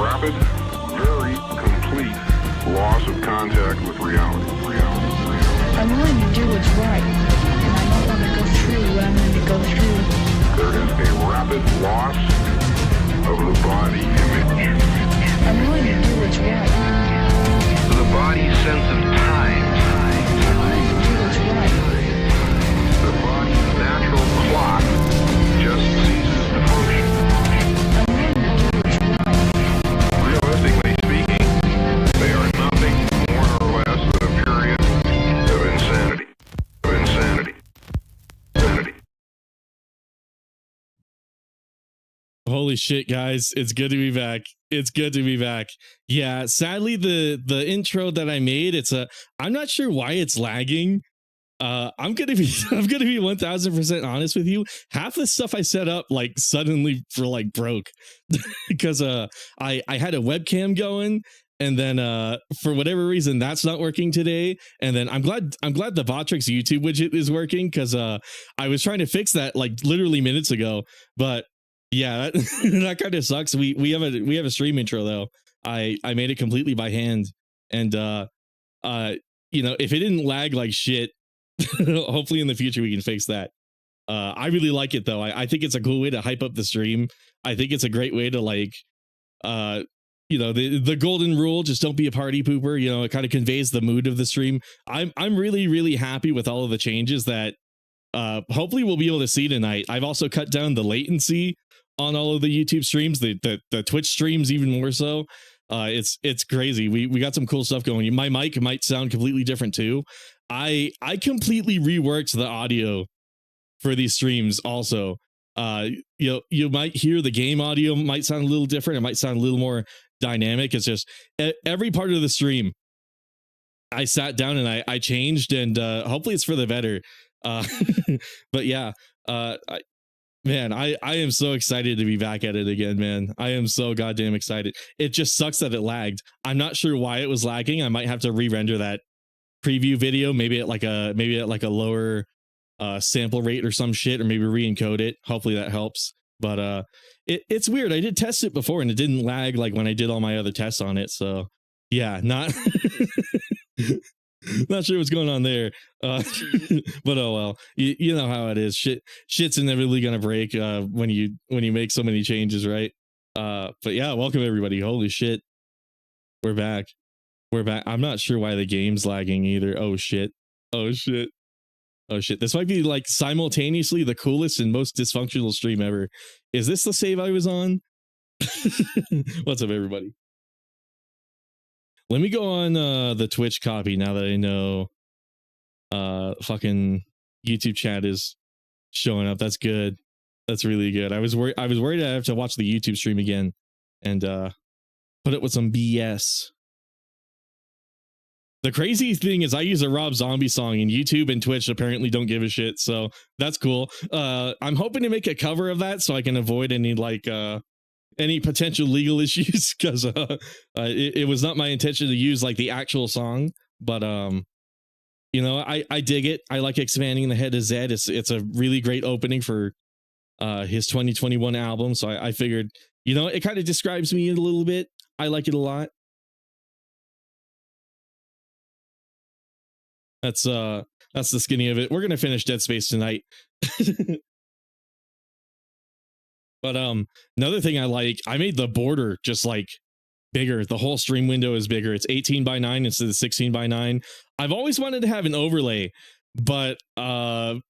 rapid, very complete loss of contact with reality. I'm willing to do what's right, and I don't want to go through what I'm going to go through. There is a rapid loss of the body image. I'm willing to do what's right. The body's sense of time. I'm willing to do what's right. The body's natural clock just ceases to function. I'm willing to do what's right. Realistically speaking, they are nothing more or less than a period of insanity. Holy shit, guys. It's good to be back. It's good to be back. Yeah, sadly the intro that I made, I'm not sure why it's lagging. I'm gonna be 1000% honest with you. Half the stuff I set up like suddenly broke because I had a webcam going, and then for whatever reason that's not working today. And then I'm glad the Votrix YouTube widget is working, because I was trying to fix that like literally minutes ago. But yeah, that kind of sucks. We have a stream intro though. I made it completely by hand, and if it didn't lag like shit, hopefully in the future we can fix that. I really like it though. I think it's a cool way to hype up the stream. I think it's a great way to the golden rule, just don't be a party pooper. It kind of conveys the mood of the stream. I'm really, really happy with all of the changes that hopefully we'll be able to see tonight. I've also cut down the latency on all of the YouTube streams, the Twitch streams even more so. It's crazy. We got some cool stuff going. My mic might sound completely different too. I completely reworked the audio for these streams also. You might hear the game audio might sound a little different. It might sound a little more dynamic. It's just every part of the stream I sat down and I changed, and hopefully it's for the better. But yeah, I am so excited to be back at it again, man. I am so goddamn excited. It just sucks that it lagged. I'm not sure why it was lagging. I might have to re-render that preview video, maybe at like a lower sample rate or some shit, or maybe re-encode it. Hopefully that helps. But it's weird. I did test it before and it didn't lag like when I did all my other tests on it. So yeah, not not sure what's going on there. But oh well. You know how it is. Shit's inevitably gonna break when you make so many changes, right? But yeah, welcome everybody. Holy shit. We're back. I'm not sure why the game's lagging either. Oh shit. This might be like simultaneously the coolest and most dysfunctional stream ever. Is this the save I was on? What's up, everybody? Let me go on the Twitch copy now that I know fucking YouTube chat is showing up. That's good. That's really good. I was worried I have to watch the YouTube stream again and put it with some BS. The crazy thing is I use a Rob Zombie song, and YouTube and Twitch apparently don't give a shit, so that's cool. I'm hoping to make a cover of that so I can avoid any potential legal issues, because it was not my intention to use like the actual song, but I dig it. I like expanding the head of Zed. It's a really great opening for his 2021 album, so I figured, it kind of describes me a little bit. I like it a lot. That's the skinny of it. We're gonna finish Dead Space tonight. But another thing I made the border just like bigger. The whole stream window is bigger. It's 18:9 instead of 16:9. I've always wanted to have an overlay, but the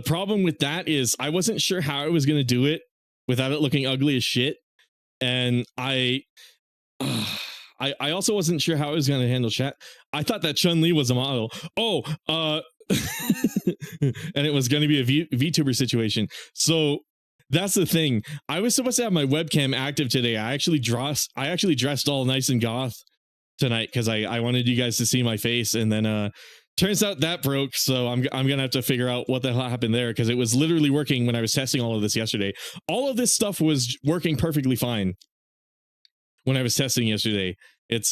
problem with that is I wasn't sure how I was gonna do it without it looking ugly as shit, and I also wasn't sure how I was going to handle chat. I thought that Chun-Li was a model. And it was going to be a VTuber situation. So that's the thing. I was supposed to have my webcam active today. I actually dressed all nice and goth tonight because I wanted you guys to see my face. And then turns out that broke. So I'm going to have to figure out what the hell happened there, because it was literally working when I was testing all of this yesterday. All of this stuff was working perfectly fine when I was testing yesterday. It's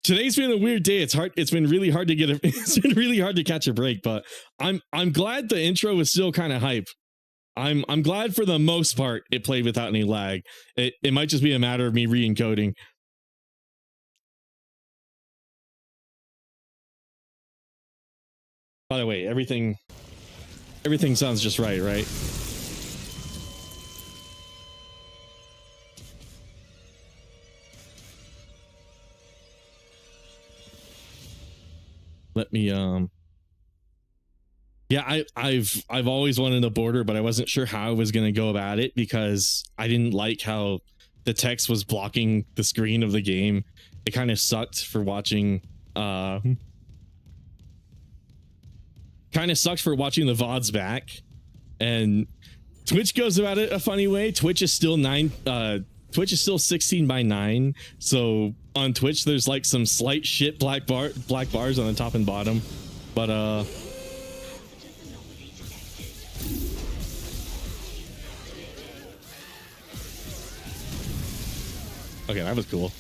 today's been a weird day. It's been really hard to it's been really hard to catch a break, but I'm glad the intro is still kind of hype. I'm glad for the most part it played without any lag. It might just be a matter of me re-encoding. By the way, everything sounds just right? Let me yeah, I've always wanted a border, but I wasn't sure how I was going to go about it because I didn't like how the text was blocking the screen of the game. It kind of sucked for watching kind of sucked for watching the VODs back. And Twitch goes about it a funny way. Twitch is still 16:9. So on Twitch there's like some slight shit black bars on the top and bottom. But okay, that was cool.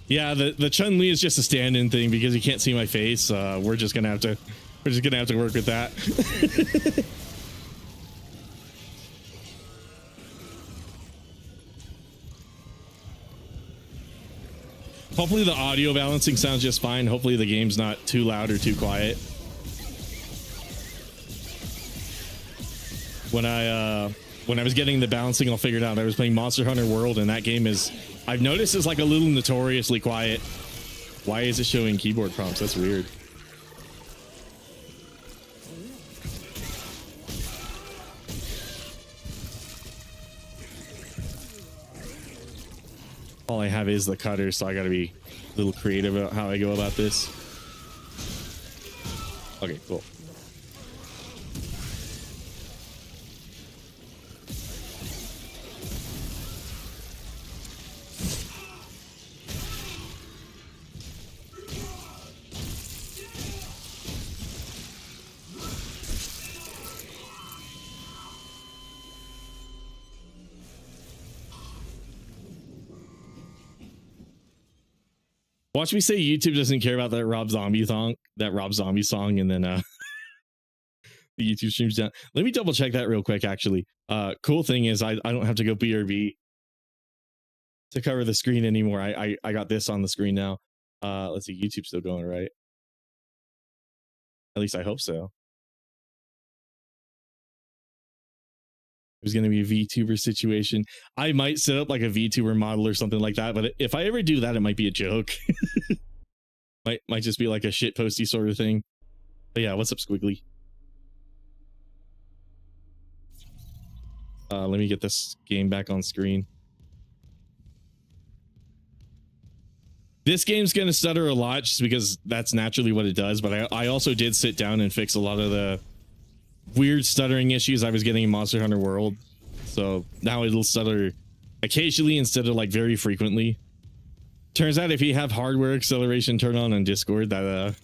Yeah, the Chun-Li is just a stand-in thing because you can't see my face. We're just gonna have to work with that. Hopefully the audio balancing sounds just fine. Hopefully the game's not too loud or too quiet. When I was getting the balancing all figured out, I was playing Monster Hunter World, and that game is, I've noticed, is like a little notoriously quiet. Why is it showing keyboard prompts? That's weird. All I have is the cutter, so I gotta be a little creative about how I go about this. Okay, cool. Watch me say YouTube doesn't care about that Rob Zombie song, and then the YouTube streams down. Let me double check that real quick. Actually, cool thing is I don't have to go BRB to cover the screen anymore. I got this on the screen now. Let's see, YouTube's still going, right? At least I hope so. There's going to be a VTuber situation. I might set up like a VTuber model or something like that, but if I ever do that, it might be a joke. might just be like a shit posty sort of thing. But yeah, what's up, Squiggly? Let me get this game back on screen. This game's going to stutter a lot just because that's naturally what it does, but I also did sit down and fix a lot of the weird stuttering issues I was getting in Monster Hunter World. So now it'll stutter occasionally instead of like very frequently. Turns out if you have hardware acceleration turned on Discord, that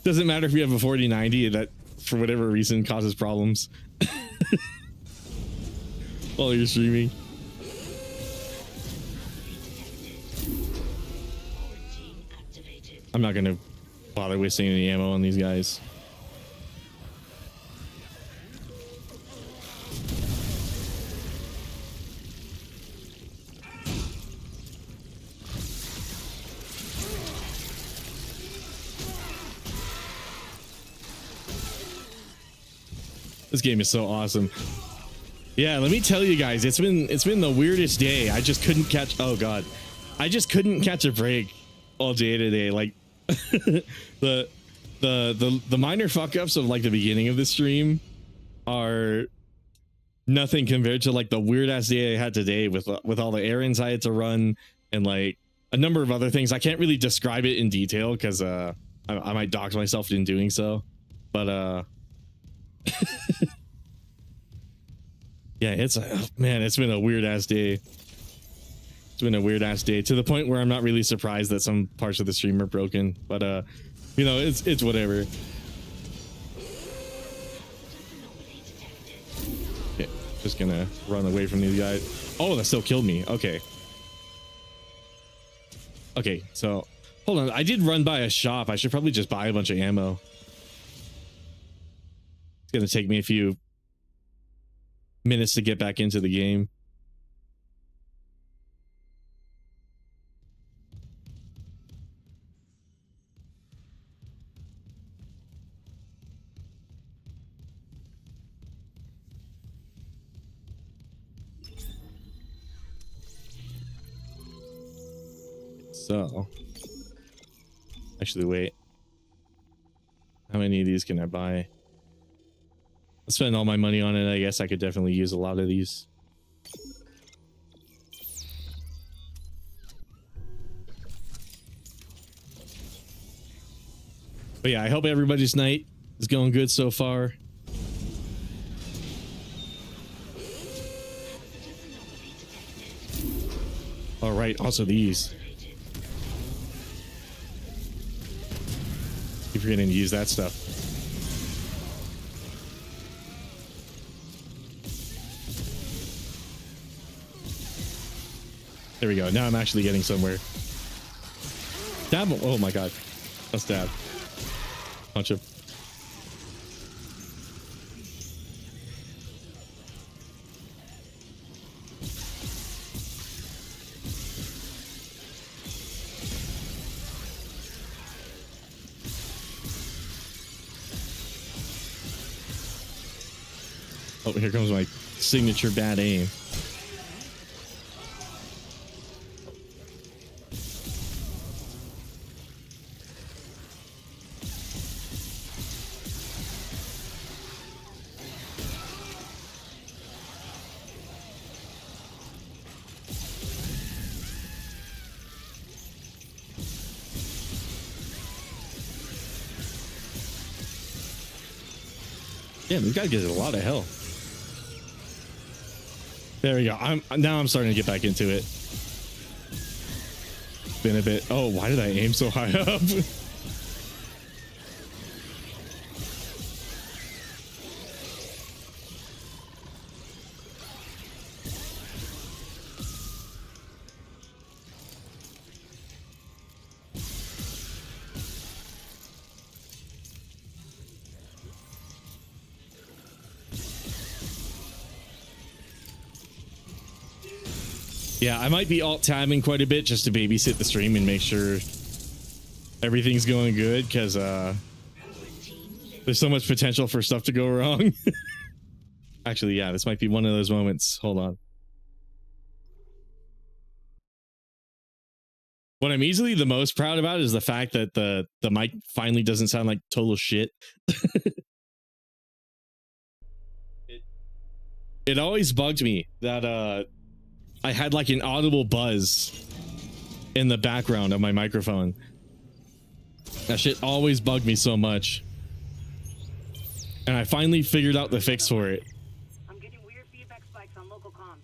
doesn't matter if you have a 4090, that for whatever reason causes problems while you're streaming. I'm not gonna bother wasting any ammo on these guys. This game is so awesome. Yeah, let me tell you guys, it's been the weirdest day. I just couldn't catch, oh god, I just couldn't catch a break all day today. Like the minor fuck ups of like the beginning of the stream are nothing compared to like the weird ass day I had today with all the errands I had to run and like a number of other things. I can't really describe it in detail because I might dox myself in doing so, but yeah, it's been a weird ass day. It's been a weird ass day to the point where I'm not really surprised that some parts of the stream are broken, but you know, it's whatever. Okay, just gonna run away from these guys. Oh, that still killed me. Okay, so hold on, I did run by a shop. I should probably just buy a bunch of ammo. gonna take me a few minutes to get back into the game. So, actually, wait. How many of these can I buy? I'll spend all my money on it. I guess I could definitely use a lot of these. But yeah, I hope everybody's night is going good so far. All right, also these. Keep forgetting to use that stuff. There we go. Now I'm actually getting somewhere. Dab him. Oh my god. Let's dab. Punch him. Oh, here comes my signature bad aim. Damn, this guy gets a lot of health. There we go. I'm starting to get back into it. Been a bit. Oh, why did I aim so high up? Yeah, I might be alt-tabbing quite a bit just to babysit the stream and make sure everything's going good, because there's so much potential for stuff to go wrong. Actually, yeah, this might be one of those moments. Hold on. What I'm easily the most proud about is the fact that the mic finally doesn't sound like total shit. It always bugged me that I had like an audible buzz in the background of my microphone. That shit always bugged me so much. And I finally figured out the fix for it. I'm getting weird feedback spikes on local comms.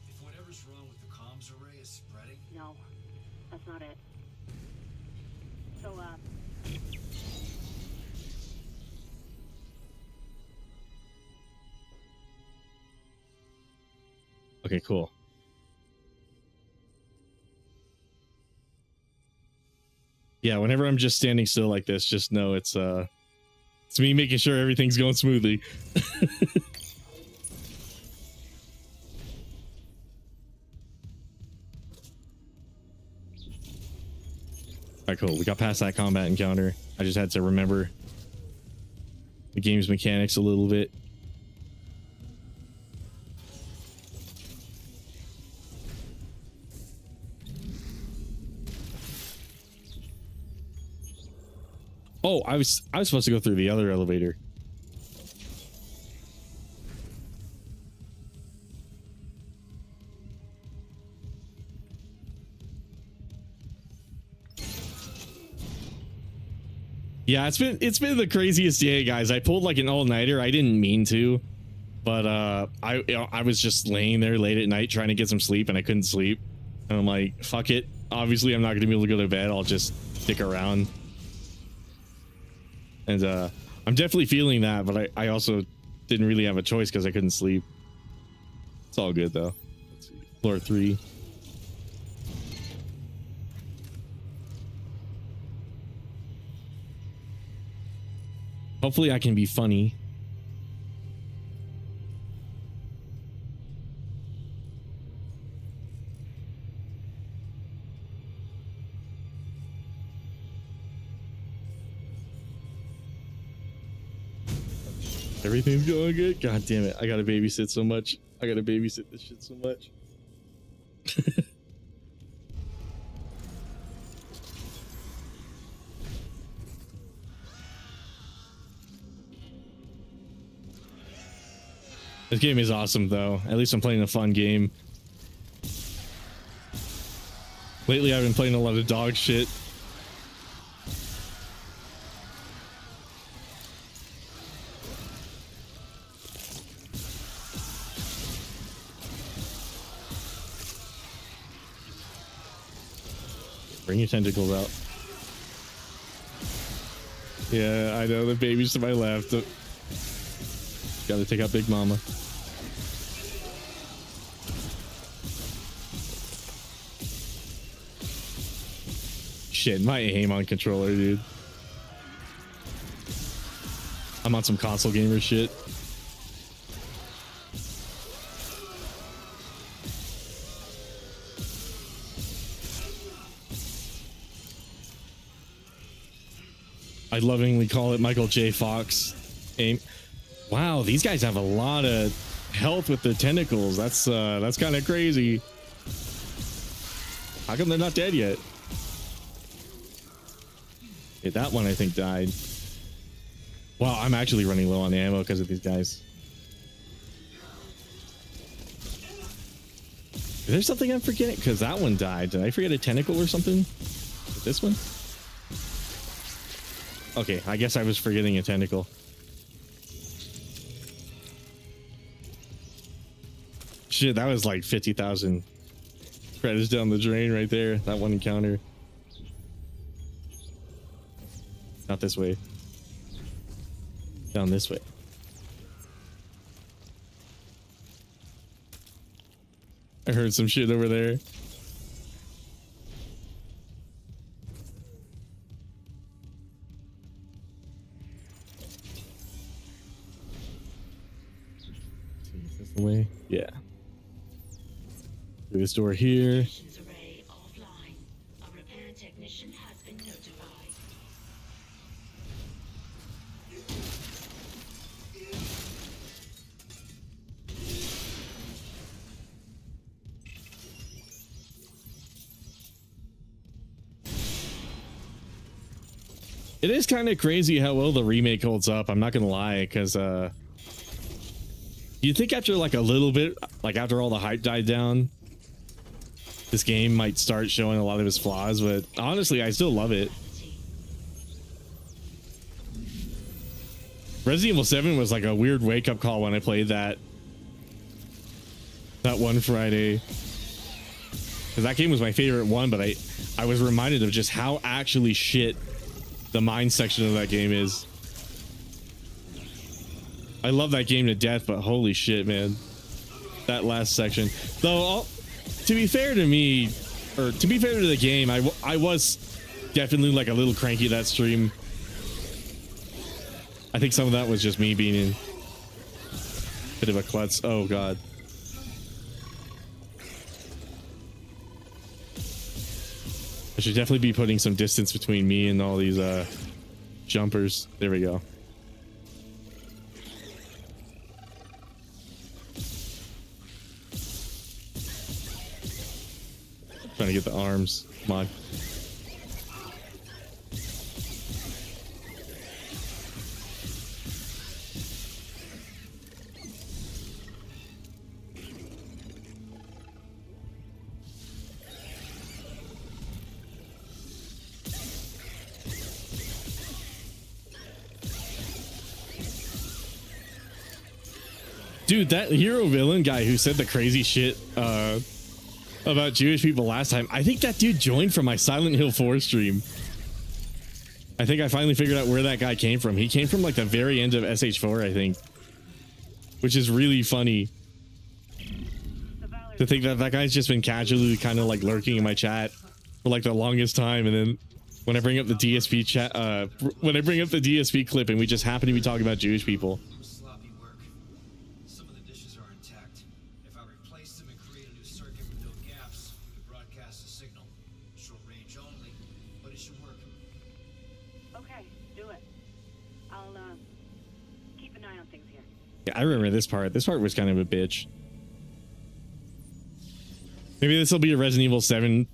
If whatever's wrong with the comms array is spreading? No, that's not it. So, Okay, cool. Yeah, whenever I'm just standing still like this, just know it's me making sure everything's going smoothly. Alright, cool. We got past that combat encounter. I just had to remember the game's mechanics a little bit. Oh, I was supposed to go through the other elevator. Yeah, it's been the craziest day, guys. I pulled like an all-nighter. I didn't mean to, but I was just laying there late at night trying to get some sleep, and I couldn't sleep. And I'm like, fuck it. Obviously, I'm not going to be able to go to bed. I'll just stick around. And I'm definitely feeling that, but I also didn't really have a choice because I couldn't sleep. It's all good though. Let's see. Floor 3. Hopefully I can be funny. Everything's going good. God damn it. I gotta babysit so much. I gotta babysit this shit so much. This game is awesome though. At least I'm playing a fun game. Lately I've been playing a lot of dog shit. Bring your tentacles out. Yeah, I know, the baby's to my left. Gotta take out Big Mama. Shit, my aim on controller, dude. I'm on some console gamer shit. I lovingly call it Michael J. Fox aim. Wow, these guys have a lot of health with the tentacles. That's kind of crazy. How come they're not dead yet? Okay, that one I think died. Wow, I'm actually running low on ammo because of these guys. Is there something I'm forgetting? Because that one died. Did I forget a tentacle or something? With this one? Okay, I guess I was forgetting a tentacle. Shit, that was like 50,000 credits down the drain right there. That one encounter. Not this way. Down this way. I heard some shit over there. Is this the way? Yeah. Through this door here. Array offline. A repair technician has been notified. It is kind of crazy how well the remake holds up. I'm not gonna lie, because you'd think after like a little bit, like after all the hype died down, this game might start showing a lot of its flaws, but honestly, I still love it. Resident Evil 7 was like a weird wake-up call when I played that one Friday. Because that game was my favorite one, but I was reminded of just how actually shit the mine section of that game is. I love that game to death, but holy shit, man. That last section. Though, to be fair to me, or to be fair to the game, I was definitely like a little cranky that stream. I think some of that was just me being in a bit of a klutz. Oh god. I should definitely be putting some distance between me and all these jumpers. There we go. Trying to get the arms. Come on. Dude, that hero villain guy who said the crazy shit about Jewish people last time, I think that dude joined from my Silent Hill 4 stream. I think I finally figured out where that guy came from. He came from like the very end of SH4, I think. Which is really funny. To think that that guy's just been casually kind of like lurking in my chat for like the longest time, and then when I bring up the DSP chat, when I bring up the DSP clip and we just happen to be talking about Jewish people. Sloppy work. Some of the dishes are intact. If I replace them and create a new circuit with no gaps, we could broadcast a signal. Short range only, but it should work. Okay, do it. I'll keep an eye on things here. Yeah, I remember this part. This part was kind of a bitch. Maybe this will be a Resident Evil 7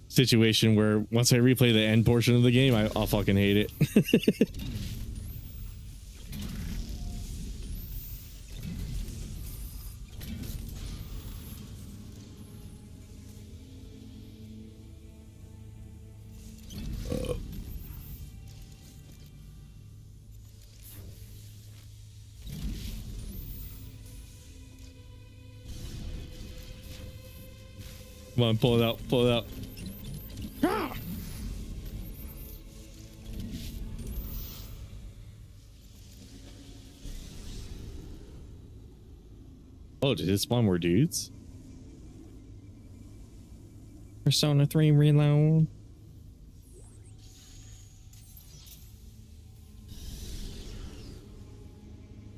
situation where once I replay the end portion of the game, I'll fucking hate it. Come on, pull it out, pull it out. Ah! Oh, did it spawn more dudes? Persona 3 reload.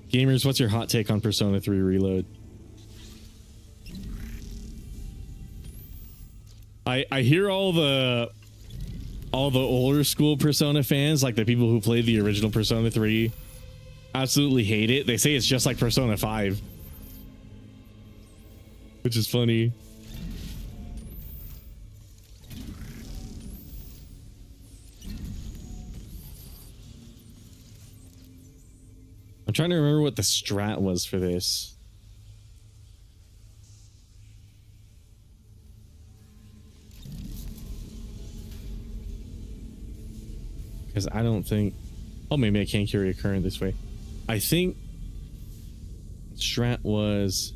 Gamers, what's your hot take on Persona 3 reload? I hear all the older school Persona fans, like the people who played the original Persona 3, absolutely hate it. They say it's just like Persona 5, which is funny. I'm trying to remember what the strat was for this. Because I don't think... Oh, maybe I can't carry a current this way. I think strat was...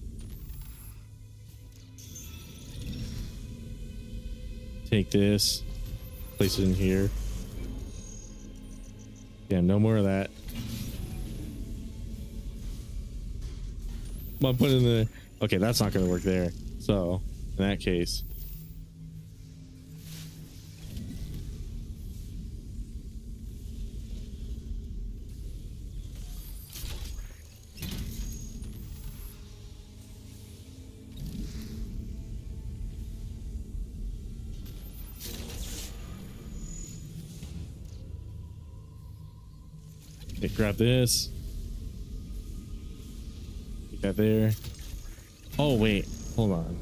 Take this, place it in here. Yeah, no more of that. Come on, put it in the... Okay, that's not going to work there. So, in that case... Okay, grab this. Get that there. Oh, wait. Hold on.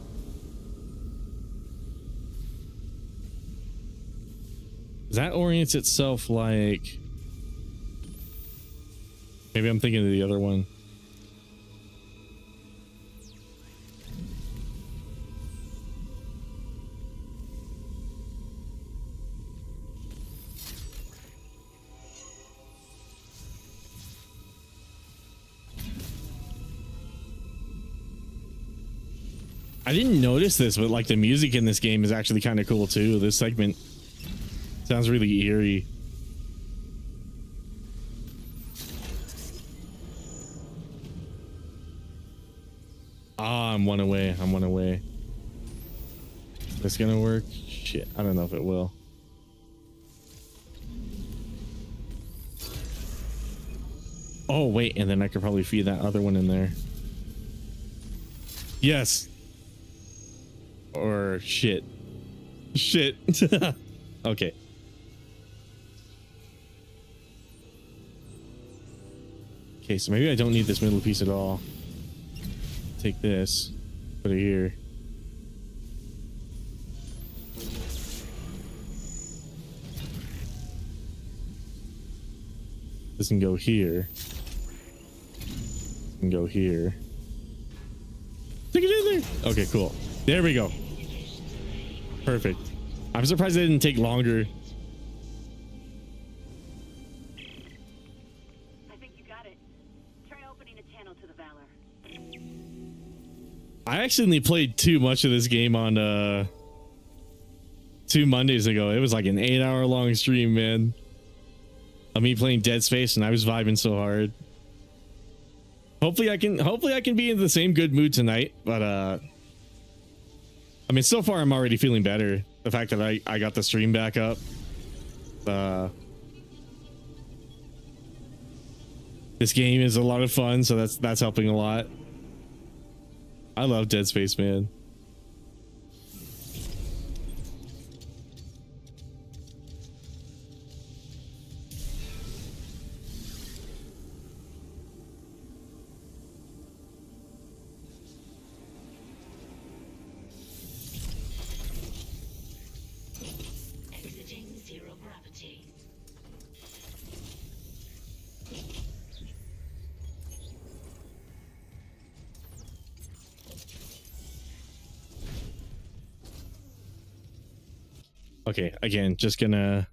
That orients itself like... Maybe I'm thinking of the other one. I didn't notice this, but like the music in this game is actually kind of cool too. This segment sounds really eerie. Ah, I'm one away. I'm one away. Is this gonna work? Shit, I don't know if it will. Oh, wait, and then I could probably feed that other one in there. Yes. Or shit. Shit. Okay. Okay, so maybe I don't need this middle piece at all. Take this, put it here. This can go here. This can go here. Stick it in there. Okay, cool. There we go. Perfect. I'm surprised it didn't take longer. I think you got it. Try opening a channel to the Valor. I accidentally played too much of this game on 2 Mondays ago. It was like an 8-hour long stream, man. Of me playing Dead Space, and I was vibing so hard. Hopefully I can be in the same good mood tonight, but I mean, so far I'm already feeling better. The fact that I got the stream back up. This game is a lot of fun, so that's helping a lot. I love Dead Space, man. Okay, again, just gonna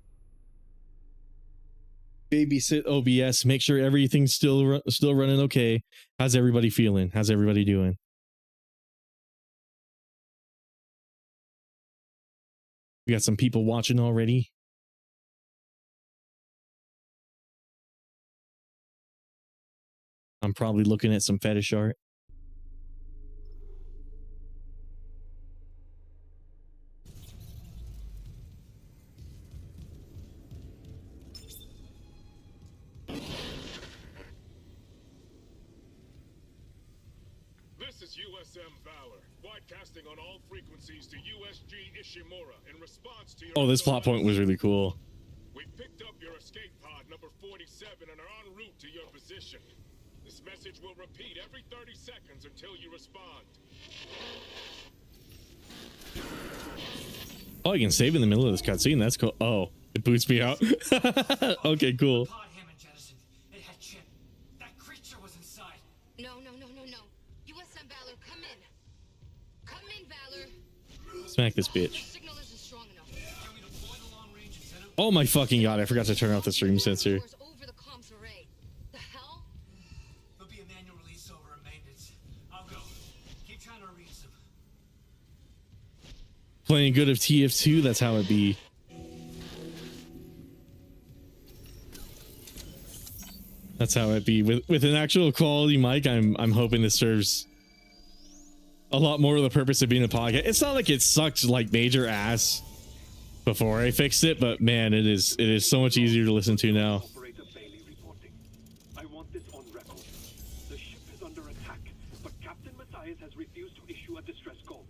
babysit OBS, make sure everything's still running okay. How's everybody feeling? How's everybody doing? We got some people watching already. I'm probably looking at some fetish art. This is USM Valor, broadcasting on all frequencies to USG Ishimura in response to your... Oh, this plot point was really cool. We picked up your escape pod number 47 and are en route to your position. This message will repeat every 30 seconds until you respond. Oh, I can save in the middle of this cutscene. That's cool. Oh, it boots me out. Okay, cool. Pod Hammond jettisoned. It had Chip. That creature was inside. No. USM Valor, come in. Come in, Valor. Smack this The bitch. signal isn't strong enough. Can we deploy the long range antenna? Oh my fucking god, I forgot to turn off the stream sensor. Over the comms array. The hell? There'll be a manual release over and maintenance. I'll go. Keep trying to reach them. Playing good of TF2, that's how it be. That's how it be. With an actual quality mic, I'm hoping this serves a lot more of the purpose of being a podcast. It's not like it sucked like major ass before I fixed it, but man, it is so much easier to listen to now. Operator Bailey reporting. I want this on record. The ship is under attack, but Captain Matthias has refused to issue a distress call.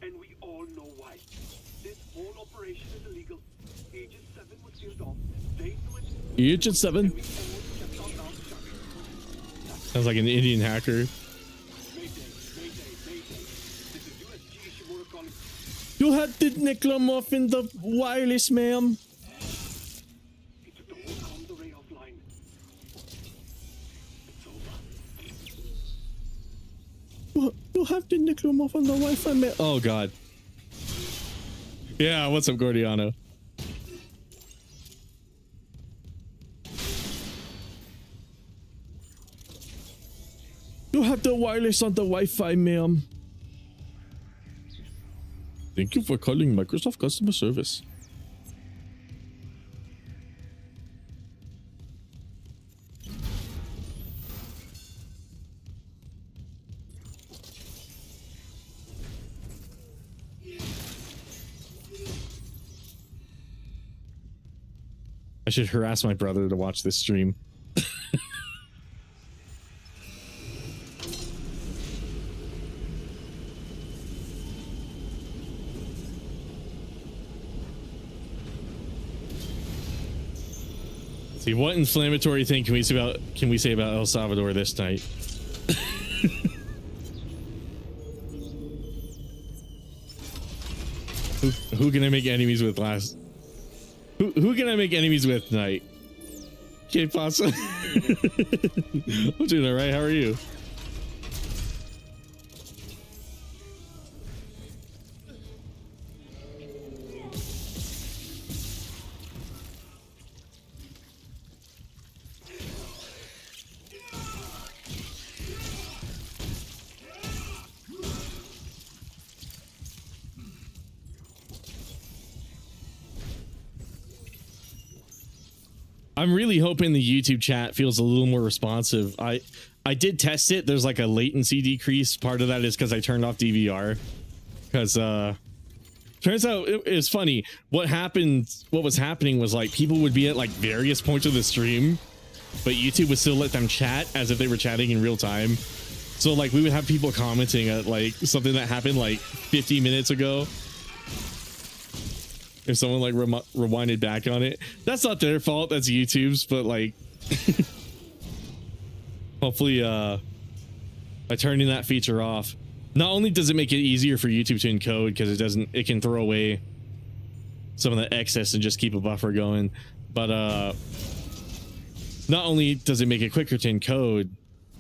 And we all know why. This whole operation is illegal. Aegis 7 was sealed off. They knew it. Aegis 7? And we all kept our mouths shut. Sounds like an Indian hacker. Mayday. This is USG Ishimura calling. You had the Nicklum off in the wireless, ma'am. He took the whole comms array offline. It's over. You have the Nicklum off on the Wi-Fi, ma'am. Oh god. Yeah, what's up, Gordiano? You have the wireless on the Wi-Fi, ma'am. Thank you for calling Microsoft customer service. I should harass my brother to watch this stream. See, what inflammatory thing can we say about El Salvador this night? Who can I make enemies with last? Who can I make enemies with tonight? Okay, Pasa. I'm doing all right. How are you? I'm really hoping the YouTube chat feels a little more responsive. I did test it. There's like a latency decrease. Part of that is because I turned off DVR. Because turns out it's funny. What was happening was like people would be at like various points of the stream, but YouTube would still let them chat as if they were chatting in real time. So like we would have people commenting at like something that happened like 50 minutes ago. If someone like rewinded back on it, that's not their fault, that's YouTube's, but like hopefully by turning that feature off, not only does it make it easier for YouTube to encode because it can throw away some of the excess and just keep a buffer going, but not only does it make it quicker to encode,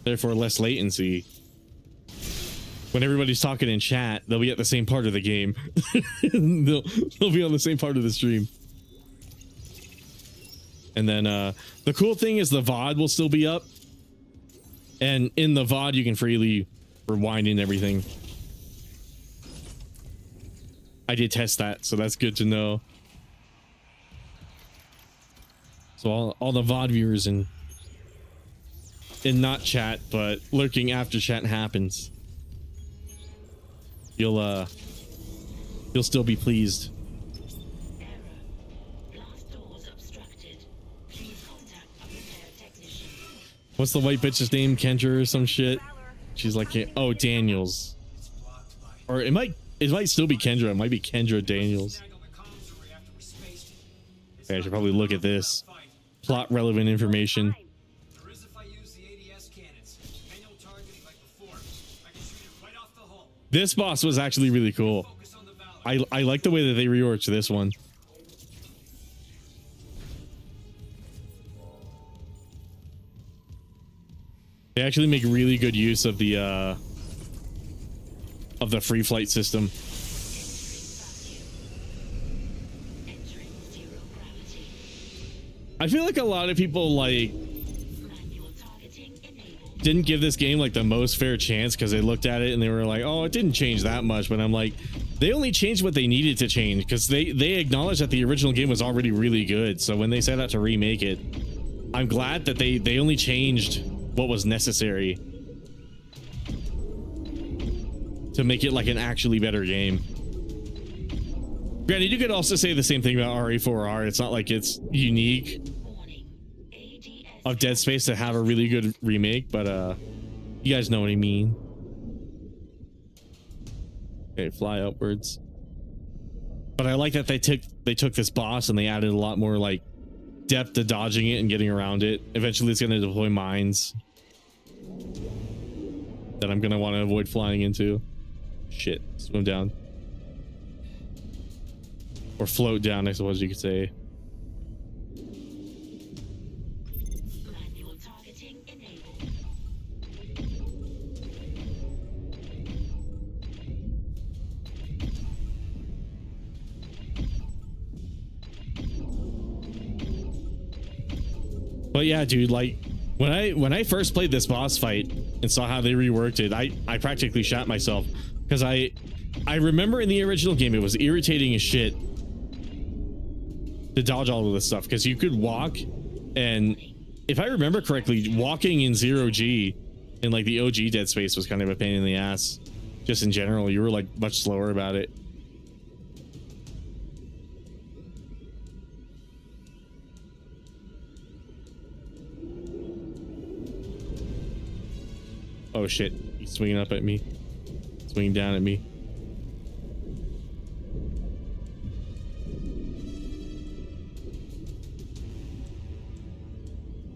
therefore less latency, when everybody's talking in chat, they'll be at the same part of the game. they'll be on the same part of the stream. And then the cool thing is the VOD will still be up. And in the VOD, you can freely rewind and everything. I did test that, so that's good to know. So all the VOD viewers in not chat, but lurking after chat happens, you'll still be pleased. What's the white bitch's name? Kendra or some shit? She's like, oh, Daniels. Or it might still be Kendra. It might be Kendra Daniels. Okay, I should probably look at this. Plot relevant information. This boss was actually really cool. I like the way that they reworked this one. They actually make really good use of the free flight system. I feel like a lot of people like didn't give this game like the most fair chance because they looked at it and they were like, oh, it didn't change that much. But I'm like, they only changed what they needed to change because they acknowledged that the original game was already really good. So when they set out to remake it, I'm glad that they only changed what was necessary to make it like an actually better game. Granted, you could also say the same thing about RE4R. It's not like it's unique of Dead Space to have a really good remake, but you guys know what I mean. Okay, fly upwards. But I like that they took this boss and they added a lot more like depth to dodging it and getting around it. Eventually it's going to deploy mines that I'm going to want to avoid flying into. Shit, swim down. Or float down, I suppose you could say. Manual targeting enabled. But yeah, dude, like when I first played this boss fight and saw how they reworked it, I practically shot myself because I remember in the original game it was irritating as shit to dodge all of this stuff because you could walk, and if I remember correctly, walking in 0G in like the OG Dead Space was kind of a pain in the ass. Just in general, you were like much slower about it. Oh shit, he's swinging up at me, swinging down at me.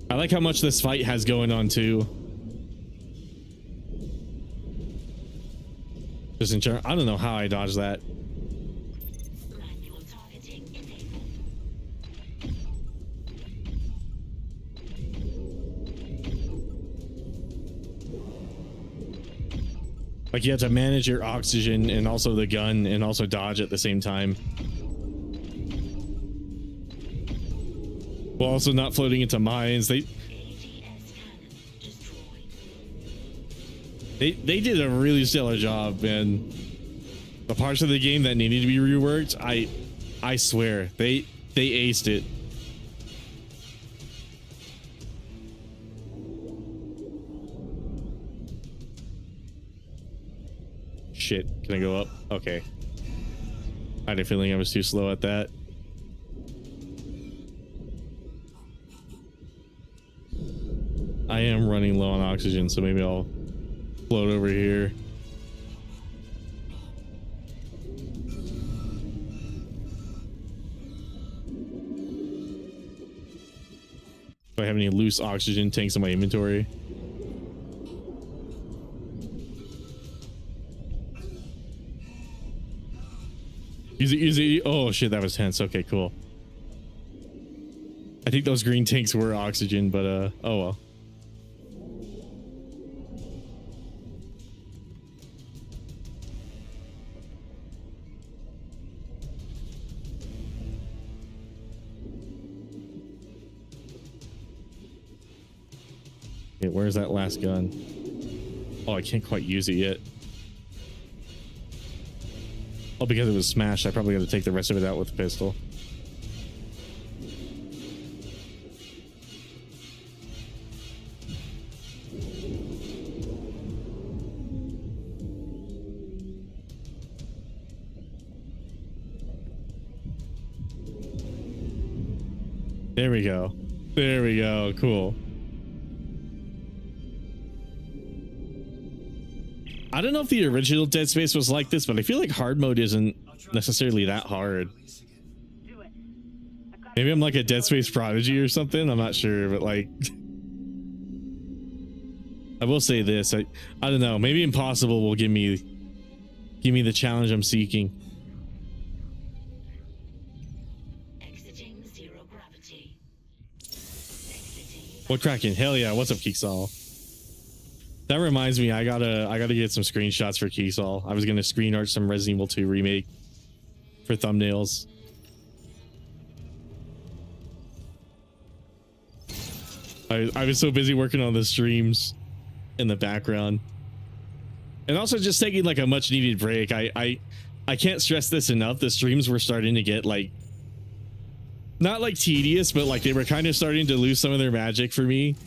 I like how much this fight has going on too. Just in general, I don't know how I dodged that. Manual targeting enabled. Like you have to manage your oxygen and also the gun and also dodge at the same time. While also not floating into mines. They did a really stellar job, man. The parts of the game that needed to be reworked, I swear they aced it. Shit, can I go up? Okay. I had a feeling I was too slow at that. I am running low on oxygen, so maybe I'll float over here. Do I have any loose oxygen tanks in my inventory? Easy. Oh shit, that was tense. Okay, cool. I think those green tanks were oxygen, but oh well. Okay, where's that last gun? Oh, I can't quite use it yet. Oh, because it was smashed, I probably got to take the rest of it out with the pistol. There we go. There we go. Cool. I don't know if the original Dead Space was like this, but I feel like hard mode isn't necessarily that hard. Do it. Maybe I'm like a Dead Space prodigy or something. I'm not sure, but like, I will say this. I don't know. Maybe Impossible will give me the challenge I'm seeking. Exiting zero gravity. Exiting. What cracking? Hell yeah! What's up, Keysol? That reminds me, I gotta get some screenshots for Keysol. I was gonna screen art some Resident Evil 2 remake for thumbnails. I was so busy working on the streams in the background, and also just taking like a much needed break. I can't stress this enough. The streams were starting to get like, not like tedious, but like they were kind of starting to lose some of their magic for me.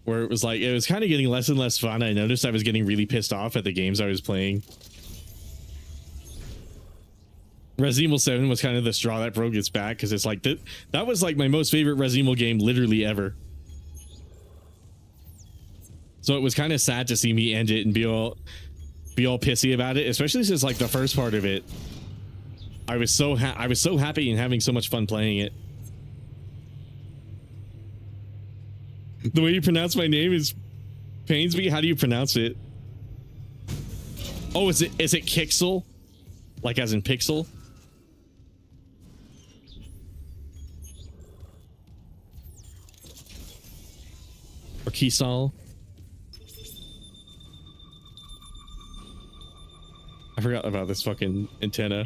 Where it was like, it was kind of getting less and less fun. I noticed I was getting really pissed off at the games I was playing. Resident Evil 7 was kind of the straw that broke its back, because it's like, that was like my most favorite Resident Evil game literally ever. So it was kind of sad to see me end it and be all pissy about it, especially since like the first part of it, I was so happy and having so much fun playing it. The way you pronounce my name pains me. How do you pronounce it? Oh, is it Kixel? Like as in pixel? Or Keysol? I forgot about this fucking antenna.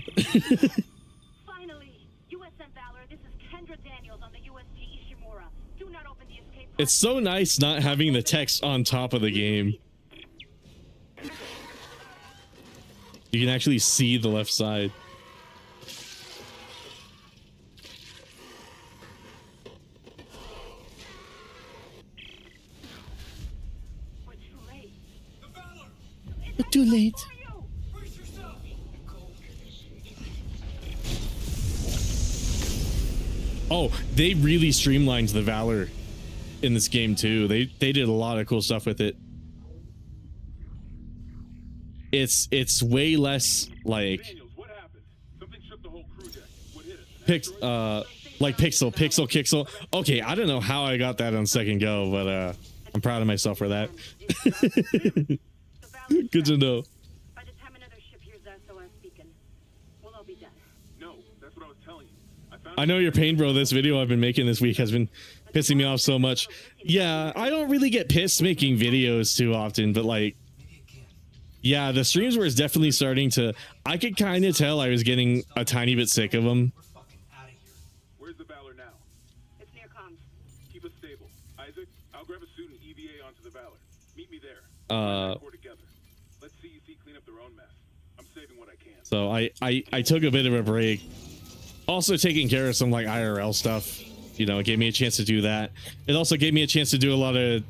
Finally, USM Valor, this is Kendrick Daniels on the USG Ishimura. Do not open the escape pod. It's so nice not having the text on top of the game. You can actually see the left side. We're too late. The Valor! But too late. Brace yourself! Oh, they really streamlined the Valor in this game too. They did a lot of cool stuff with it. It's way less like Daniels, what happened? Something shook the whole crew deck. What hit it? like pixel. Okay, I don't know how I got that on second go, but I'm proud of myself for that. The Valor's Good to trapped. know. By the time another ship hears SOS beacon, we'll all be dead. No, that's what I was telling you. I know your pain, bro. This video I've been making this week has been pissing me off so much. Yeah, I don't really get pissed making videos too often, but like, yeah, the streams were definitely starting to, I could kind of tell I was getting a tiny bit sick of them. We're fucking out of here. Where's the Valor now? It's near comms. Keep us stable. Isaac, I'll grab a suit and EVA onto the Valor. Meet me there. We're together. Let's CEC clean up their own mess. I'm saving what I can. So I took a bit of a break. Also taking care of some like IRL stuff. You know, it gave me a chance to do that. It also gave me a chance to do a lot of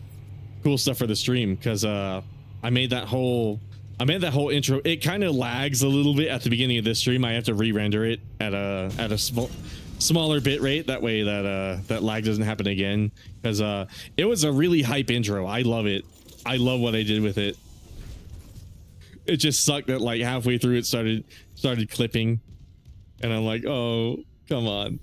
cool stuff for the stream, because I made that whole intro. It kind of lags a little bit at the beginning of this stream. I have to re-render it at a smaller bit rate. That way that lag doesn't happen again, because it was a really hype intro. I love it. I love what I did with it. It just sucked that like halfway through it started clipping, and I'm like, oh, come on.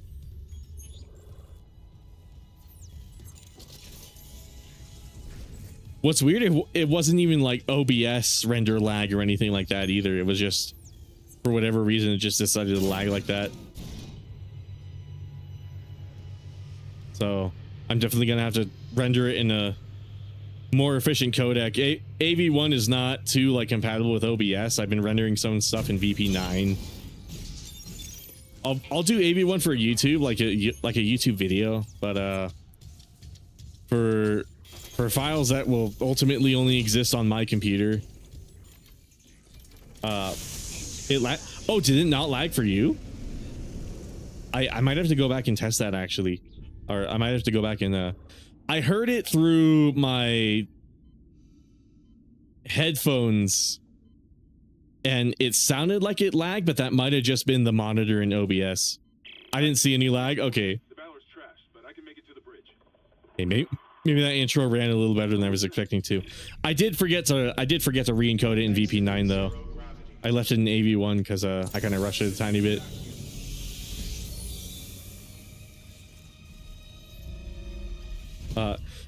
What's weird, it wasn't even like OBS render lag or anything like that either. It was just, for whatever reason, it just decided to lag like that. So I'm definitely gonna have to render it in a more efficient codec. AV1 is not too like compatible with OBS. I've been rendering some stuff in VP9. I'll do AV1 for YouTube, like a YouTube video, but for for files that will ultimately only exist on my computer. It lag. Oh, did it not lag for you? I might have to go back and test that actually, or I might have to go back and I heard it through my headphones and it sounded like it lagged, but that might have just been the monitor in OBS. I didn't see any lag. Okay. The Valor's trashed, but I can make it to the bridge. Hey, maybe that intro ran a little better than I was expecting to. I did forget to re-encode it in VP9 though. I left it in AV1 because I kind of rushed it a tiny bit.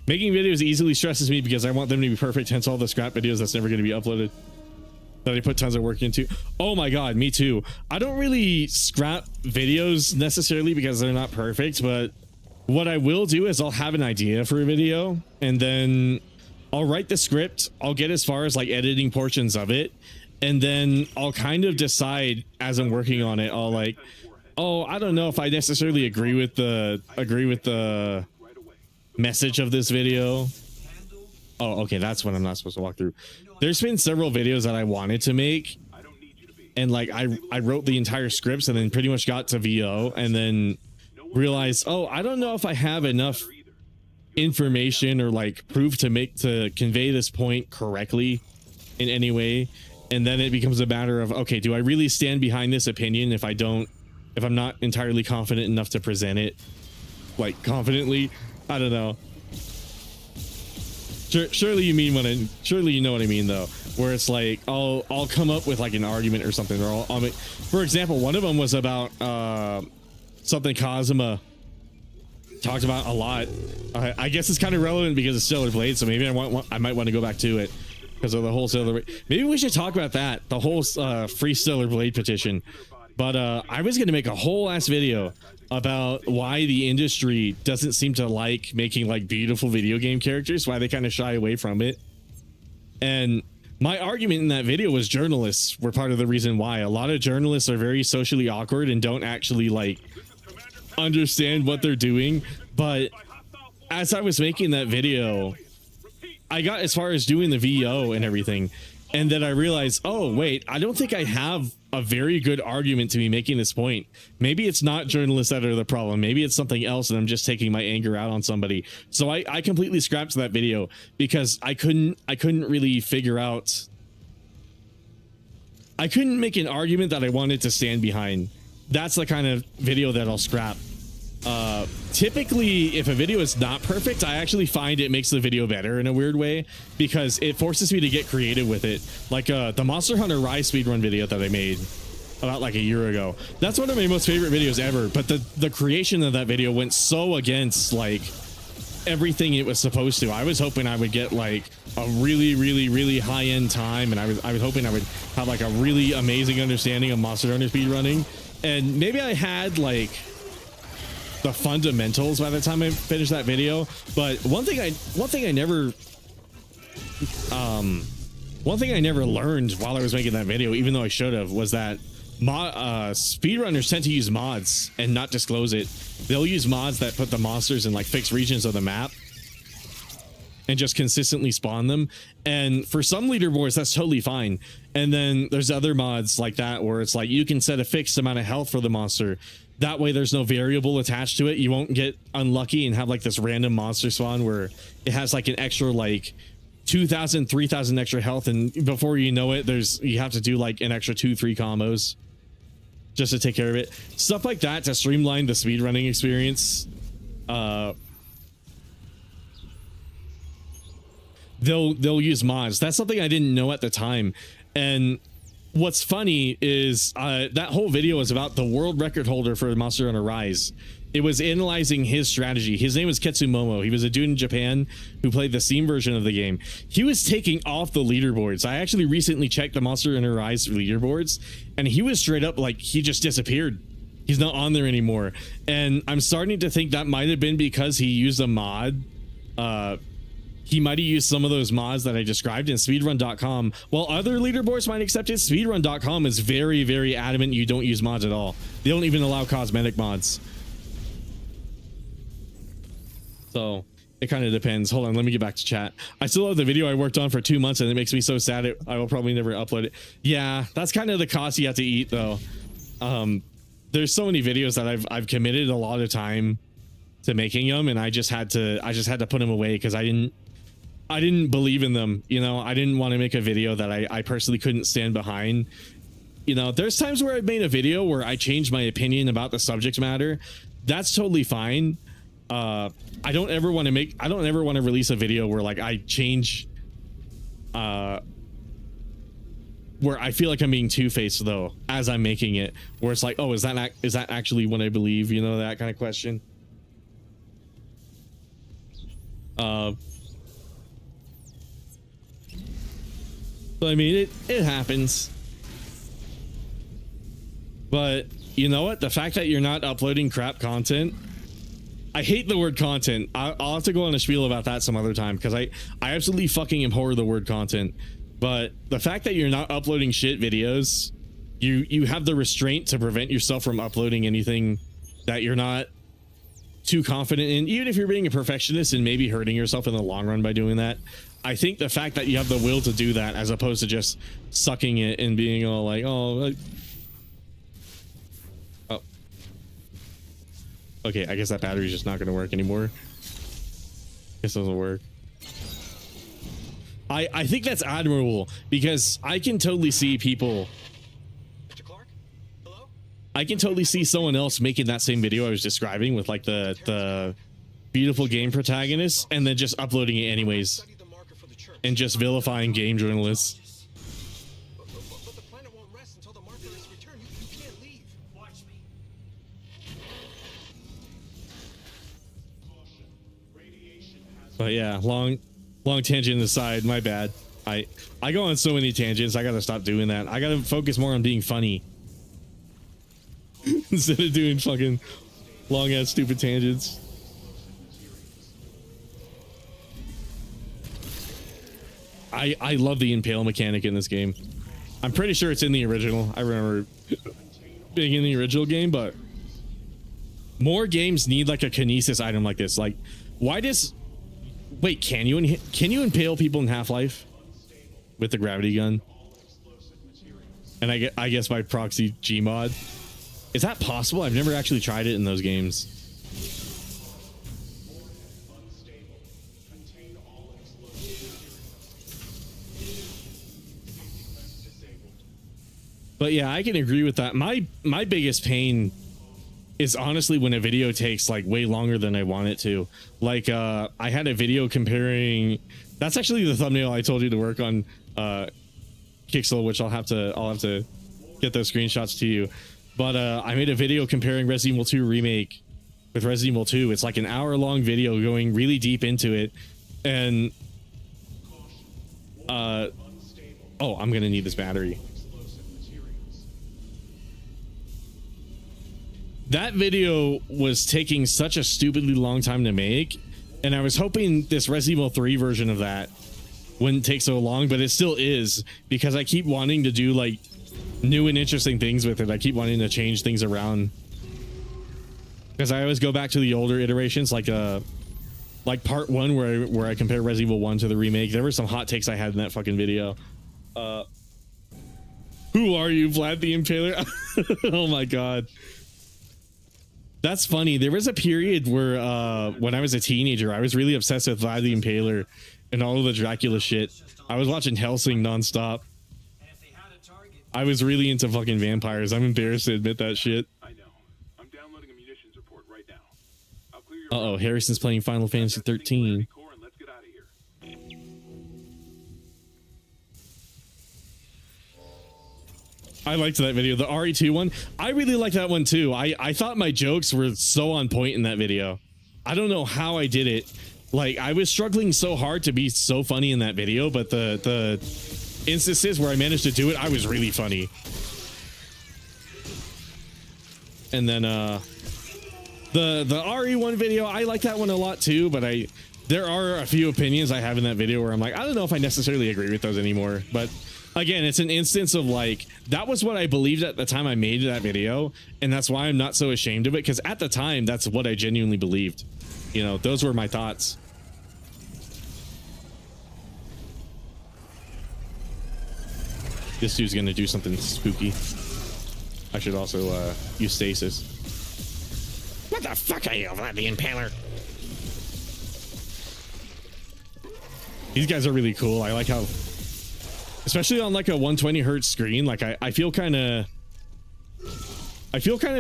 Making videos easily stresses me because I want them to be perfect, hence all the scrap videos that's never going to be uploaded that I put tons of work into. Oh my god, me too. I don't really scrap videos necessarily because they're not perfect, but what I will do is I'll have an idea for a video and then I'll write the script. I'll get as far as like editing portions of it, and then I'll kind of decide as I'm working on it. I'll like, oh, I don't know if I necessarily agree with the message of this video. Oh, okay, that's what I'm not supposed to walk through. There's been several videos that I wanted to make, and like I wrote the entire scripts and then pretty much got to VO and then realized, oh, I don't know if I have enough information or like proof to convey this point correctly in any way. And then it becomes a matter of, okay, do I really stand behind this opinion if I'm not entirely confident enough to present it like confidently? I don't know. Surely you know what I mean though, where it's like I'll come up with like an argument or something, or I'll make, for example, one of them was about something Kazuma talked about a lot. I guess it's kind of relevant because it's Stellar Blade, so maybe I might want to go back to it because of the whole Stellar Blade. Maybe we should talk about that, the whole free Stellar Blade petition. But I was gonna make a whole ass video about why the industry doesn't seem to like making like beautiful video game characters, why they kind of shy away from it. And my argument in that video was journalists were part of the reason why. A lot of journalists are very socially awkward and don't actually like understand what they're doing. But as I was making that video, I got as far as doing the VO and everything, and then I realized, oh wait, I don't think I have a very good argument to be making this point. Maybe it's not journalists that are the problem. Maybe it's something else and I'm just taking my anger out on somebody. So I completely scrapped that video because I couldn't really figure out. I couldn't make an argument that I wanted to stand behind. That's the kind of video that I'll scrap. Typically, if a video is not perfect, I actually find it makes the video better in a weird way because it forces me to get creative with it. Like the Monster Hunter Rise speedrun video that I made about like a year ago. That's one of my most favorite videos ever, but the creation of that video went so against like everything it was supposed to. I was hoping I would get like a really high-end time, and I was hoping I would have like a really amazing understanding of Monster Hunter speedrunning, and maybe I had like the fundamentals by the time I finished that video. But one thing I never learned while I was making that video, even though I should have, was that speedrunners tend to use mods and not disclose it. They'll use mods that put the monsters in like fixed regions of the map and just consistently spawn them. And for some leaderboards, that's totally fine. And then there's other mods like that where it's like you can set a fixed amount of health for the monster. That way there's no variable attached to it. You won't get unlucky and have like this random monster spawn where it has like an extra like 2,000, 3,000 extra health, and before you know it, you have to do like an extra 2-3 combos just to take care of it. Stuff like that to streamline the speedrunning experience. They'll use mods. That's something I didn't know at the time. And what's funny is that whole video was about the world record holder for Monster Hunter Rise. It was analyzing his strategy. His name was Ketsumomo. He was a dude in Japan who played the Steam version of the game. He was taking off the leaderboards. I actually recently checked the Monster Hunter Rise leaderboards, and he was straight up like he just disappeared. He's not on there anymore. And I'm starting to think that might have been because he used a mod. He might have used some of those mods that I described in speedrun.com. While other leaderboards might accept it, speedrun.com is very adamant you don't use mods at all. They don't even allow cosmetic mods. So It kind of depends. Hold on, let me get back to chat. I still have the video I worked on for 2 months, and it makes me so sad. I will probably never upload it. Yeah, that's kind of the cost you have to eat, though. There's so many videos that I've committed a lot of time to making them, and I just had to put them away because I didn't believe in them. You know, I didn't want to make a video that I personally couldn't stand behind. You know, there's times where I've made a video where I changed my opinion about the subject matter. That's totally fine. I don't ever want to release a video where like I change, where I feel like I'm being two-faced though, as I'm making it, where it's like, oh, is that actually what I believe? You know, that kind of question. So I mean, it happens. But you know what? The fact that you're not uploading crap content, I hate the word content. I'll have to go on a spiel about that some other time, because I absolutely fucking abhor the word content. But the fact that you're not uploading shit videos, you have the restraint to prevent yourself from uploading anything that you're not too confident in, even if you're being a perfectionist and maybe hurting yourself in the long run by doing that. I think the fact that you have the will to do that, as opposed to just sucking it and being all like, oh, okay, I guess that battery's just not going to work anymore. Guess it doesn't work. I think that's admirable, because I can totally see people. Mr. Clark? Hello? I can totally see someone else making that same video I was describing with like the beautiful game protagonist, and then just uploading it anyways, and just vilifying game journalists. But the planet won't rest until the marker is returned. You can't leave. Watch me. But yeah, long tangent aside, my bad. I go on so many tangents. I gotta stop doing that. I gotta focus more on being funny instead of doing fucking long ass stupid tangents. I love the impale mechanic in this game. I'm pretty sure it's in the original. I remember being in the original game, but more games need like a kinesis item like this. Like, why does... Wait, can you impale people in Half-Life with the gravity gun? And I guess by proxy Gmod. Is that possible? I've never actually tried it in those games. But yeah, I can agree with that. My biggest pain is honestly when a video takes like way longer than I want it to. Like I had a video comparing, that's actually the thumbnail I told you to work on, Kixel, which I'll have to get those screenshots to you. But I made a video comparing Resident Evil 2 Remake with Resident Evil 2. It's like an hour-long video going really deep into it. And oh, I'm gonna need this battery. That video was taking such a stupidly long time to make, and I was hoping this Resident Evil 3 version of that wouldn't take so long, but it still is, because I keep wanting to do like new and interesting things with it. I keep wanting to change things around, because I always go back to the older iterations, like part 1 where I compare Resident Evil 1 to the remake. There were some hot takes I had in that fucking video. Who are you, Vlad the Impaler? Oh my god. That's funny. There was a period where when I was a teenager, I was really obsessed with Vlad the Impaler and all of the Dracula shit. I was watching Hellsing nonstop. I was really into fucking vampires. I'm embarrassed to admit that shit. I know. I'm downloading a munitions report right now. I'll clear your Uh-oh, Harrison's playing Final Fantasy 13. Let's get out of here. I liked that video, the RE2 one. I really like that one too. I thought my jokes were so on point in that video. I don't know how I did it. Like, I was struggling so hard to be so funny in that video, but the instances where I managed to do it, I was really funny. And then the RE1 video, I like that one a lot too, but there are a few opinions I have in that video where I'm like, I don't know if I necessarily agree with those anymore. But again, it's an instance of like, that was what I believed at the time I made that video, and that's why I'm not so ashamed of it, because at the time, that's what I genuinely believed. You know, those were my thoughts. This dude's gonna do something spooky. I should also use stasis. What the fuck are you, Vlad the Impaler? These guys are really cool. I like how, especially on like a 120 hertz screen, like I feel kind of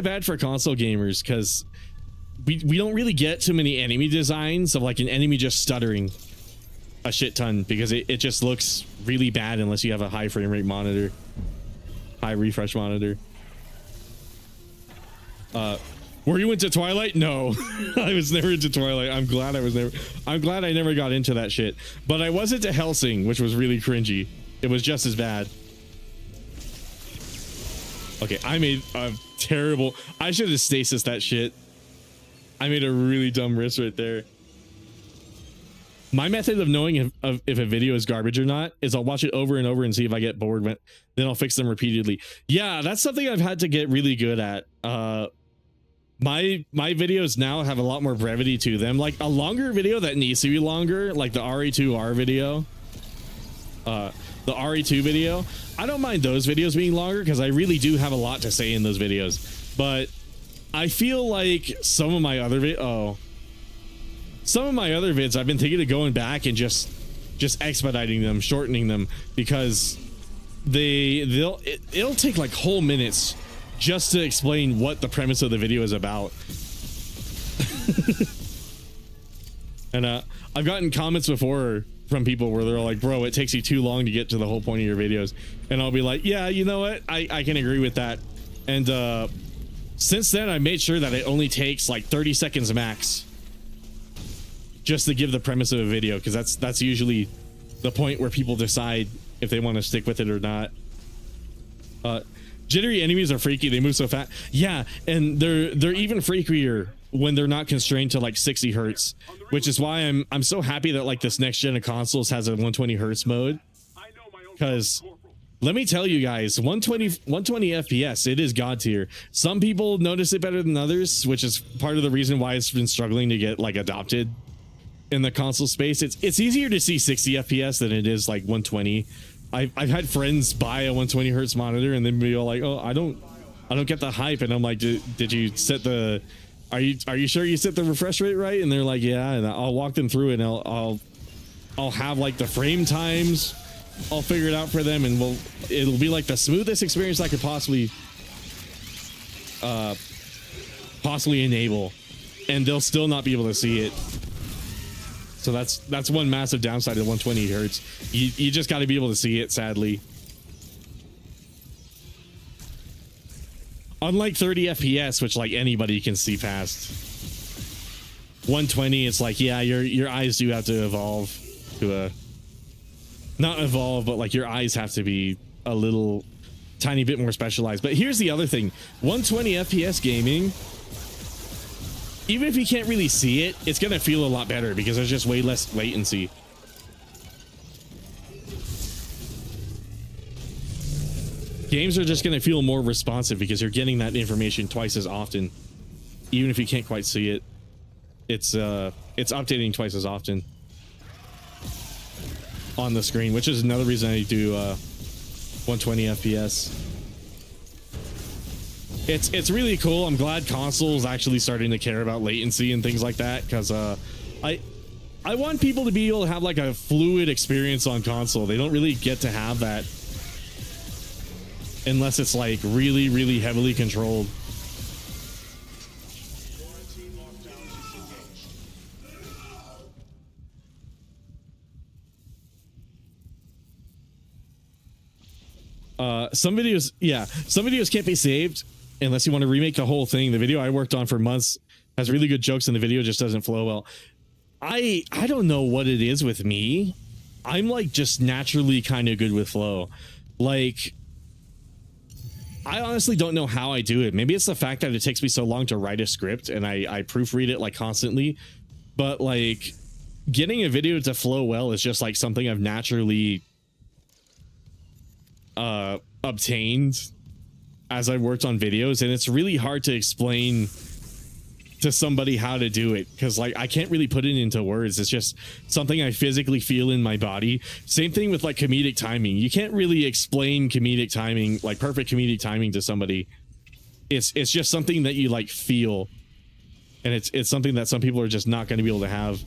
bad for console gamers because we don't really get too many enemy designs of like an enemy just stuttering a shit ton, because it just looks really bad unless you have a high frame rate monitor, high refresh monitor. Were you into Twilight? No. I was never into Twilight. I'm glad I never got into that shit. But I was into Hellsing, which was really cringy. It was just as bad. Okay, I made a terrible, I should have stasis that shit. I made a really dumb risk right there. My method of knowing if a video is garbage or not is I'll watch it over and over and see if I get bored, then I'll fix them repeatedly. Yeah, that's something I've had to get really good at. My videos now have a lot more brevity to them. Like a longer video that needs to be longer, like the RE2R video, the RE2 video, I don't mind those videos being longer because I really do have a lot to say in those videos. But I feel like some of my other vids I've been thinking of going back and just expediting them, shortening them, because it'll take like whole minutes just to explain what the premise of the video is about. And I've gotten comments before from people where they're like, bro, it takes you too long to get to the whole point of your videos. And I'll be like, yeah, you know what, I can agree with that. And since then I made sure that it only takes like 30 seconds max just to give the premise of a video, because that's usually the point where people decide if they want to stick with it or not. Jittery enemies are freaky. They move so fast. Yeah, and they're even freakier when they're not constrained to like 60 hertz, which is why I'm so happy that like this next gen of consoles has a 120 hertz mode. Because let me tell you guys, 120 FPS, it is god tier. Some people notice it better than others, which is part of the reason why it's been struggling to get like adopted in the console space. It's easier to see 60 FPS than it is like 120. I've had friends buy a 120 hertz monitor and then be all like, oh, I don't get the hype. And I'm like, did you set the, are you sure you set the refresh rate right? And they're like, yeah. And I'll walk them through it, and I'll have like the frame times, I'll figure it out for them, and it'll be like the smoothest experience I could possibly enable, and they'll still not be able to see it. So that's one massive downside of 120 hertz. You just got to be able to see it, sadly. Unlike 30 FPS, which like anybody can see past. 120, it's like, yeah, your eyes do have to evolve to not evolve, but like your eyes have to be a little tiny bit more specialized. But here's the other thing: 120 FPS gaming, even if you can't really see it, it's gonna feel a lot better because there's just way less latency. Games are just gonna feel more responsive because you're getting that information twice as often. Even if you can't quite see it, it's updating twice as often on the screen, which is another reason I do 120 FPS. It's really cool. I'm glad consoles actually starting to care about latency and things like that, because I want people to be able to have like a fluid experience on console. They don't really get to have that unless it's like really, really heavily controlled. Some videos can't be saved unless you want to remake the whole thing. The video I worked on for months has really good jokes and the video just doesn't flow well. I don't know what it is with me. I'm like just naturally kind of good with flow. Like, I honestly don't know how I do it. Maybe it's the fact that it takes me so long to write a script and I proofread it like constantly. But like, getting a video to flow well is just like something I've naturally obtained as I worked on videos, and it's really hard to explain to somebody how to do it, because like I can't really put it into words. It's just something I physically feel in my body. Same thing with like comedic timing. You can't really explain comedic timing, like perfect comedic timing, to somebody. It's just something that you like feel, and it's something that some people are just not going to be able to have,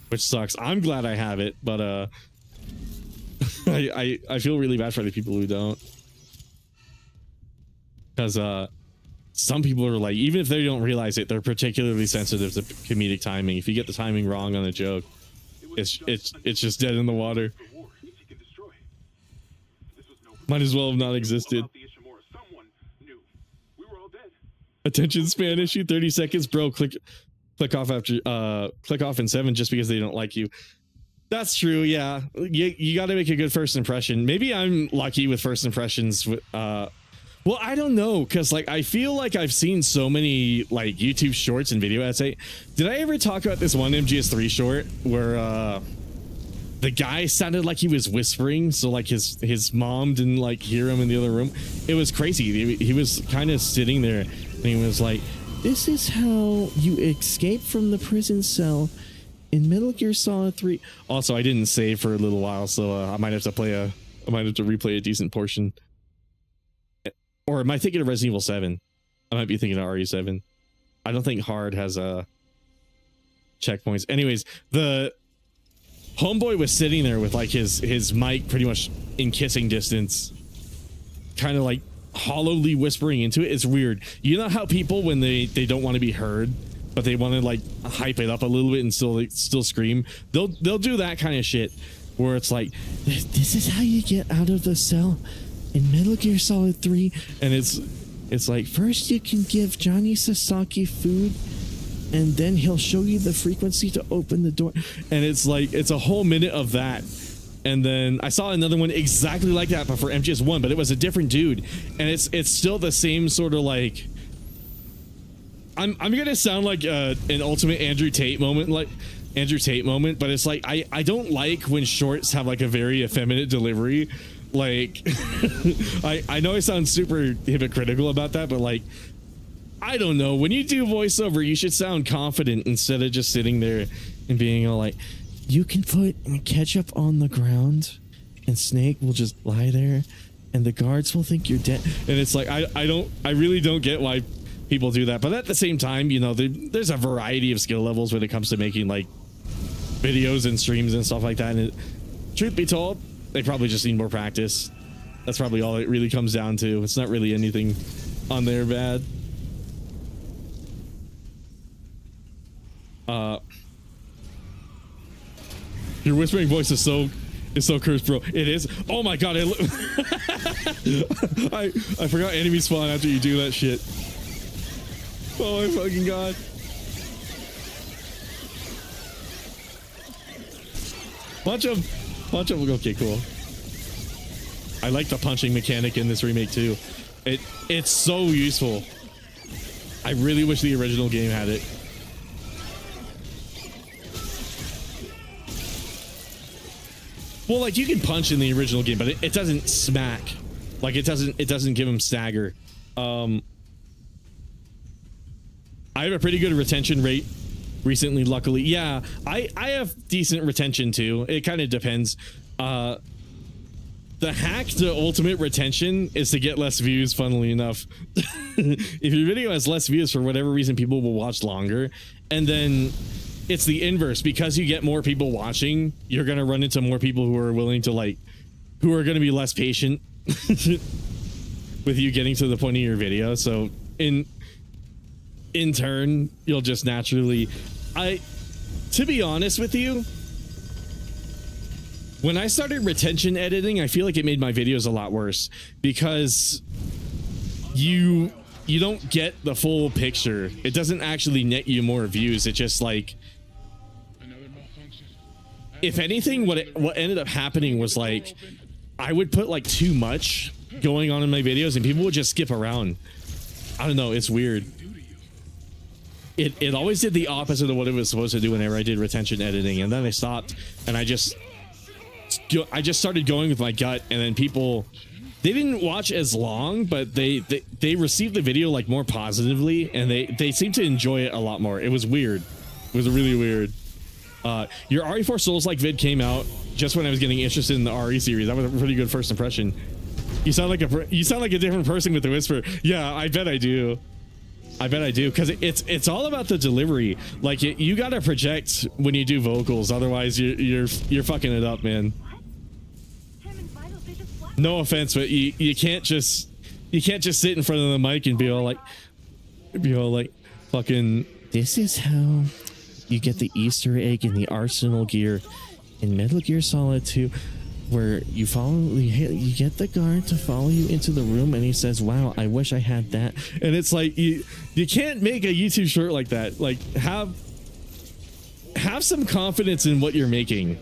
which sucks. I'm glad I have it, but I feel really bad for the people who don't, because some people are like, even if they don't realize it, they're particularly sensitive to comedic timing. If you get the timing wrong on a joke, it's just dead in the water. Might as well have not existed. Attention span issue, 30 seconds, bro. Click off after click off in 7 just because they don't like you. That's true. Yeah, you got to make a good first impression. Maybe I'm lucky with first impressions. Well, I don't know, because like I feel like I've seen so many like YouTube shorts and video essays. Did I ever talk about this one MGS3 short where the guy sounded like he was whispering, so like his mom didn't like hear him in the other room? It was crazy. He was kind of sitting there and he was like, "This is how you escape from the prison cell in Metal Gear Solid 3." Also, I didn't save for a little while, so I might have to replay a decent portion. Or am I thinking of Resident Evil 7? I might be thinking of RE7. I don't think hard has checkpoints. Anyways, the homeboy was sitting there with like his mic pretty much in kissing distance, kind of like hollowly whispering into it. It's weird. You know how people, when they don't want to be heard, but they want to like hype it up a little bit and still scream, they'll do that kind of shit where it's like, "This is how you get out of the cell in Metal Gear Solid 3," and it's like, "First you can give Johnny Sasaki food, and then he'll show you the frequency to open the door." And it's like, it's a whole minute of that. And then I saw another one exactly like that, but for MGS1, but it was a different dude, and it's still the same sort of like, I'm gonna sound like an ultimate Andrew Tate moment, but it's like I don't like when shorts have like a very effeminate delivery. Like I know I sound super hypocritical about that, but like, I don't know, when you do voiceover, you should sound confident instead of just sitting there and being all like, "You can put ketchup on the ground and Snake will just lie there and the guards will think you're dead." And it's like, I really don't get why people do that. But at the same time, you know, there's a variety of skill levels when it comes to making like videos and streams and stuff like that. And truth be told, they probably just need more practice. That's probably all it really comes down to. It's not really anything on there bad. Your whispering voice is so cursed, bro. It is. Oh my god, I forgot enemy spawn after you do that shit. Oh my fucking god. Punch him. Okay, cool. I like the punching mechanic in this remake too. It's so useful. I really wish the original game had it. Well, like, you can punch in the original game, but it doesn't smack. Like, it doesn't give him stagger. I have a pretty good retention rate recently, luckily. Yeah, I have decent retention too. It kind of depends. The hack to ultimate retention is to get less views, funnily enough. If your video has less views, for whatever reason, people will watch longer. And then it's the inverse. Because you get more people watching, you're going to run into more people who are willing to, like, who are going to be less patient with you getting to the point of your video. So in turn, you'll just naturally, to be honest with you, when I started retention editing, I feel like it made my videos a lot worse, because you don't get the full picture. It doesn't actually net you more views. It's just like, if anything, what ended up happening was, like, I would put like too much going on in my videos and people would just skip around. I don't know, it's weird. It always did the opposite of what it was supposed to do whenever I did retention editing, and then I stopped and I just started going with my gut, and then people they didn't watch as long, but they received the video like more positively, and they seemed to enjoy it a lot more. It was weird. It was really weird. Your RE4 Souls-like vid came out just when I was getting interested in the RE series. That was a pretty good first impression. You sound like a different person with the whisper. Yeah, I bet I do. I bet I do, because it's all about the delivery. Like you gotta project when you do vocals, otherwise you're fucking it up, man. No offense, but you can't just sit in front of the mic and be all like fucking. This is how you get the Easter egg in the Arsenal gear in Metal Gear Solid 2, where you get the guard to follow you into the room, and he says, "Wow, I wish I had that." And it's like you can't make a YouTube short like that. Like have some confidence in what you're making.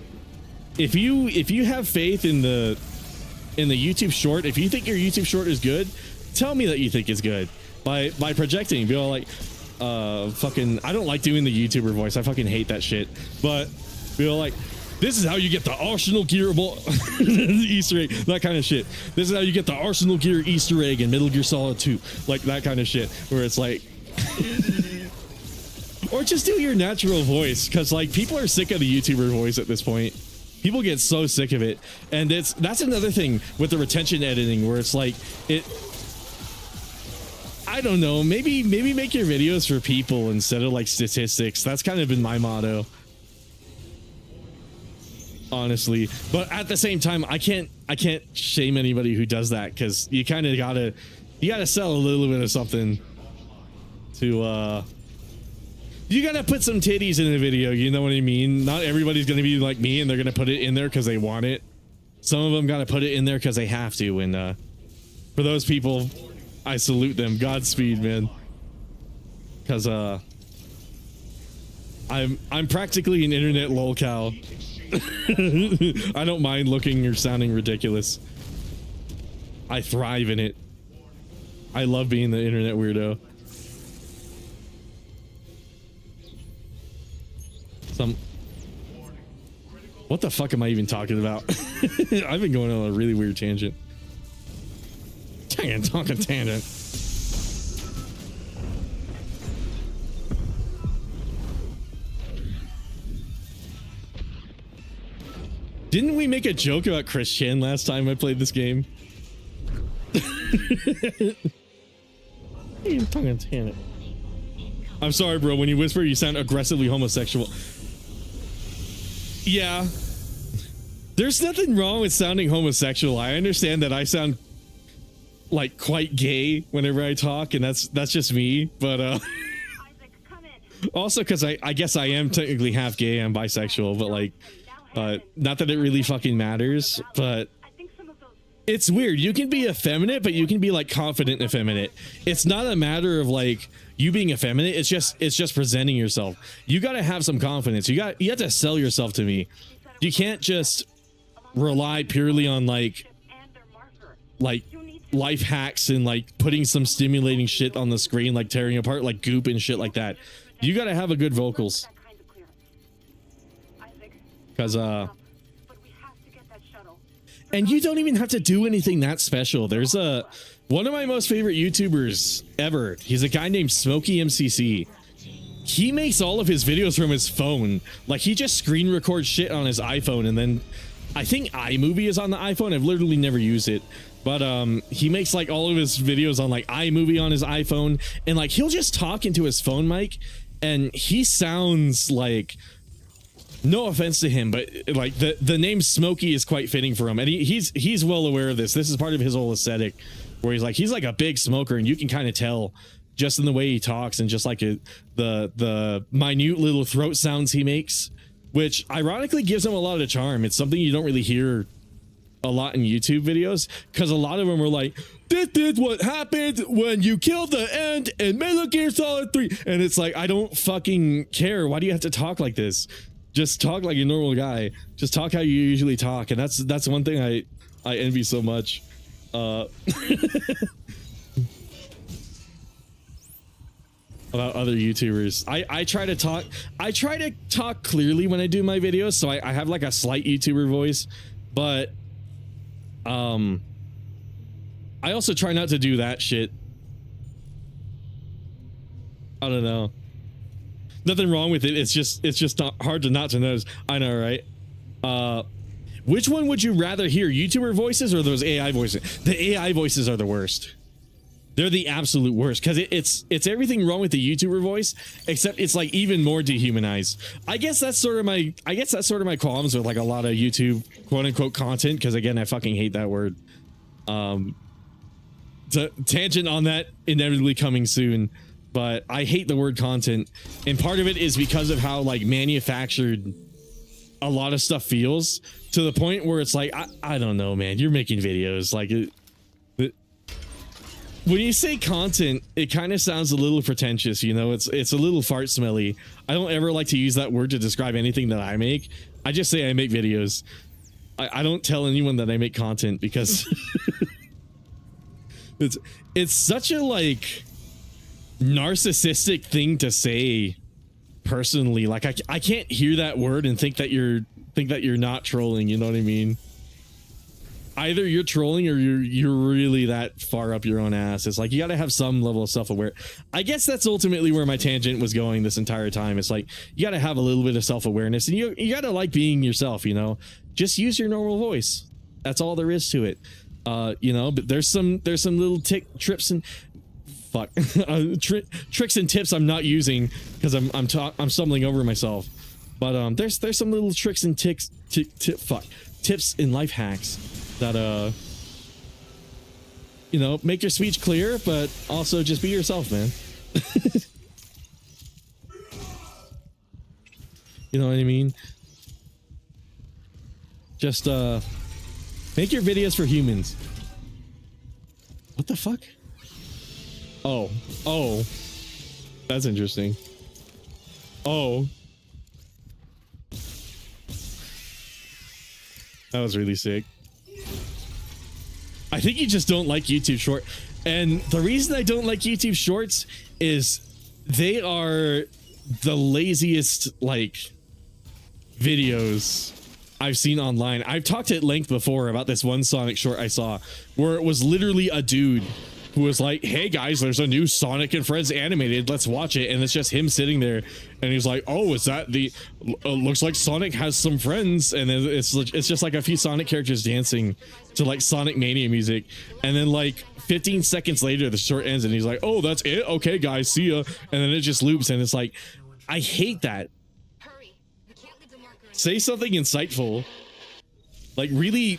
If you have faith in the YouTube short, if you think your YouTube short is good, tell me that you think it's good by projecting. Be all like, fucking, I don't like doing the YouTuber voice. I fucking hate that shit. But be all like, this is how you get the Arsenal Gear Easter egg, that kind of shit. This is how you get the Arsenal Gear Easter egg in Metal Gear Solid 2, like that kind of shit, where it's like, or just do your natural voice, because like people are sick of the YouTuber voice at this point. People get so sick of it, and that's another thing with the retention editing, where it's like I don't know, maybe make your videos for people instead of like statistics. That's kind of been my motto, honestly. But at the same time, I can't shame anybody who does that, because you kind of gotta sell a little bit of something to you gotta put some titties in the video, you know what I mean? Not everybody's gonna be like me and they're gonna put it in there because they want it. Some of them gotta put it in there because they have to, and for those people, I salute them. Godspeed, man. Because I'm practically an internet lolcow. I don't mind looking or sounding ridiculous. I thrive in it. I love being the internet weirdo. What the fuck am I even talking about? I've been going on a really weird tangent. Talking tangent. Didn't we make a joke about Chris Chan last time I played this game? Talking tangent. I'm sorry, bro. When you whisper, you sound aggressively homosexual. Yeah. There's nothing wrong with sounding homosexual. I understand that I sound like quite gay whenever I talk, and that's just me. But Isaac, come in. also because I guess I am technically half gay and bisexual, but like not that it really fucking matters. But I think some of those it's weird. You can be effeminate, but you can be like confident and effeminate. It's not a matter of like you being effeminate. It's just presenting yourself. You got to have some confidence. You have to sell yourself to me. You can't just rely purely on like life hacks and like putting some stimulating shit on the screen, like tearing apart like goop and shit like that. You got to have a good vocals. Because but we have to get that shuttle. and you don't even have to do anything that special. There's one of my most favorite YouTubers ever. He's a guy named Smokey MCC. He makes all of his videos from his phone. Like he just screen records shit on his iPhone, and then I think iMovie is on the iPhone. I've literally never used it, but he makes like all of his videos on like iMovie on his iPhone, and like he'll just talk into his phone mic, and he sounds like, no offense to him, but like the name Smokey is quite fitting for him, and he's well aware of this. This is part of his whole aesthetic, where he's like a big smoker, and you can kind of tell just in the way he talks, and just like the minute little throat sounds he makes, which ironically gives him a lot of charm. It's something you don't really hear a lot in YouTube videos, because a lot of them are like, this is what happened when you killed the end in Metal Gear Solid 3, and it's like, I don't fucking care. Why do you have to talk like this? Just talk like a normal guy. Just talk how you usually talk, and that's one thing I envy so much. About other YouTubers. I try to talk clearly when I do my videos, so I have like a slight YouTuber voice, but I also try not to do that shit. I don't know. Nothing wrong with it. It's just not hard to not to notice. I know, right? Which one would you rather hear? YouTuber voices or those AI voices? The AI voices are the worst. They're the absolute worst because it's everything wrong with the YouTuber voice, except it's like even more dehumanized. I guess that's sort of my qualms with like a lot of YouTube quote unquote content, because again, I fucking hate that word. Tangent on that inevitably coming soon, but I hate the word content, and part of it is because of how like manufactured a lot of stuff feels, to the point where it's like I don't know, man, you're making videos like when you say content, it kind of sounds a little pretentious, you know. It's a little fart smelly. I don't ever like to use that word to describe anything that I make. I just say I make videos. I don't tell anyone that I make content, because it's such a like narcissistic thing to say personally. Like I can't hear that word and think that you're not trolling, you know what I mean? Either you're trolling or you're really that far up your own ass. It's like you got to have some level of self-aware. I guess that's ultimately where my tangent was going this entire time. It's like you got to have a little bit of self-awareness, and you got to like being yourself, you know. Just use your normal voice. That's all there is to it. You know, but there's some little tricks and tricks and tips I'm not using because I'm stumbling over myself. But there's some little tricks and tips and life hacks that you know, make your speech clear, but also just be yourself, man. You know what I mean? Just make your videos for humans. What the fuck? Oh, that's interesting. Oh, that was really sick. I think you just don't like YouTube Short. And the reason I don't like YouTube Shorts is they are the laziest like videos I've seen online. I've talked at length before about this one Sonic short I saw where it was literally a dude who was like, hey guys, there's a new Sonic and Friends animated, let's watch it. And it's just him sitting there, and he's like, oh, is that the looks like Sonic has some friends, and then it's just like a few Sonic characters dancing to like Sonic Mania music, and then like 15 seconds later the short ends and he's like, oh, that's it, okay guys, see ya. And then it just loops, and it's like, I hate that. Say something insightful, like really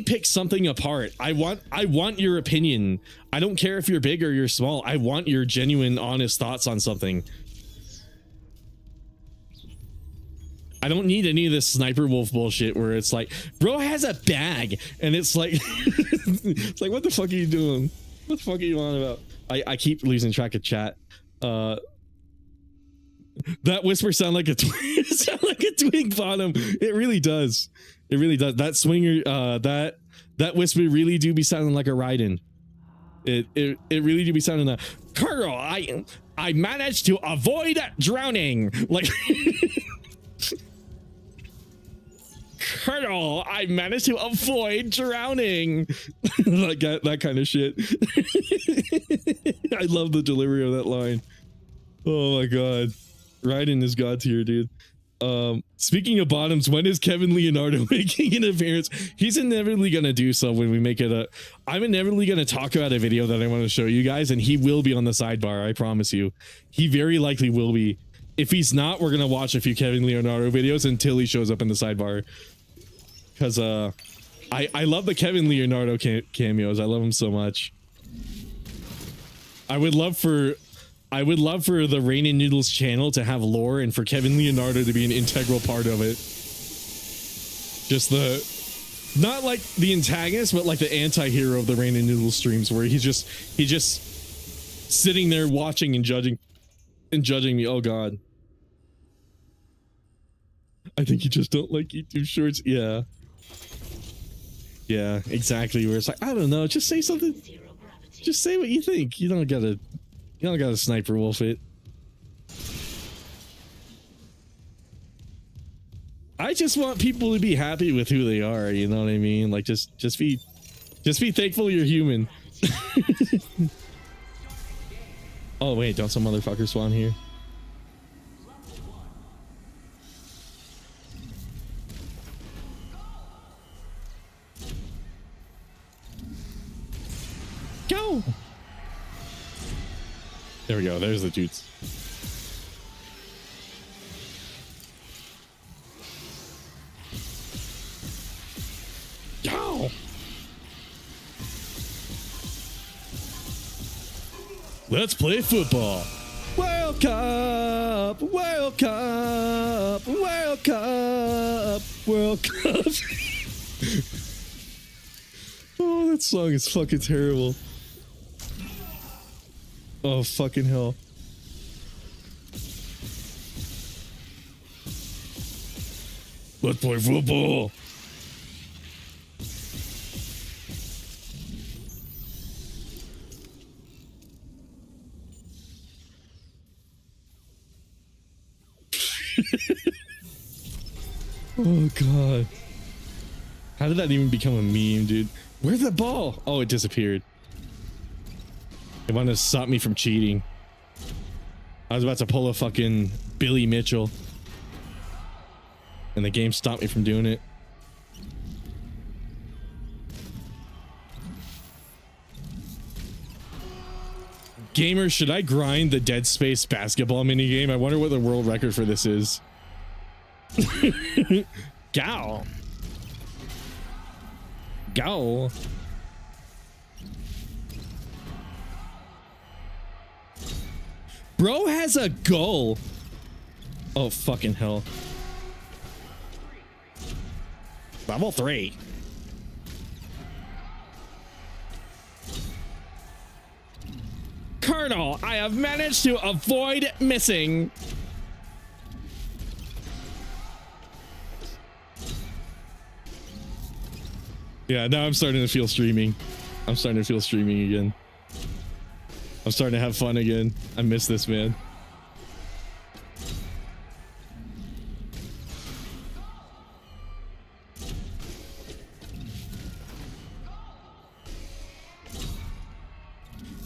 pick something apart. I want your opinion. I don't care if you're big or you're small. I want your genuine, honest thoughts on something. I don't need any of this Sniper Wolf bullshit where it's like, bro has a bag, and it's like it's like, what the fuck are you doing? What the fuck are you on about? I keep losing track of chat. That whisper sound like a twig bottom. It really does. It really does. That swinger, that whisper really do be sounding like a Raiden. It really do be sounding like, Colonel, I managed to avoid drowning. Like Colonel, I managed to avoid drowning. Like that kind of shit. I love the delivery of that line. Oh my god. Raiden is god tier, dude. Speaking of bottoms, when is Kevin Leonardo making an appearance? He's inevitably gonna do so when we make it I'm inevitably gonna talk about a video that I want to show you guys, and he will be on the sidebar, I promise you. He very likely will be. If he's not, we're gonna watch a few Kevin Leonardo videos until he shows up in the sidebar. Because I love the Kevin Leonardo cameos. I love him so much. I would love for the Rain and Noodles channel to have lore, and for Kevin Leonardo to be an integral part of it. Just not like the antagonist, but like the anti-hero of the Rain and Noodles streams, where he's just sitting there watching and judging me. Oh god. I think you just don't like YouTube Shorts. Yeah. Yeah, exactly. Where it's like, I don't know, just say something. Just say what you think. You don't gotta Sniper Wolf it. I just want people to be happy with who they are, you know what I mean? Like just be Just be thankful you're human. Oh wait, don't some motherfucker spawn here? Go! There we go. There's the dudes. Go! Let's play football. World Cup! World Cup! World Cup! World Cup! Oh, that song is fucking terrible. Oh, fucking hell. Let's play football. Oh, God. How did that even become a meme, dude? Where's the ball? Oh, it disappeared. They wanted to stop me from cheating. I was about to pull a fucking Billy Mitchell. And the game stopped me from doing it. Gamers, should I grind the Dead Space basketball minigame? I wonder what the world record for this is. Go. Go. Bro has a goal. Oh, fucking hell. Level 3. Colonel, I have managed to avoid missing. Yeah, now I'm starting to feel streaming. I'm starting to feel streaming again. I'm starting to have fun again. I miss this, man.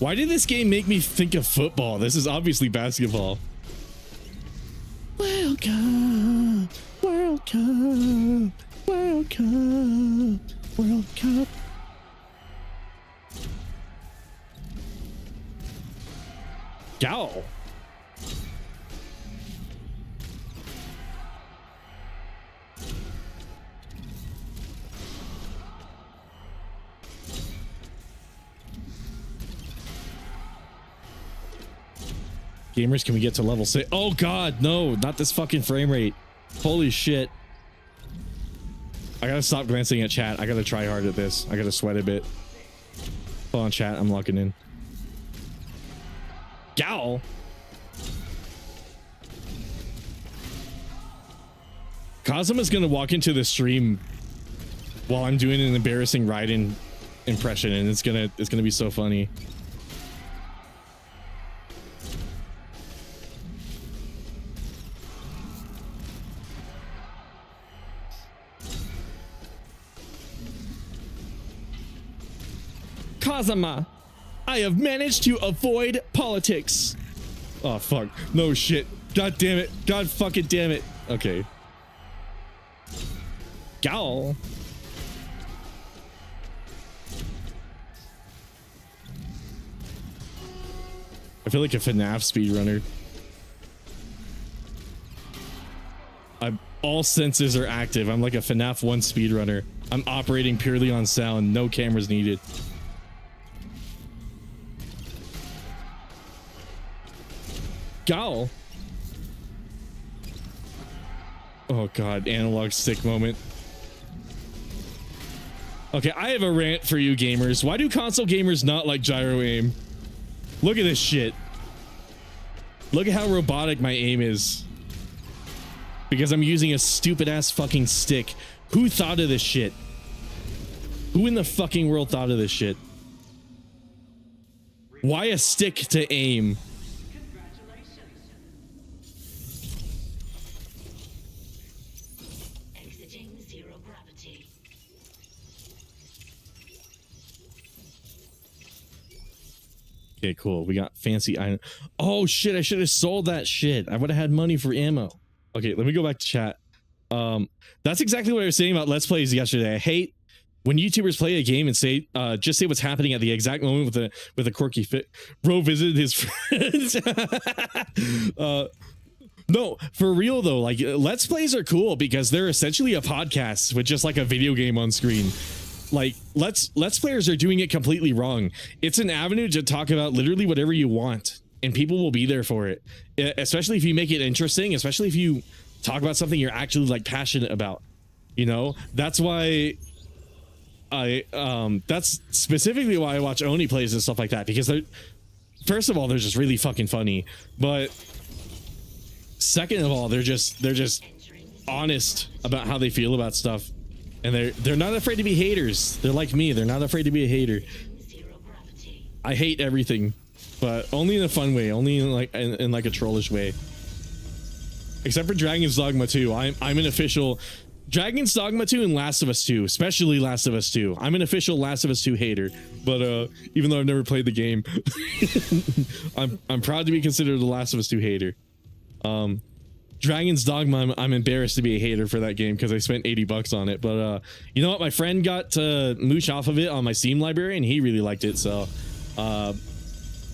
Why did this game make me think of football? This is obviously basketball. World Cup, World Cup, World Cup, World Cup. Go. Gamers, can we get to level 6? Oh god, no, not this fucking frame rate. Holy shit. I gotta stop glancing at chat. I gotta try hard at this. I gotta sweat a bit. Hold on, chat. I'm locking in. Gow. Kazuma's gonna walk into the stream while I'm doing an embarrassing Raiden impression, and it's gonna be so funny. Kazuma, I have managed to avoid politics. Oh fuck, no shit. God damn it. God fucking damn it. Okay. Gow. I feel like a FNAF speedrunner. All senses are active. I'm like a FNAF 1 speedrunner. I'm operating purely on sound. No cameras needed. Gow. Oh god, analog stick moment. Okay, I have a rant for you gamers. Why do console gamers not like gyro aim? Look at this shit. Look at how robotic my aim is. Because I'm using a stupid ass fucking stick. Who thought of this shit? Who in the fucking world thought of this shit? Why a stick to aim? Okay, cool. We got fancy iron. Oh shit, I should have sold that shit. I would have had money for ammo. Okay, let me go back to chat. That's exactly what I was saying about Let's Plays yesterday. I hate when YouTubers play a game and say just say what's happening at the exact moment with a quirky fit. Bro visited his friends. No, for real though, like Let's Plays are cool because they're essentially a podcast with just like a video game on screen. Like Let's Players are doing it completely wrong. It's an avenue to talk about literally whatever you want, and people will be there for it. Especially if you make it interesting, especially if you talk about something you're actually like passionate about. You know, that's why that's specifically why I watch Oni plays and stuff like that, because they're, first of all, they're just really fucking funny, but second of all, they're just honest about how they feel about stuff, and they're not afraid to be haters. They're like me. They're not afraid to be a hater. I hate everything, but only in a fun way, only in like in like a trollish way. Except for Dragon's Dogma 2. I'm an official Dragon's Dogma 2 and Last of Us 2, especially Last of Us 2. I'm an official Last of Us 2 hater, but even though I've never played the game, I'm proud to be considered a Last of Us 2 hater. Dragon's Dogma, I'm embarrassed to be a hater for that game because I spent $80 on it, but you know what, my friend got to moosh off of it on my Steam library and he really liked it. So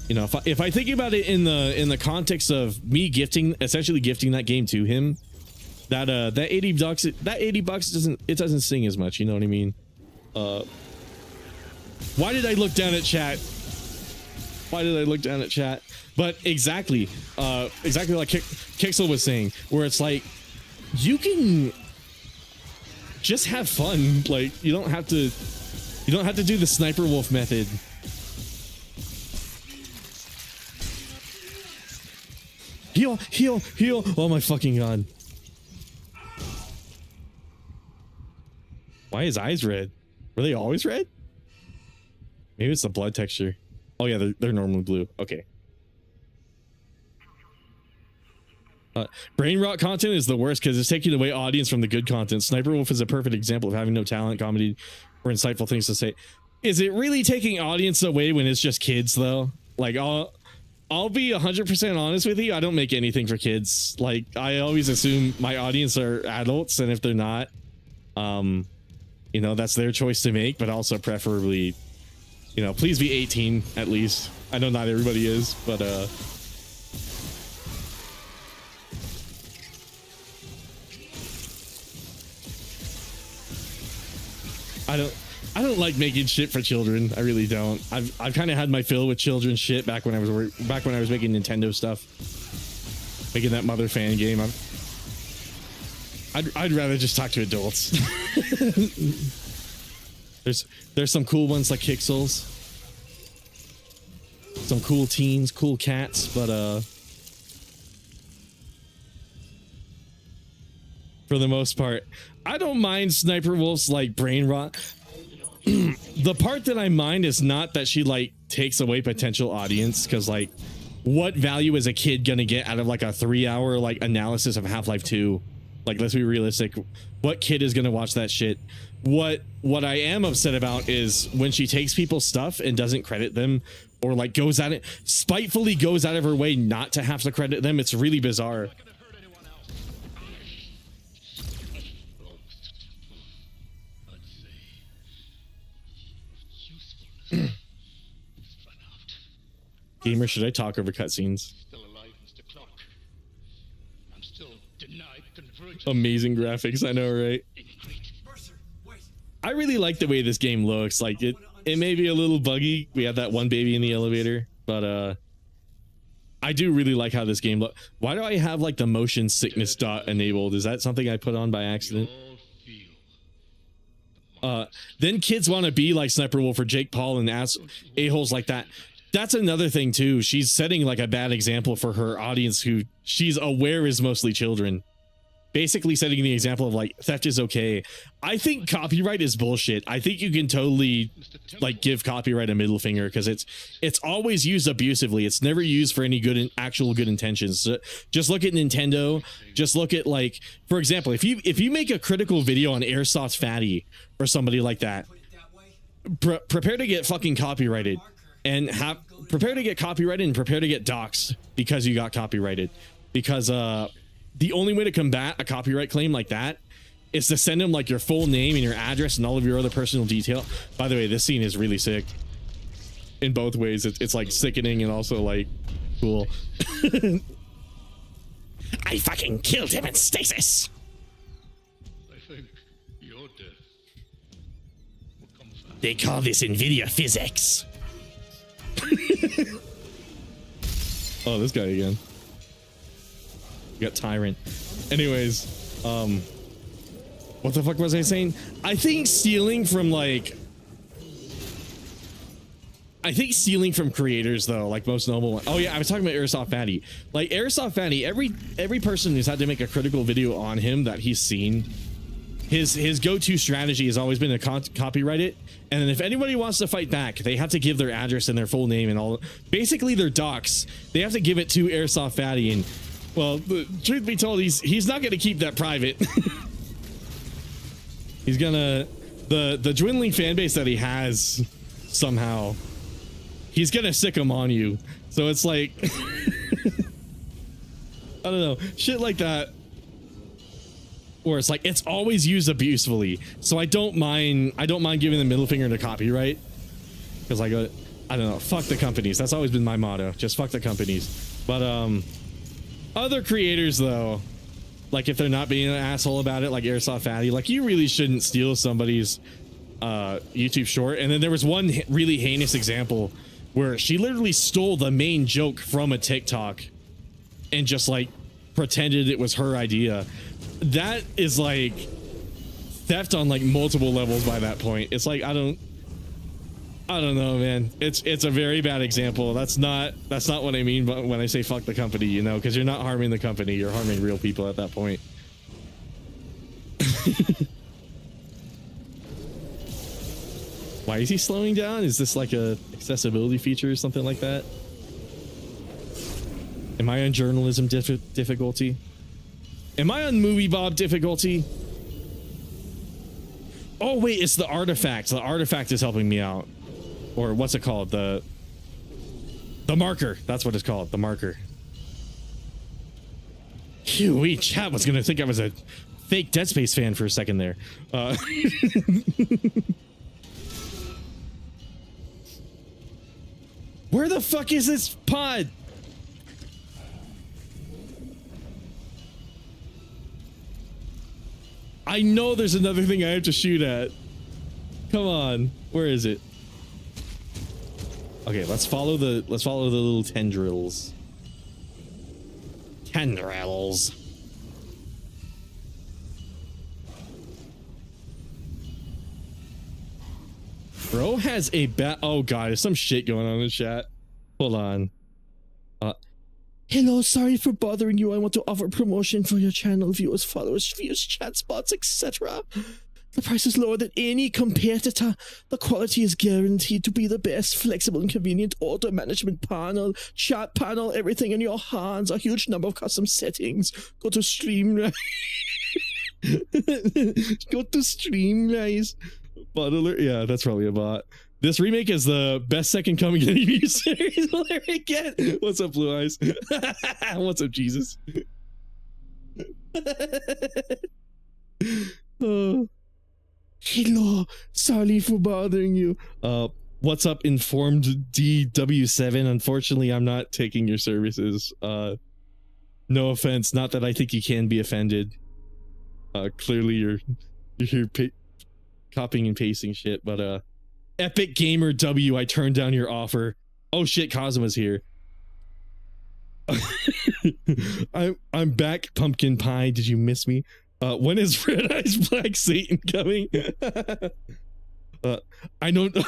you know, if I think about it in the context of me essentially gifting that game to him, that $80 doesn't sing as much, you know what I mean? Why did I look down at chat? But exactly like Kixel was saying, where it's like you can just have fun. Like you don't have to do the sniper wolf method. Heal. Oh my fucking god. Why his eyes red? Were they always red? Maybe it's the blood texture. Oh yeah, they're normally blue. Okay. Brain rot content is the worst because it's taking away audience from the good content. Sniper Wolf is a perfect example of having no talent, comedy, or insightful things to say. Is it really taking audience away when it's just kids though? Like I'll be 100% honest with you. I don't make anything for kids. Like I always assume my audience are adults, and if they're not, you know, that's their choice to make, but also preferably, you know, please be 18 at least. I know not everybody is, but I don't like making shit for children. I really don't. I've kind of had my fill with children's shit back when I was making Nintendo stuff, making that mother fan game. I'd rather just talk to adults. There's some cool ones like Kixels, some cool teens, cool cats, but for the most part, I don't mind Sniper Wolf's like brain rot. The part that I mind is not that she like takes away potential audience, because like what value is a kid gonna get out of like a 3-hour like analysis of Half-Life 2? Like, let's be realistic. What kid is gonna watch that shit? What I am upset about is when she takes people's stuff and doesn't credit them, or like spitefully goes out of her way not to have to credit them. It's really bizarre. Gamer, should I talk over cutscenes? Still alive, Mr. Clark. I'm still denied convergence. Amazing graphics, I know, right? I really like the way this game looks. Like it may be a little buggy. We have that one baby in the elevator, but I do really like how this game looks. Why do I have like the motion sickness dot enabled? Is that something I put on by accident? Then kids want to be like Sniper Wolf or Jake Paul and ass a-holes like that. That's another thing too. She's setting like a bad example for her audience, who she's aware is mostly children. Basically setting the example of like theft is okay. I think copyright is bullshit. I think you can totally like give copyright a middle finger, because it's always used abusively. It's never used for any good actual good intentions. So just look at Nintendo. Just look at, like, for example, if you make a critical video on Airsoft Fatty or somebody like that, prepare to get fucking copyrighted. and prepare to get copyrighted and prepare to get doxxed because you got copyrighted. Because the only way to combat a copyright claim like that is to send them like your full name and your address and all of your other personal detail. By the way, this scene is really sick in both ways. It's like sickening and also like cool. I fucking killed him in stasis. I think your death will come fast. They call this NVIDIA physics. Oh, this guy again. You got Tyrant. Anyways, what the fuck was I saying? I think stealing from creators though, like most noble one. Oh yeah, I was talking about Airsoft Fatty. Like Airsoft Fatty, every person who's had to make a critical video on him that he's seen, his go-to strategy has always been to copyright it, and then if anybody wants to fight back, they have to give their address and their full name and all, basically their docs. They have to give it to Airsoft Fatty, and well, the truth be told, he's not gonna keep that private. He's gonna the dwindling fan base that he has somehow. He's gonna sick him on you. So it's like I don't know, shit like that. Or it's like it's always used abusefully. So I don't mind giving the middle finger to copyright. Because I don't know, fuck the companies. That's always been my motto. Just fuck the companies. But other creators though, like if they're not being an asshole about it, like Airsoft Fatty, like you really shouldn't steal somebody's YouTube short. And then there was one really heinous example where she literally stole the main joke from a TikTok and just like pretended it was her idea. That is like theft on like multiple levels by that point. It's like I don't know, man. It's a very bad example. That's not what I mean when I say fuck the company, you know, because you're not harming the company, you're harming real people at that point. Why is he slowing down? Is this like a accessibility feature or something like that? Am I on journalism difficulty? Am I on movie Bob difficulty? Oh wait, it's the artifact. The artifact is helping me out. Or what's it called? The marker. That's what it's called. The marker. Phew, chat was gonna think I was a fake Dead Space fan for a second there. Where the fuck is this pod? I know there's another thing I have to shoot at. Come on, where is it? Okay, let's follow the little tendrils. Tendrils. Bro has a bat. Oh god, there's some shit going on in the chat. Hold on. Hello, sorry for bothering you. I want to offer promotion for your channel, viewers, followers, views, chat spots, etc. The price is lower than any competitor. The quality is guaranteed to be the best, flexible and convenient auto management panel, chat panel, everything in your hands, a huge number of custom settings. Go to Streamrise. Go to Streamrise. Bot alert. Yeah, that's probably a bot. This remake is the best second coming in any series we'll ever get. What's up, Blue Eyes? What's up, Jesus? Hello, sorry for bothering you. What's up, Informed DW7? Unfortunately, I'm not taking your services. No offense, not that I think you can be offended. Clearly, you're here copying and pasting shit, but Epic Gamer W, I turned down your offer. Oh shit, Cosmo's here. I'm back, Pumpkin Pie. Did you miss me? When is Red Eyes Black Satan coming? I don't know.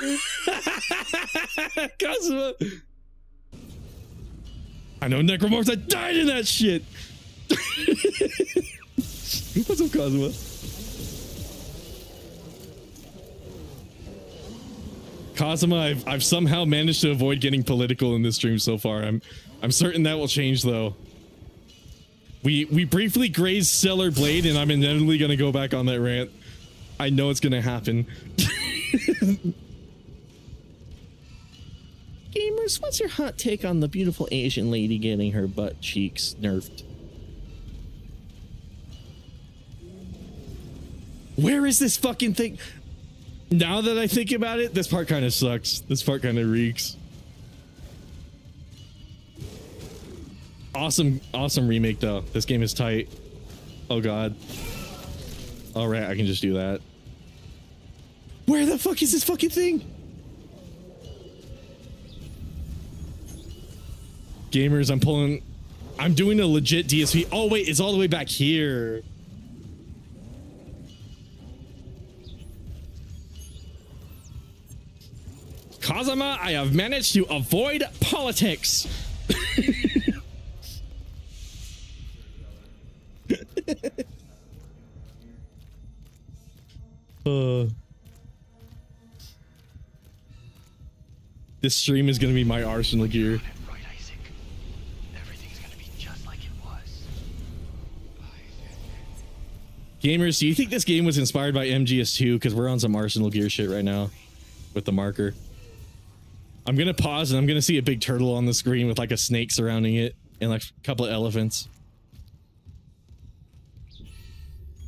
Cosmo. I know Necromorphs that died in that shit. What's up, Cosmo? Cosmo, I've somehow managed to avoid getting political in this stream so far. I'm certain that will change though. We briefly grazed Stellar Blade, and I'm inevitably gonna go back on that rant. I know it's gonna happen. Gamers, what's your hot take on the beautiful Asian lady getting her butt cheeks nerfed? Where is this fucking thing? Now that I think about it, this part kind of sucks. This part kind of reeks. Awesome remake though. This game is tight. Oh god. All right, I can just do that. Where the fuck is this fucking thing? Gamers, I'm doing a legit DSP. Oh wait, it's all the way back here. Kazama, I have managed to avoid politics. This stream is gonna be my arsenal gear. Right, Isaac. Everything's gonna be just like it was. Gamers, do you think this game was inspired by MGS2? Because we're on some arsenal gear shit right now with the marker. I'm gonna pause and I'm gonna see a big turtle on the screen with like a snake surrounding it and like a couple of elephants.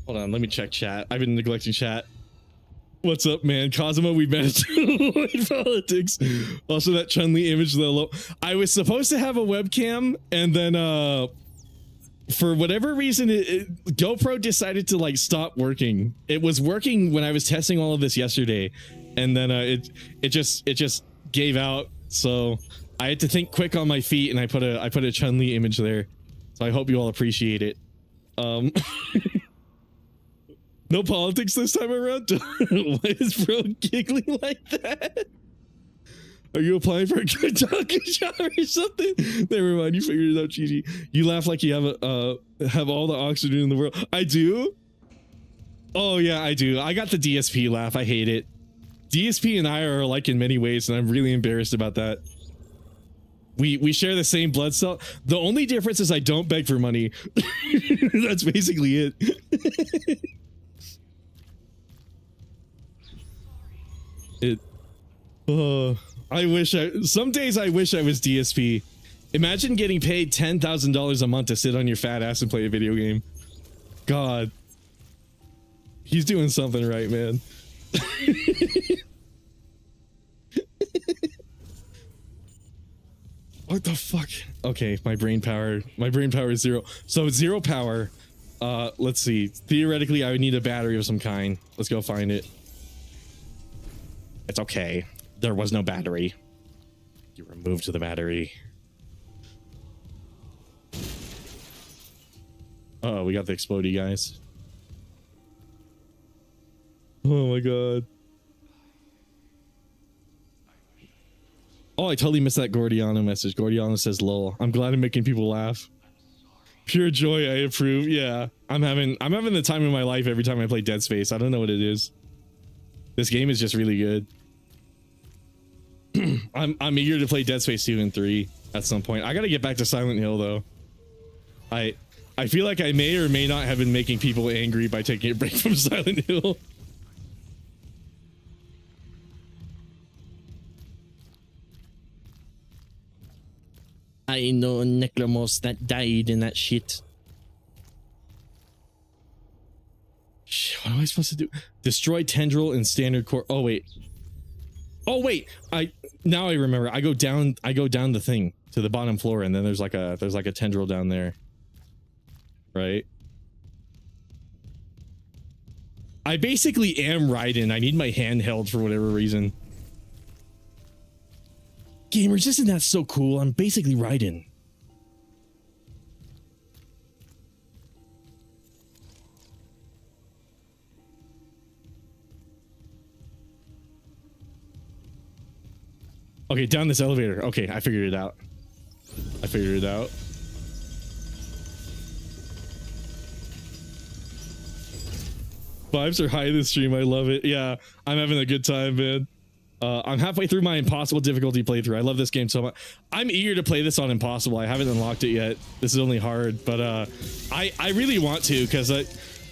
Hold on, let me check chat. I've been neglecting chat. What's up, man? Cosmo, we managed to avoid politics. Also, that Chun-Li image, though. I was supposed to have a webcam, and then, for whatever reason, GoPro decided to, like, stop working. It was working when I was testing all of this yesterday, and then, it just gave out, so I had to think quick on my feet, and I put a Chun-Li image there. So I hope you all appreciate it. No politics this time around? Why is bro giggling like that? Are you applying for a good talking job or something? Never mind, you figured it out, Gigi. You laugh like you have all the oxygen in the world. I do? Oh yeah, I do. I got the DSP laugh. I hate it. DSP and I are alike in many ways, and I'm really embarrassed about that. We share the same blood cell. The only difference is I don't beg for money. That's basically it. Some days I wish I was DSP. Imagine getting paid $10,000 a month to sit on your fat ass and play a video game. God. He's doing something right, man. What the fuck? Okay, my brain power is 0. So 0 power. Let's see. Theoretically, I would need a battery of some kind. Let's go find it. It's okay. There was no battery. You removed the battery. Oh, we got the explodey guys. Oh my god. Oh, I totally missed that Gordiano message. Gordiano says lol. I'm glad I'm making people laugh. Pure joy, I approve. Yeah. I'm having the time of my life every time I play Dead Space. I don't know what it is. This game is just really good. I'm eager to play Dead Space 2 and 3 at some point. I gotta get back to Silent Hill though. I feel like I may or may not have been making people angry by taking a break from Silent Hill. I know Necromos that died in that shit. What am I supposed to do? Destroy Tendril and Standard Core. Oh wait. Oh wait. Now I remember. I go down the thing to the bottom floor, and then there's like a tendril down there. Right? I basically am Raiden. I need my hand held for whatever reason. Gamers, isn't that so cool? I'm basically Raiden. Okay, down this elevator. Okay, I figured it out. Vibes are high in this stream. I love it. Yeah, I'm having a good time, man. I'm halfway through my impossible difficulty playthrough. I love this game so much. I'm eager to play this on impossible. I haven't unlocked it yet. This is only hard, but I really want to, because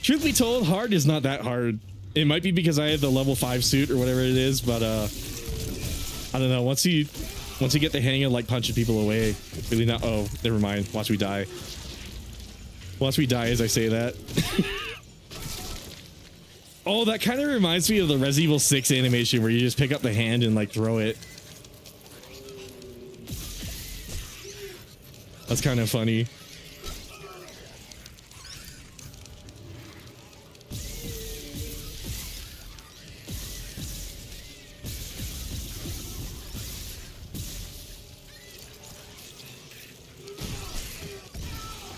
truth be told, hard is not that hard. It might be because I have the level 5 suit or whatever it is, but I don't know. Once you once you get the hang of like punching people away, it's really not. Oh, never mind. Watch me die. Watch me die as I say that. Oh, that kind of reminds me of the Resident Evil 6 animation where you just pick up the hand and like throw it. That's kind of funny.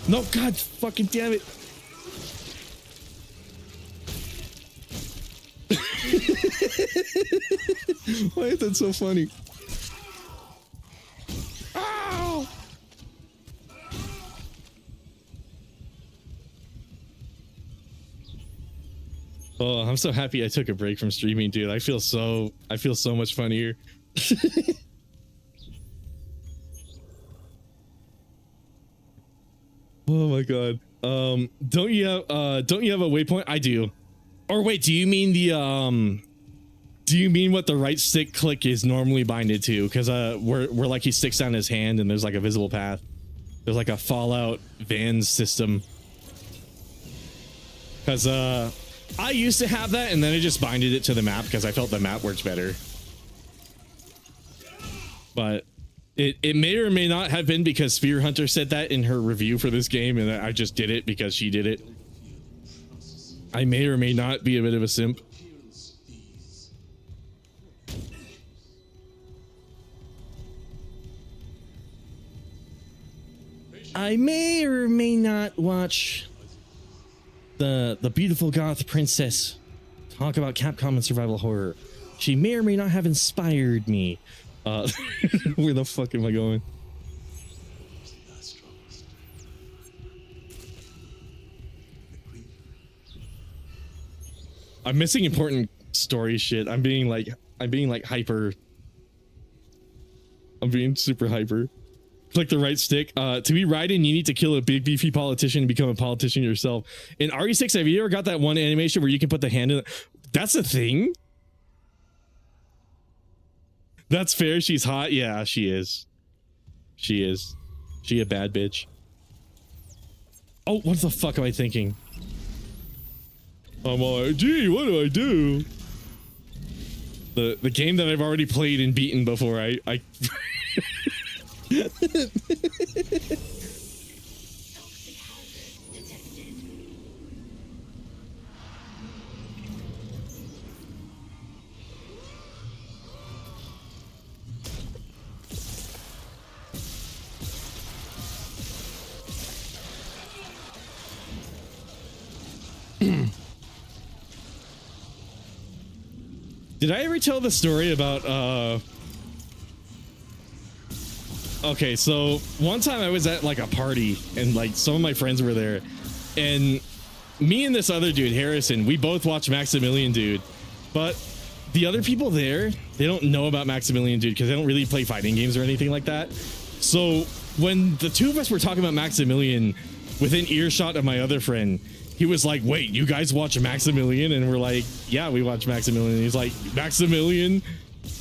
No, God, fucking damn it. Why is that so funny? Ow! Oh, I'm so happy I took a break from streaming, dude. I feel so much funnier. Oh my god. Don't you have a waypoint? I do. Or wait, do you mean what the right stick click is normally binded to? Because where like he sticks down his hand and there's like a visible path. There's like a Fallout Vans system. Because I used to have that and then I just binded it to the map because I felt the map works better. But it may or may not have been because Spear Hunter said that in her review for this game, and I just did it because she did it. I may or may not be a bit of a simp. I may or may not watch the beautiful goth princess talk about Capcom and survival horror. She may or may not have inspired me. Where the fuck am I going? I'm missing important story shit. I'm being like hyper. I'm being super hyper. Click the right stick. To be Raiden, you need to kill a big beefy politician and become a politician yourself. In RE6, have you ever got that one animation where you can put the hand in? That's a thing? That's fair. She's hot. Yeah, she is. She is. She a bad bitch. Oh, what the fuck am I thinking? I'm like, gee, what do I do? The game that I've already played and beaten before. I Did I ever tell the story about okay, so one time I was at like a party and like some of my friends were there, and me and this other dude, Harrison, we both watched Maximilian Dude, but the other people there, they don't know about Maximilian Dude because they don't really play fighting games or anything like that. So when the two of us were talking about Maximilian within earshot of my other friend, he was like, wait, you guys watch Maximilian? And we're like, yeah, we watch Maximilian. And he's like, Maximilian?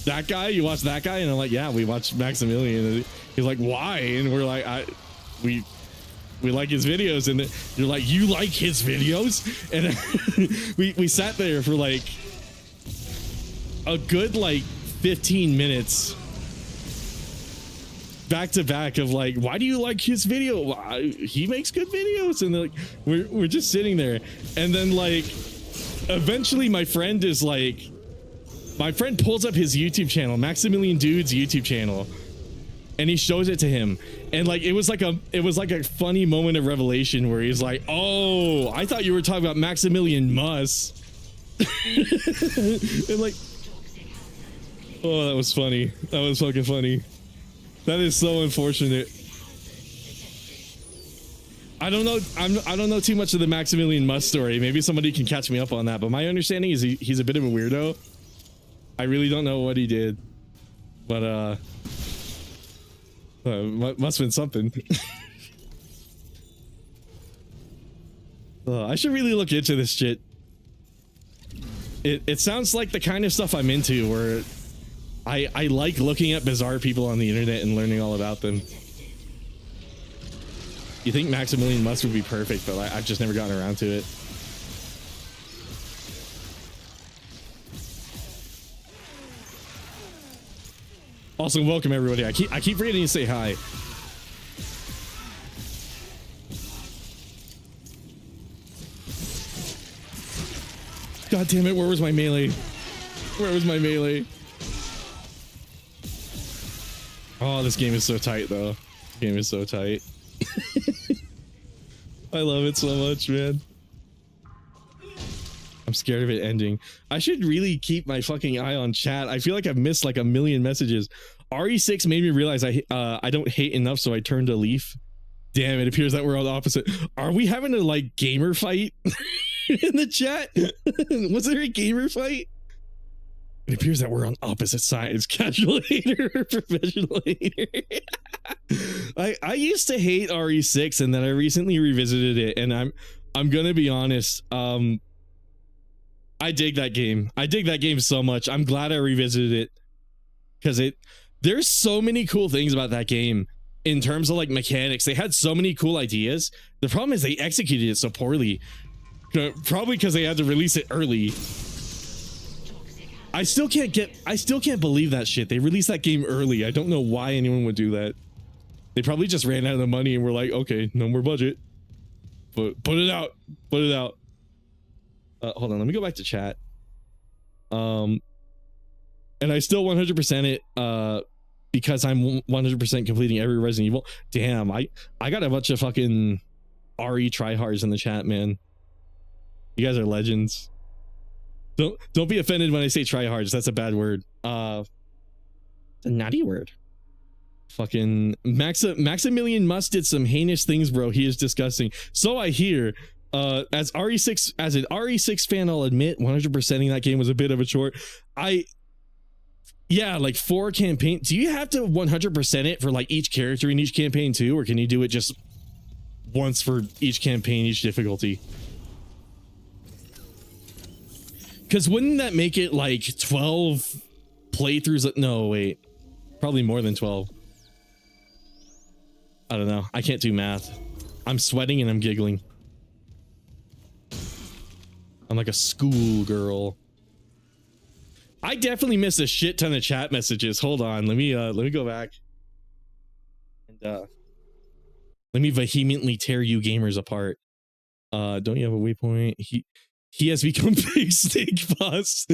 That guy? You watch that guy? And I'm like, yeah, we watch Maximilian. And he's like, why? And we're like, we like his videos. And you're like, you like his videos? And we sat there for like a good like 15 minutes back to back of like, why do you like his video? Well, he makes good videos. And like we're just sitting there, and then like eventually my friend pulls up his YouTube channel, Maximilian Dude's YouTube channel, and he shows it to him, and like it was like a funny moment of revelation where he's like, oh, I thought you were talking about Maximilian Muss. And like, oh, that was funny. That was fucking funny. That is so unfortunate. I don't know. I don't know too much of the Maximilian Muss story. Maybe somebody can catch me up on that. But my understanding is he's a bit of a weirdo. I really don't know what he did, but must have been something. I should really look into this shit. It sounds like the kind of stuff I'm into, where I like looking at bizarre people on the internet and learning all about them. You think Maximilian Must would be perfect, but I've just never gotten around to it. Also, welcome everybody. I keep forgetting to say hi. God damn it, where was my melee? Where was my melee? Oh, this game is so tight though. This game is so tight. I love it so much, man. I'm scared of it ending. I should really keep my fucking eye on chat. I feel like I've missed like a million messages. RE6 made me realize I don't hate enough, so I turned a leaf. Damn, it appears that we're on the opposite. Are we having a like gamer fight in the chat? Was there a gamer fight? It appears that we're on opposite sides. Casual hater, professional hater. I used to hate RE6 and then I recently revisited it, and I'm gonna be honest. I dig that game. I dig that game so much. I'm glad I revisited it because there's so many cool things about that game in terms of like mechanics. They had so many cool ideas. The problem is they executed it so poorly. Probably because they had to release it early. I still can't believe that shit. They released that game early. I don't know why anyone would do that. They probably just ran out of the money and were like, okay, no more budget. But put it out. Put it out. Hold on, let me go back to chat. And I still 100% it because I'm 100% completing every Resident Evil. Damn, I got a bunch of fucking RE tryhards in the chat, man. You guys are legends. Don't be offended when I say tryhards. That's a bad word. It's a naughty word. Fucking Maximilian Must did some heinous things, bro. He is disgusting. So I hear. As an RE6 fan, I'll admit 100%ing that game was a bit of a chore. Yeah, like 4 campaign. Do you have to 100% it for like each character in each campaign too, or can you do it just once for each campaign, each difficulty? Because wouldn't that make it like 12 playthroughs? No, wait, probably more than 12. I don't know. I can't do math. I'm sweating and I'm giggling. I'm like a schoolgirl. I definitely missed a shit ton of chat messages. Hold on, let me go back and let me vehemently tear you gamers apart. Don't you have a waypoint? He has become Big Snake Boss.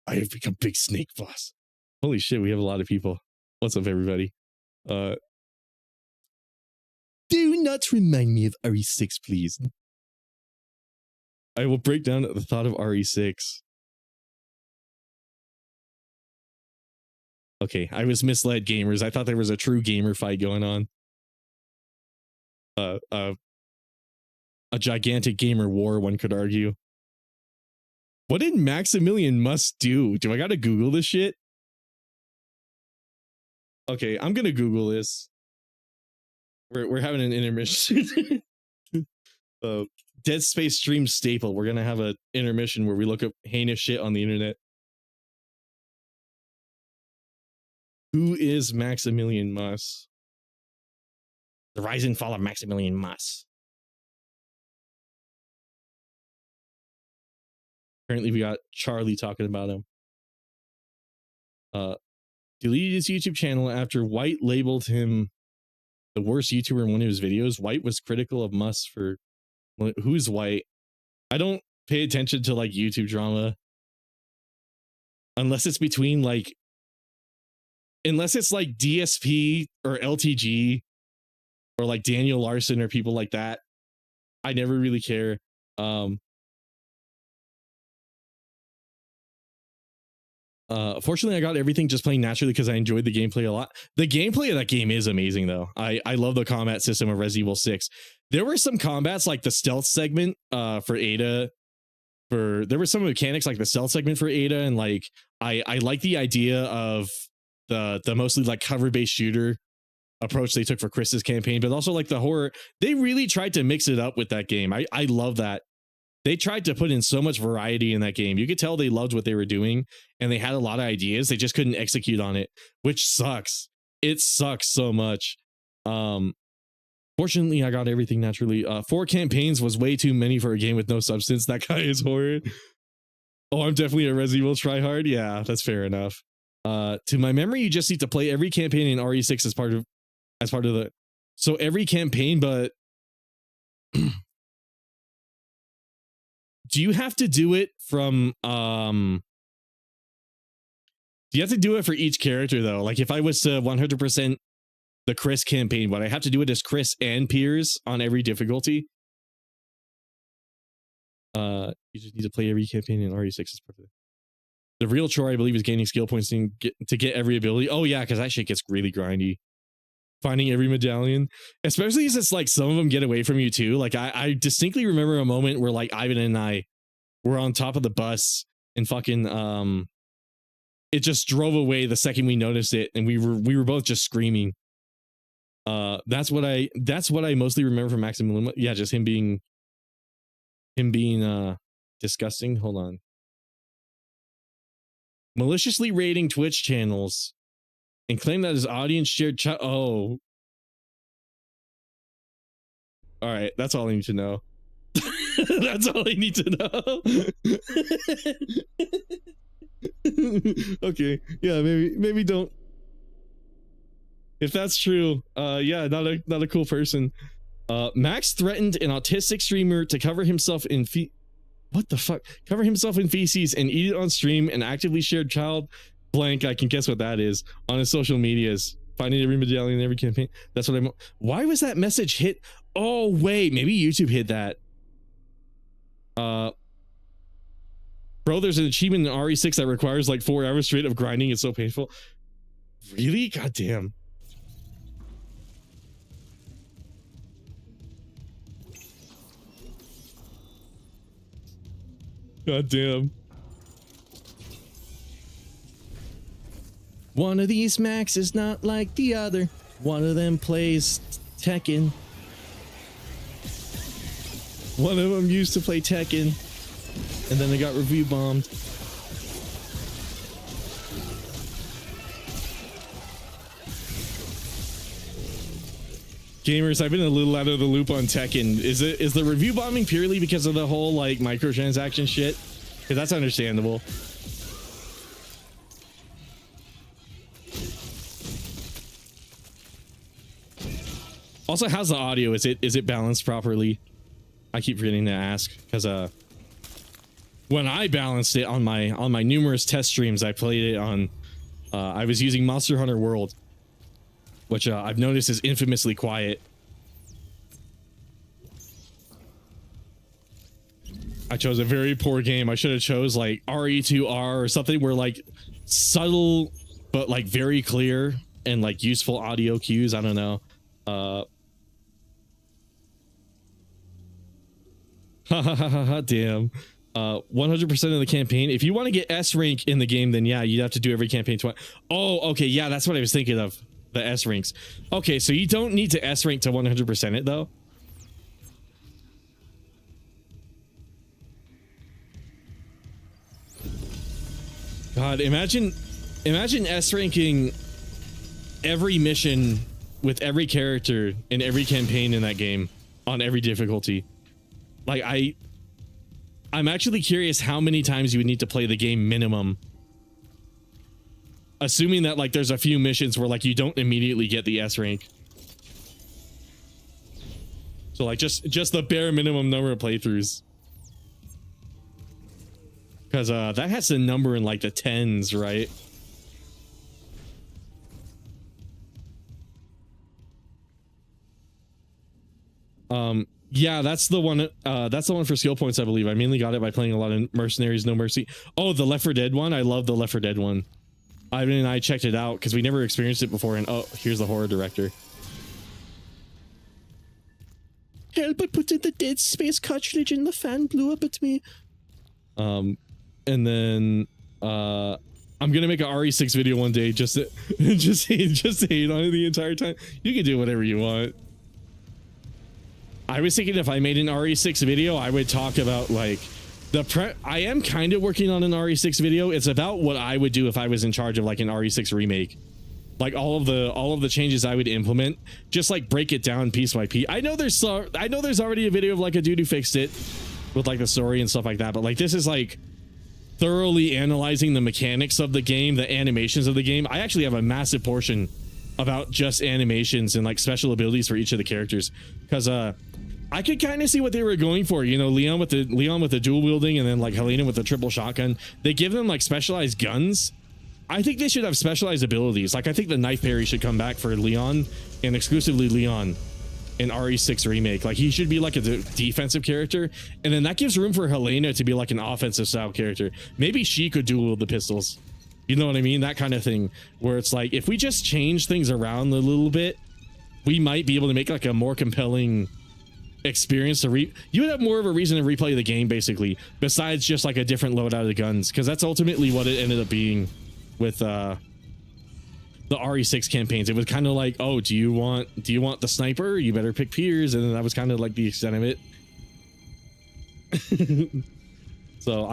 I have become Big Snake Boss. Holy shit, we have a lot of people. What's up, everybody? Do not remind me of RE6, please. I will break down the thought of RE6. Okay, I was misled, gamers. I thought there was a true gamer fight going on. A gigantic gamer war, one could argue. What did Maximilian Must do? Do I gotta Google this shit? Okay, I'm gonna Google this. We're having an intermission. Dead Space stream staple. We're gonna have an intermission where we look up heinous shit on the internet. Who is Maximilian Must? The rise and fall of Maximilian Must. Apparently we got Charlie talking about him. Deleted his YouTube channel after White labeled him the worst YouTuber in one of his videos. White was critical of Must for... Who's White? I don't pay attention to like YouTube drama. Unless it's between like... Unless it's like DSP or LTG or like Daniel Larson or people like that. I never really care. Fortunately, I got everything just playing naturally because I enjoyed the gameplay a lot. The gameplay of that game is amazing, though. I love the combat system of Resident Evil 6. There were some combats like the stealth segment for Ada. There were some mechanics like the stealth segment for Ada, and like I like the idea of the mostly like cover-based shooter approach they took for Chris's campaign, but also like the horror. They really tried to mix it up with that game. I love that. They tried to put in so much variety in that game. You could tell they loved what they were doing and they had a lot of ideas. They just couldn't execute on it, which sucks. It sucks so much. Fortunately, I got everything naturally. 4 campaigns was way too many for a game with no substance. That guy is horrid. Oh, I'm definitely a Resident Evil tryhard. Yeah, that's fair enough. To my memory, you just need to play every campaign in RE6 as part of the. So every campaign, but do you have to do it from do you have to do it for each character though? Like if I was to 100% the Chris campaign, but I have to do it as Chris and Piers on every difficulty? You just need to play every campaign in RE6 as part of it. The real chore, I believe, is gaining skill points to get every ability. Oh yeah, because that shit gets really grindy. Finding every medallion, especially as it's like some of them get away from you too. Like I distinctly remember a moment where like Ivan and I were on top of the bus and fucking it just drove away the second we noticed it, and we were both just screaming. That's what I mostly remember from Maximum Limit. Yeah, just him being disgusting. Hold on. Maliciously raiding Twitch channels and claim that his audience shared oh. All right, that's all I need to know. That's all I need to know. Okay, yeah, maybe don't. If that's true, yeah, not a cool person. Max threatened an autistic streamer to cover himself in what the fuck? Cover himself in feces and eat it on stream, and actively shared child blank. I can guess what that is on his social medias. Finding every medallion in every campaign. That's what I'm. Why was that message hit? Oh wait, maybe YouTube hid that. Bro, there's an achievement in RE6 that requires like 4 hours straight of grinding. It's so painful. Really? God damn. God damn. One of these Macs is not like the other. One of them plays Tekken. One of them used to play Tekken, and then they got review bombed. Gamers, I've been a little out of the loop on Tekken. Is the review bombing purely because of the whole like microtransaction shit? Because that's understandable. Also, how's the audio? Is it balanced properly? I keep forgetting to ask because when I balanced it on my numerous test streams, I played it on I was using Monster Hunter World, which I've noticed is infamously quiet. I chose a very poor game. I should have chose like RE2R or something where like subtle but like very clear and like useful audio cues. I don't know. Damn. 100% of the campaign. If you want to get S rank in the game, then yeah, you'd have to do every campaign twice. Oh, okay, yeah, that's what I was thinking of. The S ranks. Okay, so you don't need to S rank to 100% it though. God, imagine S ranking every mission with every character in every campaign in that game on every difficulty. Like I'm actually curious how many times you would need to play the game minimum. Assuming that like there's a few missions where like you don't immediately get the S rank. So like just the bare minimum number of playthroughs. Because that has a number in like the 10s, right? Yeah, that's the one. That's the one for skill points, I believe. I mainly got it by playing a lot of Mercenaries No Mercy. Oh, the Left 4 Dead one. I love the Left 4 Dead one. Ivan and I checked it out because we never experienced it before. And oh, here's the horror director. Help! I put in the Dead Space cartridge and the fan blew up at me. And then I'm gonna make an RE6 video one day just to, just hate on it the entire time. You can do whatever you want. I was thinking if I made an RE6 video, I would talk about like I am kind of working on an RE6 video. It's about what I would do if I was in charge of like an RE6 remake. Like all of the changes I would implement, just like break it down piece by piece. I know there's already a video of like a dude who fixed it with like the story and stuff like that, but like this is like thoroughly analyzing the mechanics of the game, the animations of the game. I actually have a massive portion about just animations and like special abilities for each of the characters, because I could kind of see what they were going for. You know, Leon with the dual wielding, and then like Helena with the triple shotgun. They give them like specialized guns. I think they should have specialized abilities. Like I think the knife parry should come back for Leon, and exclusively Leon in RE6 remake. Like he should be like a defensive character, and then that gives room for Helena to be like an offensive style character. Maybe she could dual wield the pistols. You know what I mean? That kind of thing, where it's like if we just change things around a little bit, we might be able to make like a more compelling experience to you would have more of a reason to replay the game, basically, besides just like a different loadout of the guns, because that's ultimately what it ended up being with the RE6 campaigns. It was kind of like, oh, do you want the sniper? You better pick Piers, and then that was kind of like the extent of it. So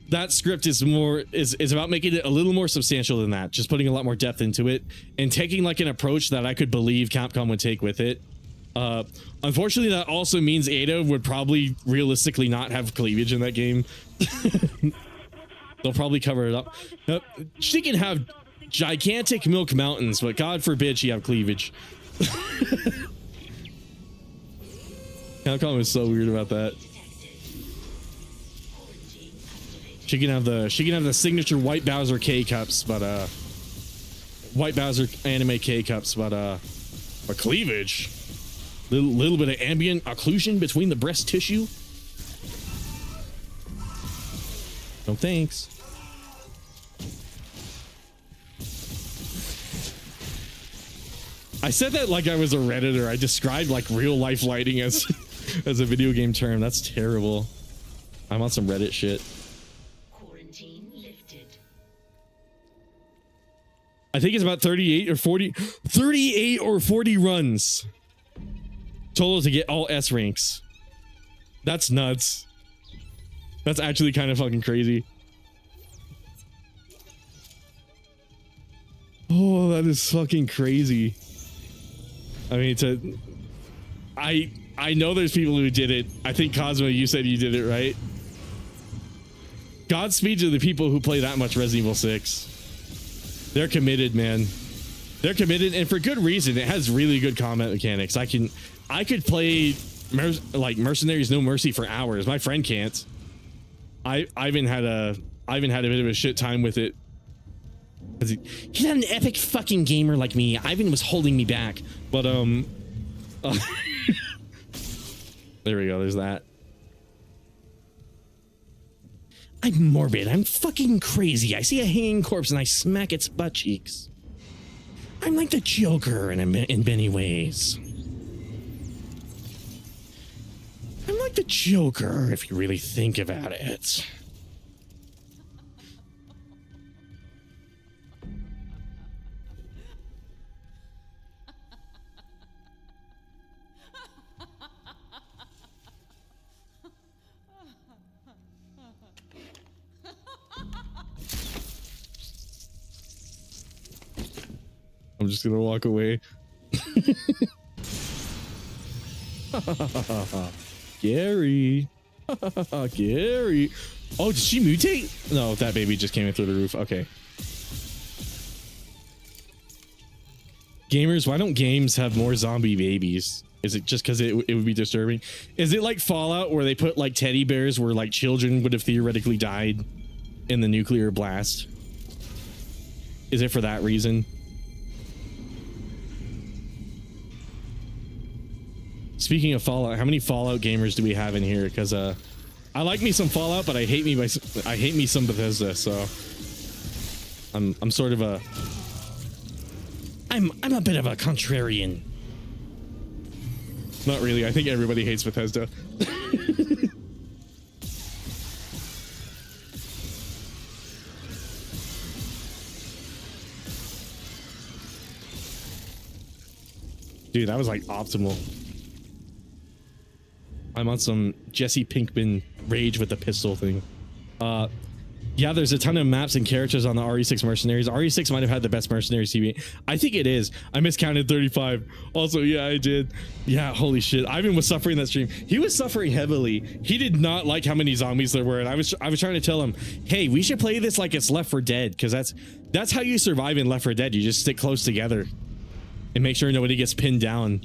that script is about making it a little more substantial than that, just putting a lot more depth into it and taking like an approach that I could believe Capcom would take with it. Unfortunately, that also means Ada would probably realistically not have cleavage in that game. They'll probably cover it up. She can have gigantic milk mountains, but God forbid she have cleavage. Capcom is so weird about that. She can have the signature White Bowser K cups, but White Bowser anime K cups, but cleavage. Little bit of ambient occlusion between the breast tissue. No thanks. I said that like I was a Redditor. I described like real life lighting as as a video game term. That's terrible. I'm on some Reddit shit. Quarantine lifted. I think it's about 38 or 40 runs total to get all S ranks. That's nuts. That's actually kind of fucking crazy. Oh, that is fucking crazy. I mean, I know there's people who did it. I think Cosmo, you said you did it, right? Godspeed to the people who play that much Resident Evil 6. They're committed, man. They're committed, and for good reason. It has really good combat mechanics. I could play like Mercenaries No Mercy for hours. My friend can't. Ivan had a bit of a shit time with it. He's not an epic fucking gamer like me. Ivan was holding me back. But there we go. There's that. I'm morbid. I'm fucking crazy. I see a hanging corpse and I smack its butt cheeks. I'm like the Joker in many ways. I'm like the Joker if you really think about it. I'm just gonna walk away. Gary. Gary. Oh, did she mutate? No, that baby just came in through the roof. Okay. Gamers, why don't games have more zombie babies? Is it just because it would be disturbing? Is it like Fallout where they put like teddy bears where like children would have theoretically died in the nuclear blast? Is it for that reason? Speaking of Fallout, how many Fallout gamers do we have in here? Because I like me some Fallout, but I hate me some Bethesda. So I'm sort of a I'm a bit of a contrarian. Not really. I think everybody hates Bethesda. Dude, that was like optimal. I'm on some Jesse Pinkman rage with the pistol thing. Yeah, there's a ton of maps and characters on the RE6 Mercenaries. RE6 might have had the best Mercenaries TV. I think it is. I miscounted 35. Also, yeah, I did. Yeah, holy shit. Ivan was suffering that stream. He was suffering heavily. He did not like how many zombies there were, and I was trying to tell him, hey, we should play this like it's Left 4 Dead, because that's how you survive in Left 4 Dead. You just stick close together and make sure nobody gets pinned down.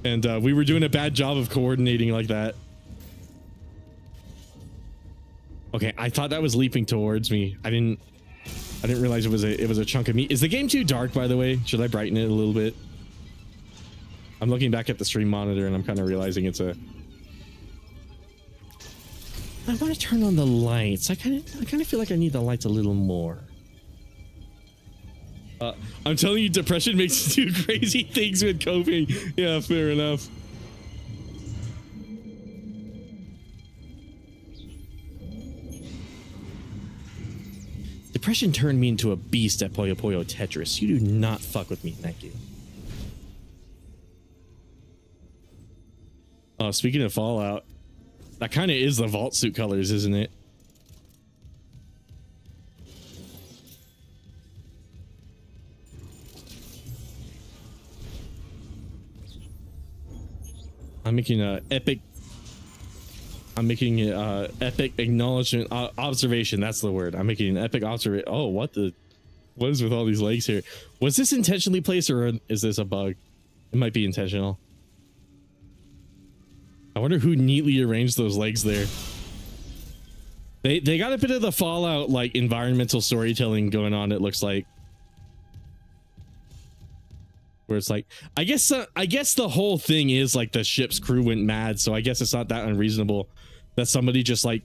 And we were doing a bad job of coordinating like that. Okay, I thought that was leaping towards me. I didn't realize it was a chunk of meat. Is the game too dark, by the way? Should I brighten it a little bit? I'm looking back at the stream monitor and I'm kind of realizing it's a... I want to turn on the lights. I kind of feel like I need the lights a little more. I'm telling you, depression makes you do crazy things with coping. Yeah, fair enough. Depression turned me into a beast at Puyo Puyo Tetris. You do not fuck with me, thank you. Oh, speaking of Fallout, that kind of is the vault suit colors, isn't it? I'm making an epic acknowledgement observation. That's the word. I'm making an epic observation. Oh, what is with all these legs here? Was this intentionally placed or is this a bug? It might be intentional. I wonder who neatly arranged those legs there. They got a bit of the Fallout like environmental storytelling going on, it looks like. Where it's like, I guess the whole thing is like the ship's crew went mad, so I guess it's not that unreasonable that somebody just like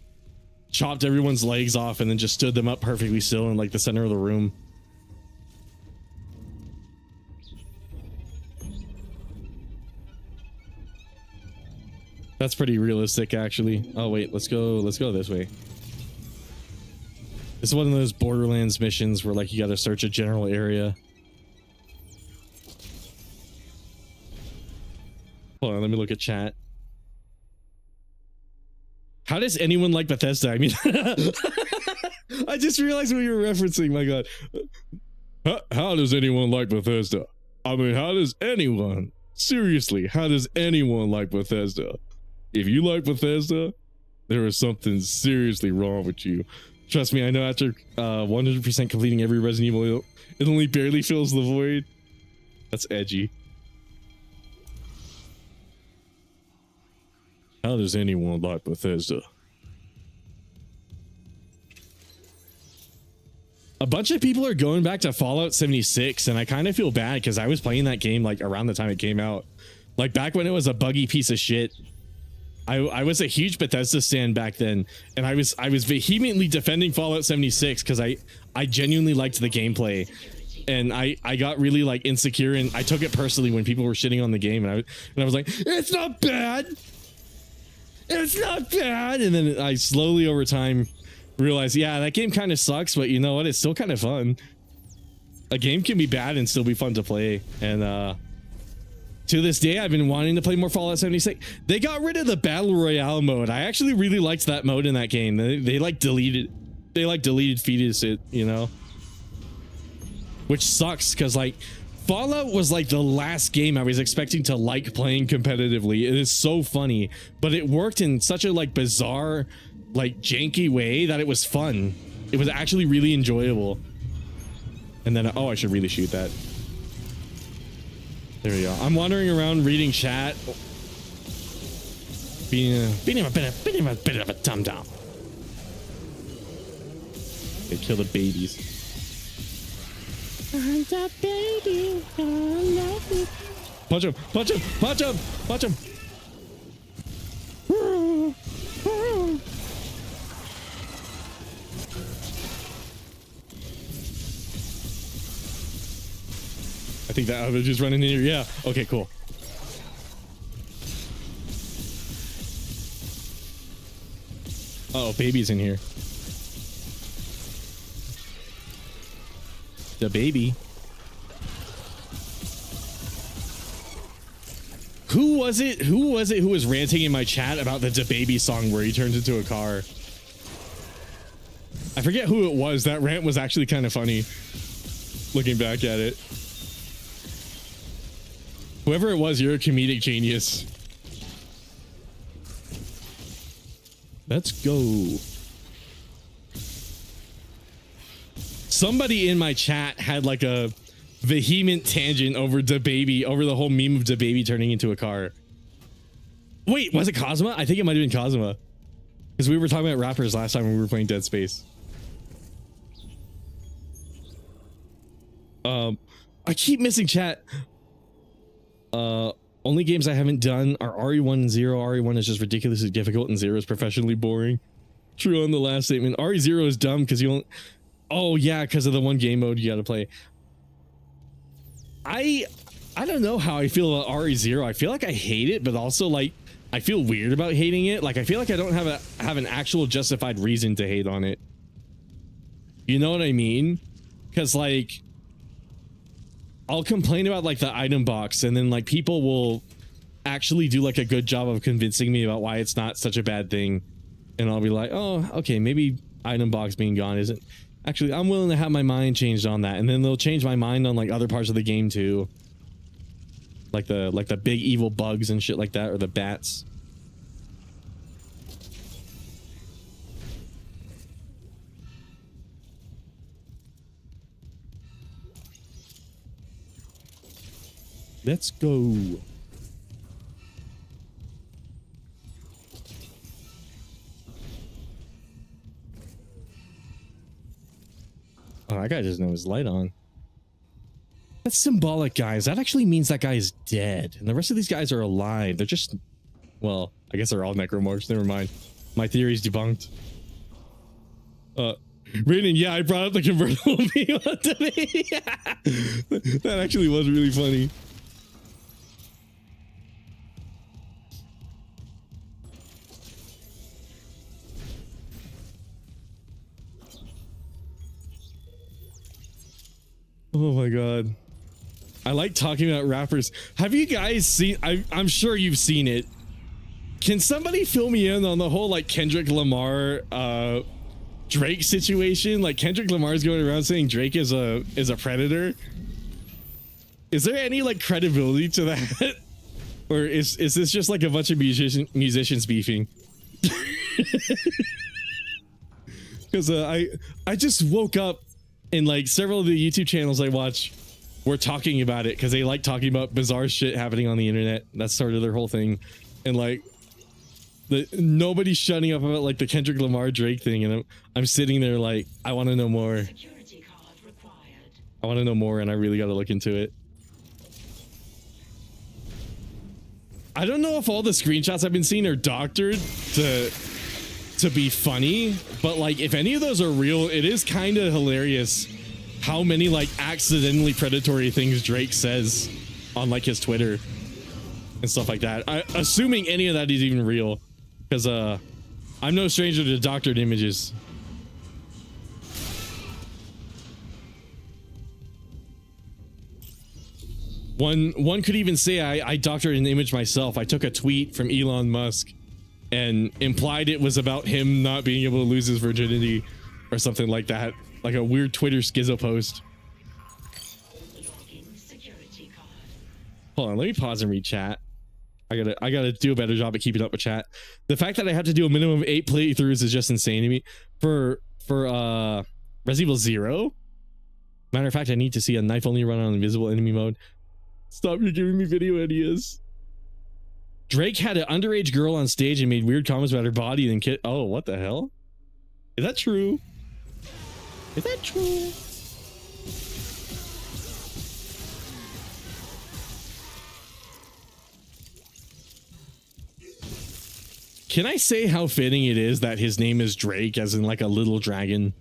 chopped everyone's legs off and then just stood them up perfectly still in like the center of the room. That's pretty realistic, actually. Oh wait, let's go this way. This is one of those Borderlands missions where like you gotta search a general area. Hold on, let me look at chat. How does anyone like Bethesda? I mean, I just realized what you were referencing. My God. How does anyone like Bethesda? I mean, how does anyone? Seriously, how does anyone like Bethesda? If you like Bethesda, there is something seriously wrong with you. Trust me, I know after 100% completing every Resident Evil, it only barely fills the void. That's edgy. How does anyone like Bethesda? A bunch of people are going back to Fallout 76, and I kind of feel bad because I was playing that game like around the time it came out. Like back when it was a buggy piece of shit. I was a huge Bethesda stan back then, and I was vehemently defending Fallout 76 because I genuinely liked the gameplay. And I got really like insecure, and I took it personally when people were shitting on the game, and I was like, it's not bad. It's not bad. And then I slowly over time realized, yeah, that game kind of sucks, but you know what? It's still kind of fun. A game can be bad and still be fun to play. And to this day, I've been wanting to play more Fallout 76. They got rid of the Battle Royale mode. I actually really liked that mode in that game. They deleted fetus it, you know? Which sucks because like Fallout was like the last game I was expecting to like playing competitively. It is so funny, but it worked in such a like bizarre, like janky way that it was fun. It was actually really enjoyable. And then, oh, I should really shoot that. There we go. I'm wandering around reading chat. Being a bit of a dum-dum. Okay, kill the babies. I'm the baby, I love you. Punch him, punch him, punch him, punch him. I think that they're just running in here. Yeah. Okay, cool. Uh oh, baby's in here. The baby. Who was it? Who was it who was ranting in my chat about the DaBaby song where he turns into a car? I forget who it was. That rant was actually kind of funny. Looking back at it. Whoever it was, you're a comedic genius. Let's go. Somebody in my chat had like a vehement tangent over DaBaby, over the whole meme of DaBaby turning into a car. Wait, was it Cosma? I think it might have been Cosma. Because we were talking about rappers last time when we were playing Dead Space. I keep missing chat. Only games I haven't done are RE1 and 0. RE1 is just ridiculously difficult and 0 is professionally boring. True on the last statement. RE0 is dumb because you don't... Oh yeah, because of the one game mode you gotta play. I don't know how I feel about RE0. I feel like I hate it, but also like I feel weird about hating it. Like I feel like I don't have an actual justified reason to hate on it. You know what I mean? Because like I'll complain about like the item box and then like people will actually do like a good job of convincing me about why it's not such a bad thing. And I'll be like, oh, okay, maybe item box being gone isn't. Actually, I'm willing to have my mind changed on that. And then they'll change my mind on like other parts of the game too. Like the big evil bugs and shit like that, or the bats. Let's go. Oh, that guy doesn't have his light on. That's symbolic, guys. That actually means that guy is dead. And the rest of these guys are alive. They're just... Well, I guess they're all necromorphs. Never mind. My theory's debunked. Raiden, yeah, I brought up the convertible meme onto me. That actually was really funny. Oh my god. I like talking about rappers. Have you guys seen... I'm sure you've seen it. Can somebody fill me in on the whole like Kendrick Lamar Drake situation? Like Kendrick Lamar's going around saying Drake is a predator. Is there any like credibility to that? Or is this just like a bunch of musicians beefing? Because I just woke up and like several of the YouTube channels I watch were talking about it because they like talking about bizarre shit happening on the internet. That's sort of their whole thing. And like nobody's shutting up about like the Kendrick Lamar Drake thing, and I'm sitting there like I want to know more. Security card required. I want to know more, and I really got to look into it. I don't know if all the screenshots I've been seeing are doctored to be funny, but like if any of those are real, it is kind of hilarious how many like accidentally predatory things Drake says on like his Twitter and stuff like that. Assuming any of that is even real, because I'm no stranger to doctored images. One could even say I doctored an image myself. I took a tweet from Elon Musk and implied it was about him not being able to lose his virginity or something like that. Like a weird Twitter schizo post. Hold on, let me pause and read chat. I gotta do a better job at keeping up with chat. The fact that I have to do a minimum of 8 playthroughs is just insane to me. For Resident Evil 0. Matter of fact, I need to see a knife only run on invisible enemy mode. Stop, you're giving me video ideas. Drake had an underage girl on stage and made weird comments about her body and kid. Oh, what the hell? Is that true? Is that true? Can I say how fitting it is that his name is Drake, as in like a little dragon?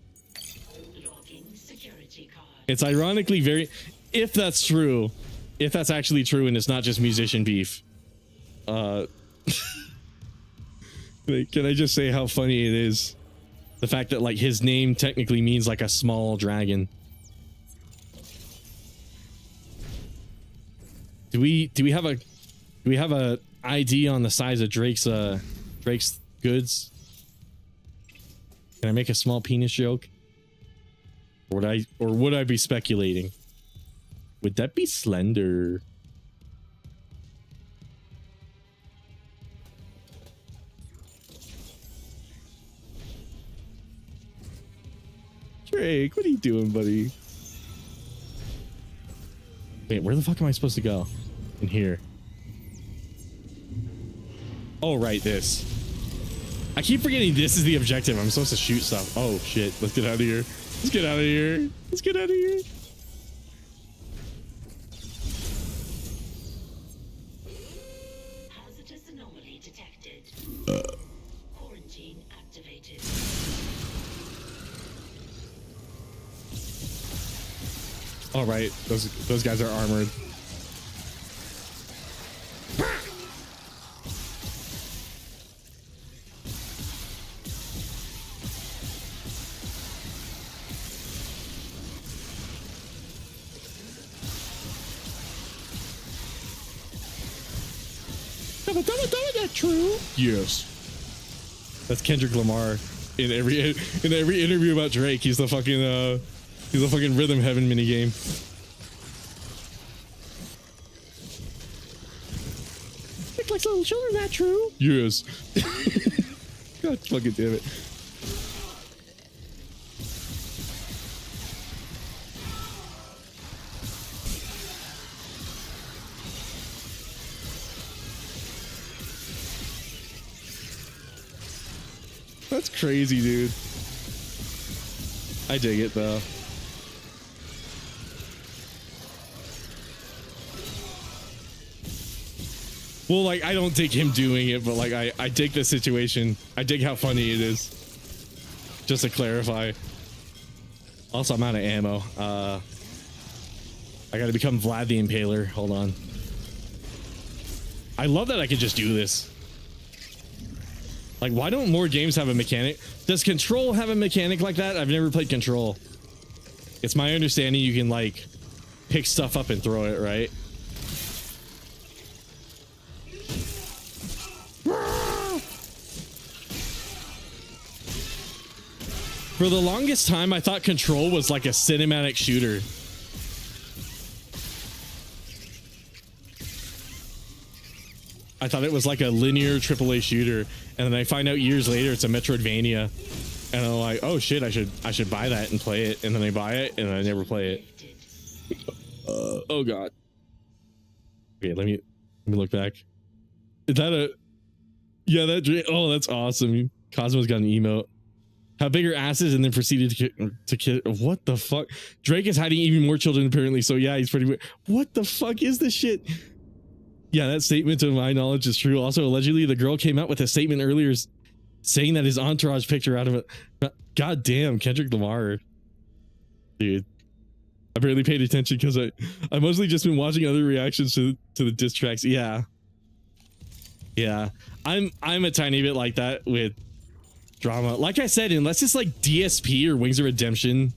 It's ironically very... If that's true, if that's actually true and it's not just musician beef. Can I just say how funny it is? The fact that like his name technically means like a small dragon. Do we have a... Do we have a ID on the size of Drake's goods? Can I make a small penis joke? Or would I be speculating? Would that be slender? Drake, what are you doing, buddy? Wait, where the fuck am I supposed to go? In here. Oh, right, this. I keep forgetting this is the objective. I'm supposed to shoot stuff. Oh, shit. Let's get out of here. Let's get out of here. Let's get out of here. Hazardous anomaly detected. Quarantine activated. All right, those guys are armored. That true? Yes. That's Kendrick Lamar in every interview about Drake. He's the fucking rhythm heaven minigame. Act like little children, that true? Yes. God fucking damn it. That's crazy, dude. I dig it though. Well, like, I don't dig him doing it, but like, I dig the situation. I dig how funny it is. Just to clarify. Also, I'm out of ammo. I gotta become Vlad the Impaler. Hold on. I love that I could just do this. Like, why don't more games have a mechanic? Does Control have a mechanic like that? I've never played Control. It's my understanding you can, like, pick stuff up and throw it, right? For the longest time, I thought Control was like a cinematic shooter. I thought it was like a linear AAA shooter, and then I find out years later it's a Metroidvania, and I'm like, oh shit, I should buy that and play it, and then I buy it and I never play it. Oh god. Okay, let me look back. Is that a? Yeah, that. Oh, that's awesome. Cosmo's got an emote. How big are asses, and then proceeded to kill. What the fuck? Drake is hiding even more children apparently. So yeah, he's pretty. What the fuck is this shit? Yeah, that statement to my knowledge is true. Also, allegedly, the girl came out with a statement earlier saying that his entourage picked her out of it. God damn, Kendrick Lamar. Dude. I barely paid attention because I mostly just been watching other reactions to the diss tracks. Yeah. Yeah. I'm a tiny bit like that with drama. Like I said, unless it's like DSP or Wings of Redemption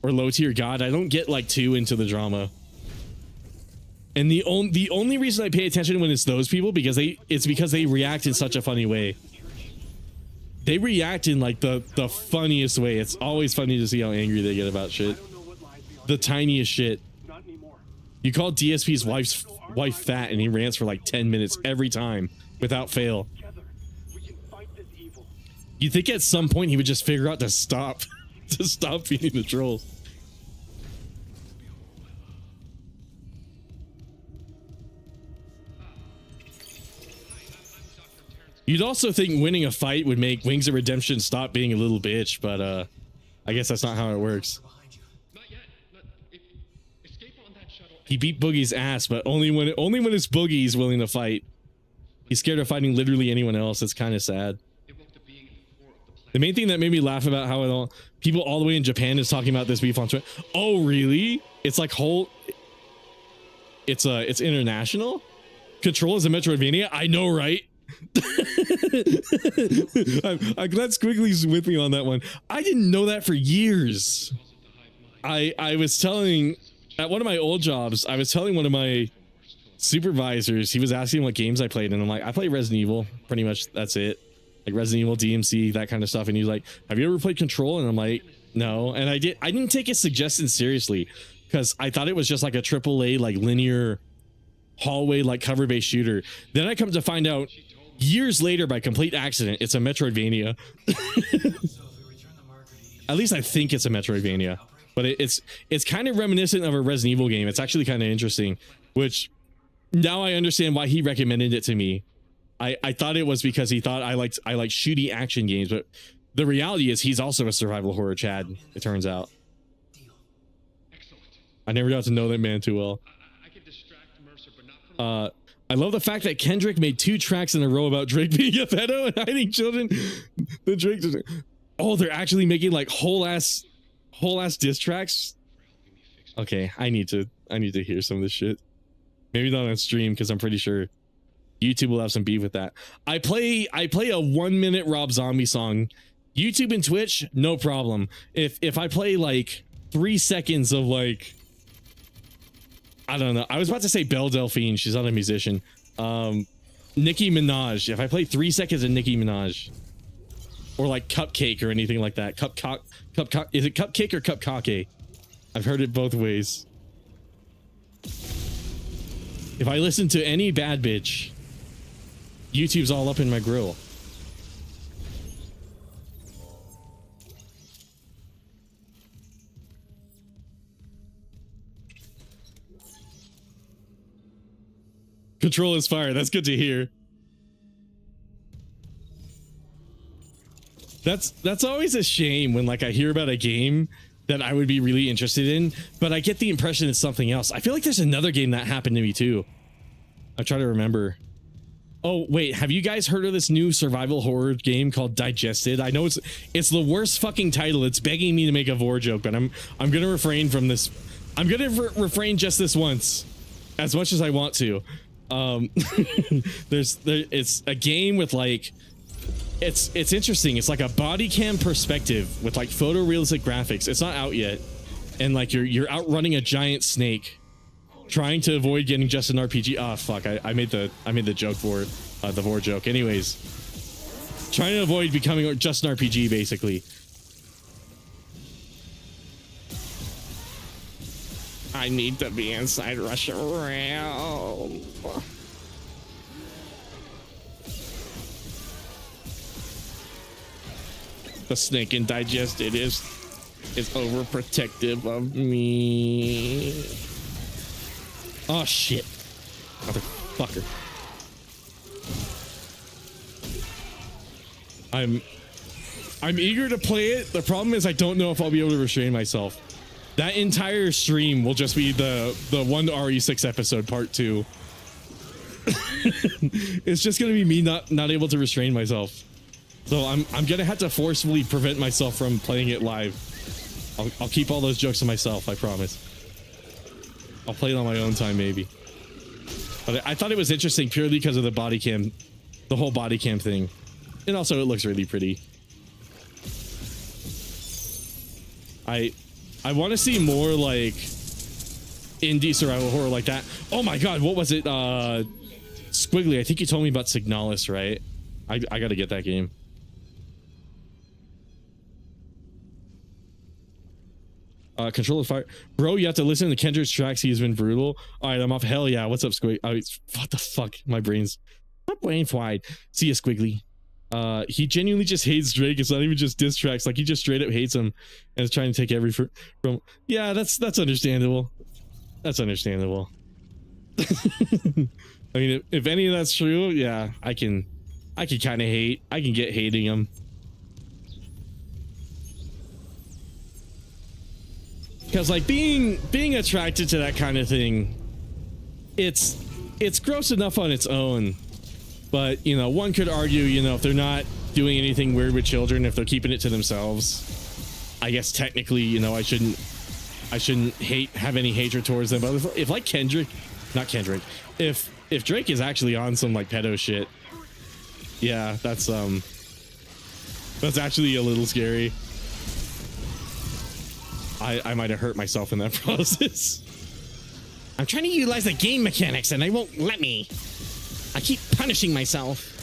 or Low Tier God, I don't get like too into the drama. And the only reason I pay attention when it's those people because they react in such a funny way. They react in like the funniest way. It's always funny to see how angry they get about shit. The tiniest shit. You call DSP's wife fat and he rants for like 10 minutes every time without fail. You think at some point he would just figure out to stop feeding the trolls. You'd also think winning a fight would make Wings of Redemption stop being a little bitch, but I guess that's not how it works. He beat Boogie's ass, but only when it's Boogie's willing to fight. He's scared of fighting literally anyone else. It's kind of sad. The main thing that made me laugh about how people all the way in Japan is talking about this beef on Twitter. Oh, really? It's like it's international. Control is a Metroidvania. I know, right? I'm glad Squiggly's with me on that one. I didn't know that for years. I was telling at one of my old jobs, I was telling one of my supervisors, he was asking what games I played, and I'm like, I play Resident Evil, pretty much. That's it. Like Resident Evil, DMC, that kind of stuff. And he's like, have you ever played Control? And I'm like, no. And I didn't take his suggestion seriously because I thought it was just like a AAA, like linear hallway, like cover based shooter. Then I come to find out years later by complete accident, it's a Metroidvania. At least I think it's a Metroidvania, but it's kind of reminiscent of a Resident Evil game. It's actually kind of interesting, which now I understand why he recommended it to me. I thought it was because he thought I like shooty action games, but the reality is he's also a survival horror Chad, it turns out. I never got to know that man too well. I love the fact that Kendrick made 2 tracks in a row about Drake being a pedo and hiding children. The Drake, oh, they're actually making like whole ass diss tracks. Okay, I need to hear some of this shit. Maybe not on stream because I'm pretty sure YouTube will have some beef with that. I play a 1 minute Rob Zombie song. YouTube and Twitch, no problem. If I play like 3 seconds of like, I don't know. I was about to say Belle Delphine. She's not a musician. Nicki Minaj. If I play 3 seconds of Nicki Minaj, or like Cupcake or anything like that. Is it Cupcake or Cupcake? I've heard it both ways. If I listen to any bad bitch, YouTube's all up in my grill. Control is fire. That's good to hear. That's always a shame when like I hear about a game that I would be really interested in, but I get the impression it's something else. I feel like there's another game that happened to me too. I'm trying to remember. Oh wait, have you guys heard of this new survival horror game called Digested? I know it's the worst fucking title. It's begging me to make a vor joke, but I'm gonna refrain from this. I'm gonna refrain just this once, as much as I want to. It's a game with like, it's interesting. It's like a body cam perspective with like photorealistic graphics. It's not out yet, and like you're outrunning a giant snake, trying to avoid getting just an RPG. Ah, fuck! I made the joke for the vor joke. Anyways, trying to avoid becoming just an RPG, basically. I need to be inside Russia Realm. The snake in Digested is overprotective of me. Oh shit, motherfucker! I'm eager to play it. The problem is I don't know if I'll be able to restrain myself. That entire stream will just be the 1 RE6 episode part 2. It's just gonna be me not able to restrain myself. So I'm gonna have to forcefully prevent myself from playing it live. I'll keep all those jokes to myself, I promise. I'll play it on my own time maybe. But I thought it was interesting purely because of the body cam, the whole body cam thing. And also it looks really pretty. I want to see more like indie survival horror like that. Oh my god, what was it? Squiggly, I think you told me about Signalis, right? I gotta get that game. Control of fire. Bro, you have to listen to Kendrick's tracks. He's been brutal. Alright, I'm off. Hell yeah. What's up, Squig? Oh, what the fuck? My brain fried. See ya, Squiggly. He genuinely just hates Drake. It's not even just diss tracks. Like he just straight up hates him and is trying to take every from. Yeah, that's understandable. That's understandable. I mean, if any of that's true, yeah, I can kind of hate. I can get hating him. Because like being attracted to that kind of thing, it's gross enough on its own. But, you know, one could argue, you know, if they're not doing anything weird with children, if they're keeping it to themselves, I guess technically, you know, I shouldn't have any hatred towards them. But if like if Drake is actually on some like pedo shit, yeah, that's actually a little scary. I might have hurt myself in that process. I'm trying to utilize the game mechanics and they won't let me. I keep punishing myself.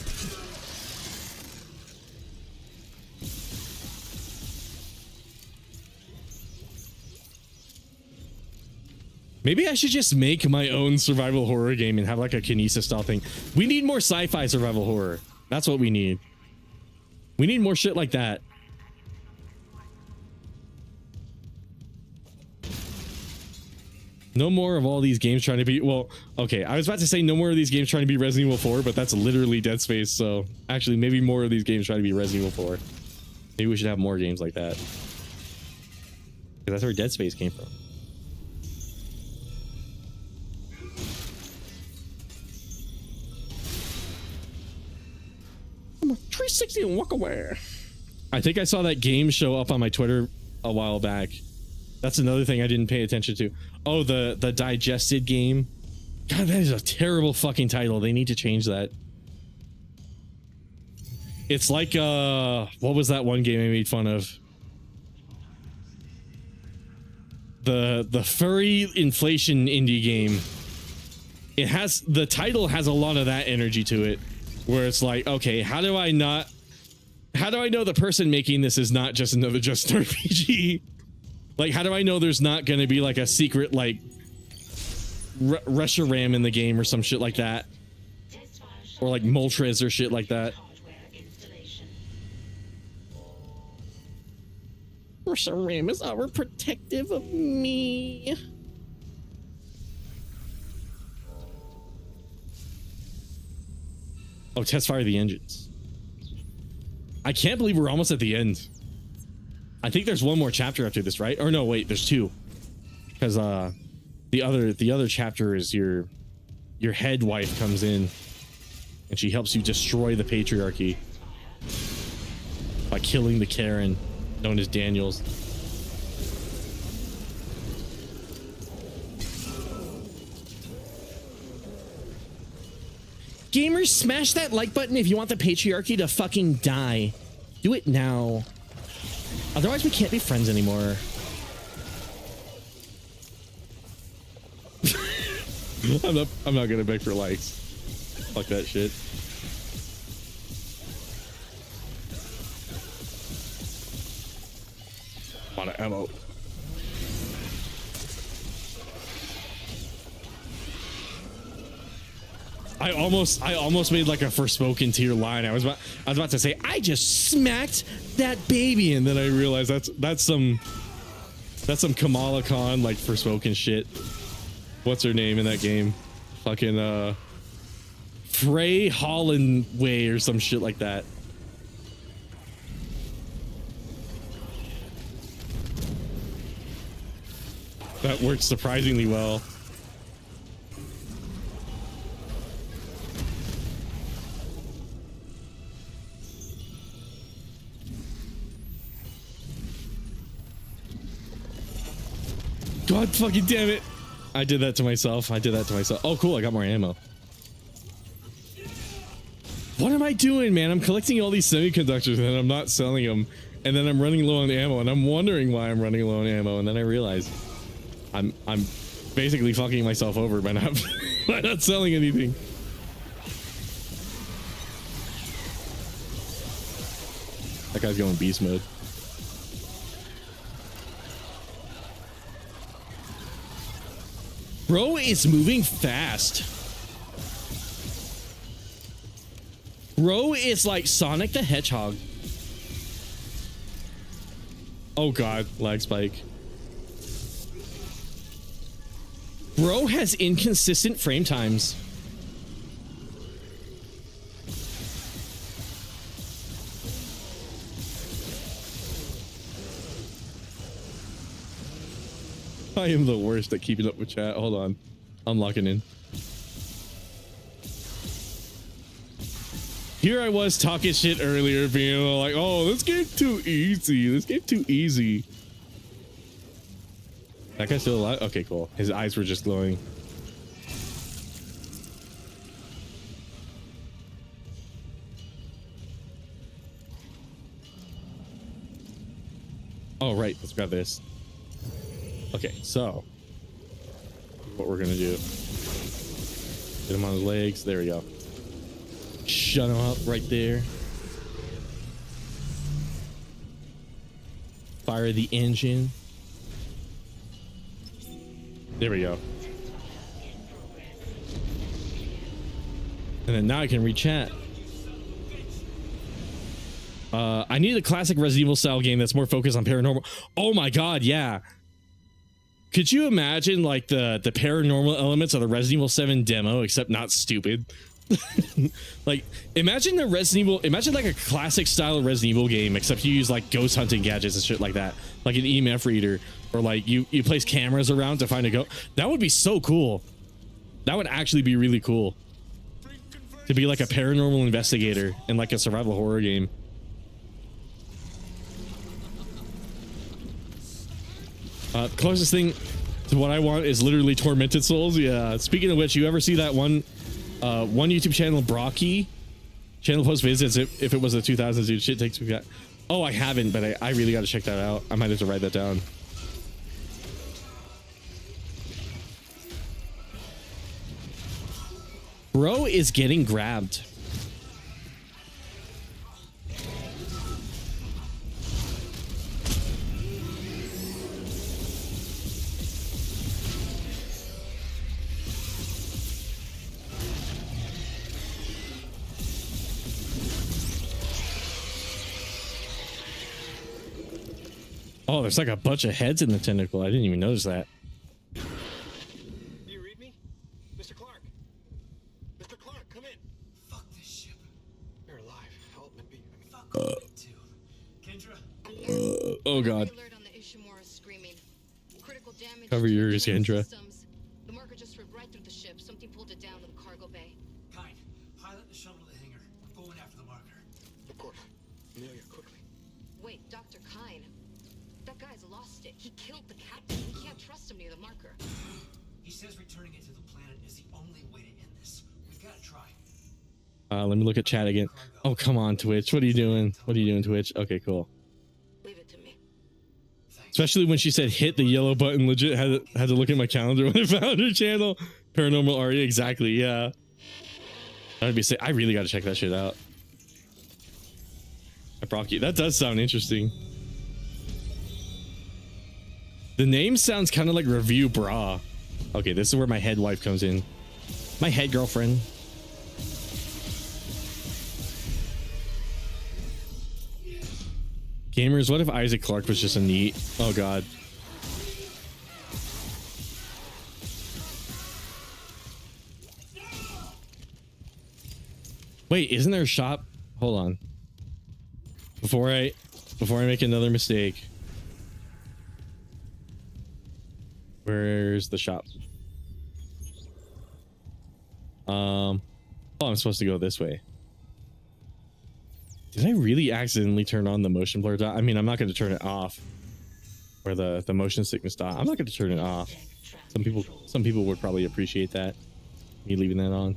Maybe I should just make my own survival horror game and have like a Kinesis style thing. We need more sci-fi survival horror. That's what we need. We need more shit like that. No more of all these games trying to be, well, okay, I was about to say no more of these games trying to be Resident Evil 4, but that's literally Dead Space, so actually maybe more of these games trying to be Resident Evil 4. Maybe we should have more games like that. Because that's where Dead Space came from. I'm a 360 and walk away. I think I saw that game show up on my Twitter a while back. That's another thing I didn't pay attention to. Oh, the digested game. God, that is a terrible fucking title. They need to change that. It's like what was that one game I made fun of? The furry inflation indie game. It has, the title has a lot of that energy to it, where it's like, okay, how do I know the person making this is not just another Just an RPG? Like, how do I know there's not going to be like a secret, like, Russia RAM in the game or some shit like that? Or like Moltres or shit like that. Russia RAM is overprotective of me. Oh, test fire the engines. I can't believe we're almost at the end. I think there's one more chapter after this, right? Or no, wait, there's two. Because the other chapter is your head wife comes in and she helps you destroy the patriarchy by killing the Karen known as Daniels. Gamers, smash that like button if you want the patriarchy to fucking die. Do it now. Otherwise, we can't be friends anymore. I'm not gonna beg for likes. Fuck that shit. A lot of ammo. I almost made like a Forspoken tier line. I was about to say I just smacked that baby, and then I realized that's some Kamala Khan like Forspoken shit. What's her name in that game? Fucking Frey Hollandway or some shit like that. That worked surprisingly well. God fucking damn it. I did that to myself. Oh, cool. I got more ammo. What am I doing, man? I'm collecting all these semiconductors and then I'm not selling them. And then I'm running low on ammo and I'm wondering why I'm running low on ammo. And then I realize I'm basically fucking myself over by not, by not selling anything. That guy's going beast mode. Bro is moving fast. Bro is like Sonic the Hedgehog. Oh god, lag spike. Bro has inconsistent frame times. I am the worst at keeping up with chat. Hold on. I'm locking in. Here I was talking shit earlier, being like, oh, this game too easy. This game too easy. That guy's still alive? Okay, cool. His eyes were just glowing. Oh, right. Let's grab this. Okay, so what we're gonna do. Get him on his legs. There we go. Shut him up right there. Fire the engine. There we go. And then now I can re-chat. I need a classic Resident Evil style game that's more focused on paranormal. Oh my god, yeah. Could you imagine like the paranormal elements of the Resident Evil 7 demo, except not stupid? Like imagine like a classic style Resident Evil game, except you use like ghost hunting gadgets and shit like that, like an EMF reader, or like you place cameras around to find a ghost. That would be so cool. That would actually be really cool. To be like a paranormal investigator in like a survival horror game. Closest thing to what I want is literally Tormented Souls. Yeah. Speaking of which, you ever see that one YouTube channel, Brocky? Channel post visits if it was the 2000s, dude. Shit takes me back. Oh, I haven't, but I really got to check that out. I might have to write that down. Bro is getting grabbed. Oh, there's like a bunch of heads in the tentacle. I didn't even notice that. Do you read me? Mr. Clark? Mr. Clark, come in. Fuck this ship. You're alive. Help me be. Fuck me too. Kendra? Oh god. Alert on the Ishimura screaming. Critical damage. Cover to your internal ears, Kendra. systems. The marker just ripped right through the ship. Something pulled it down to the cargo bay. Kind. Pilot the shuttle to the hangar. I'm going after the marker. Of course. Amelia, quickly. Wait, Dr. Kine. That guy's lost it. He killed the captain. We can't trust him near the marker. He says returning it to the planet is the only way to end this. We've got to try. Let me look at chat again. Oh, come on, Twitch. What are you doing? What are you doing, Twitch? Okay, cool. Leave it to me. Especially when she said hit the yellow button. Legit had to look at my calendar when I found her channel. Paranormal Aria, exactly. Yeah. I'd be saying I really got to check that shit out. Brocky, that does sound interesting. The name sounds kind of like Review Bra. Okay, this is where my head wife comes in. My head girlfriend. Gamers, what if Isaac Clarke was just a neat? Oh god. Wait, isn't there a shop? Hold on. Before I make another mistake. Where's the shop? Oh, I'm supposed to go this way. Did I really accidentally turn on the motion blur dot? I mean, I'm not going to turn it off. Or the motion sickness dot. I'm not going to turn it off. Some people would probably appreciate that. Me leaving that on.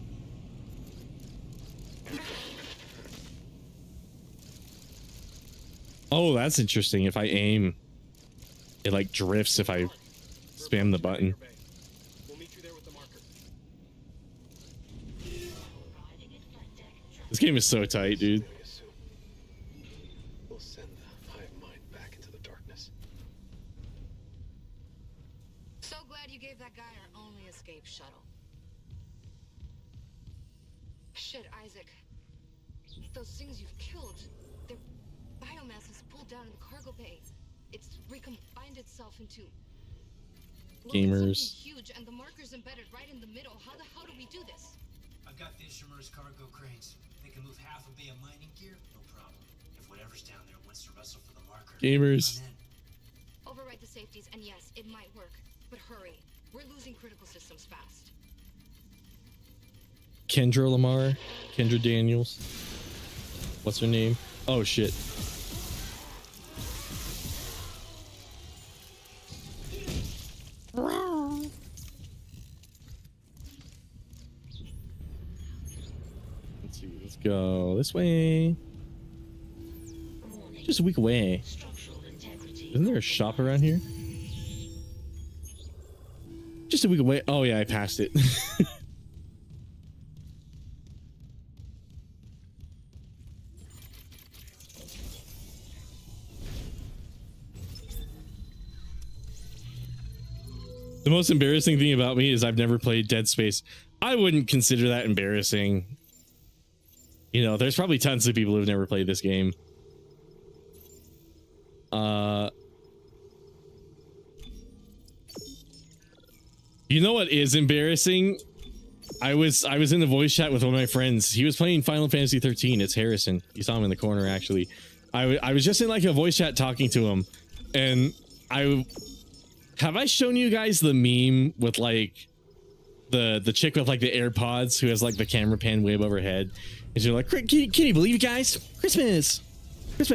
Oh, that's interesting. If I aim, it like drifts if I spam the button. We'll meet you there with the marker. This game is so tight, dude. We'll send the hive mind back into the darkness. So glad you gave that guy our only escape shuttle. Shit, Isaac. Those things you've killed, their biomass is pulled down in the cargo bay. It's recombined itself into Gamers. huge, and the marker's embedded right in the middle. How the hell do we do this? I've got the Ishimura's cargo cranes. They can move half a bay of mining gear, no problem. If whatever's down there wants to wrestle for the marker, Gamers. I'm in. Override the safeties, and yes, it might work, but hurry. We're losing critical systems fast. Kendra Lamar, Kendra Daniels. What's her name? Oh shit. Let's see. Let's go this way. Just a week away. Isn't there a shop around here? just a week away. Oh yeah, I passed it. The most embarrassing thing about me is I've never played Dead Space. I wouldn't consider that embarrassing. You know, there's probably tons of people who've never played this game. You know what is embarrassing? I was in a voice chat with one of my friends. He was playing Final Fantasy 13. It's Harrison. You saw him in the corner, actually. I was just in like a voice chat talking to him, and have I shown you guys the meme with like the chick with like the AirPods who has like the camera pan way above her head, and she's like, can you believe it, guys? Christmas.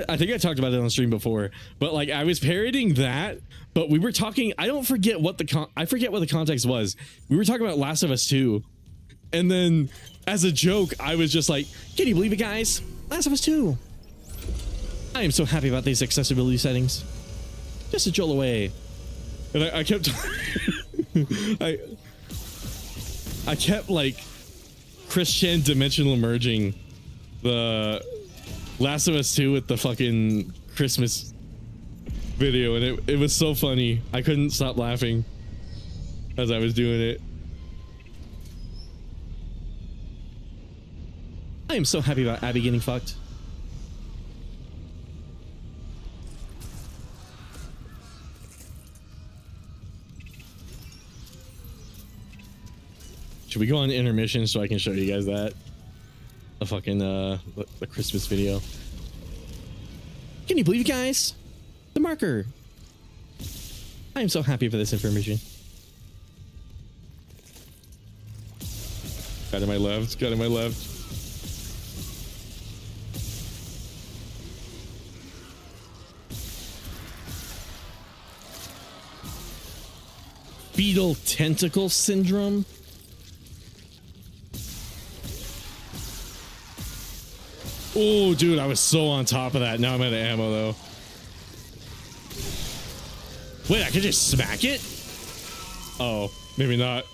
I think I talked about it on stream before, but like I was parroting that, but we were talking. I forget what the context was. We were talking about Last of Us 2, and then as a joke, I was just like, "Can you believe it, guys? Last of Us 2. I am so happy about these accessibility settings. Just a jolt away." And I kept, I kept like Christian dimensional merging the Last of Us 2 with the fucking Christmas video, and it was so funny. I couldn't stop laughing as I was doing it. I am so happy about Abby getting fucked. Should we go on intermission so I can show you guys that? The fucking the Christmas video. Can you believe it, guys? The marker. I am so happy for this information. Got to my left. Got to my left. Fetal tentacle syndrome. Oh, dude, I was so on top of that. Now I'm out of ammo, though. Wait, I could just smack it? Oh, maybe not.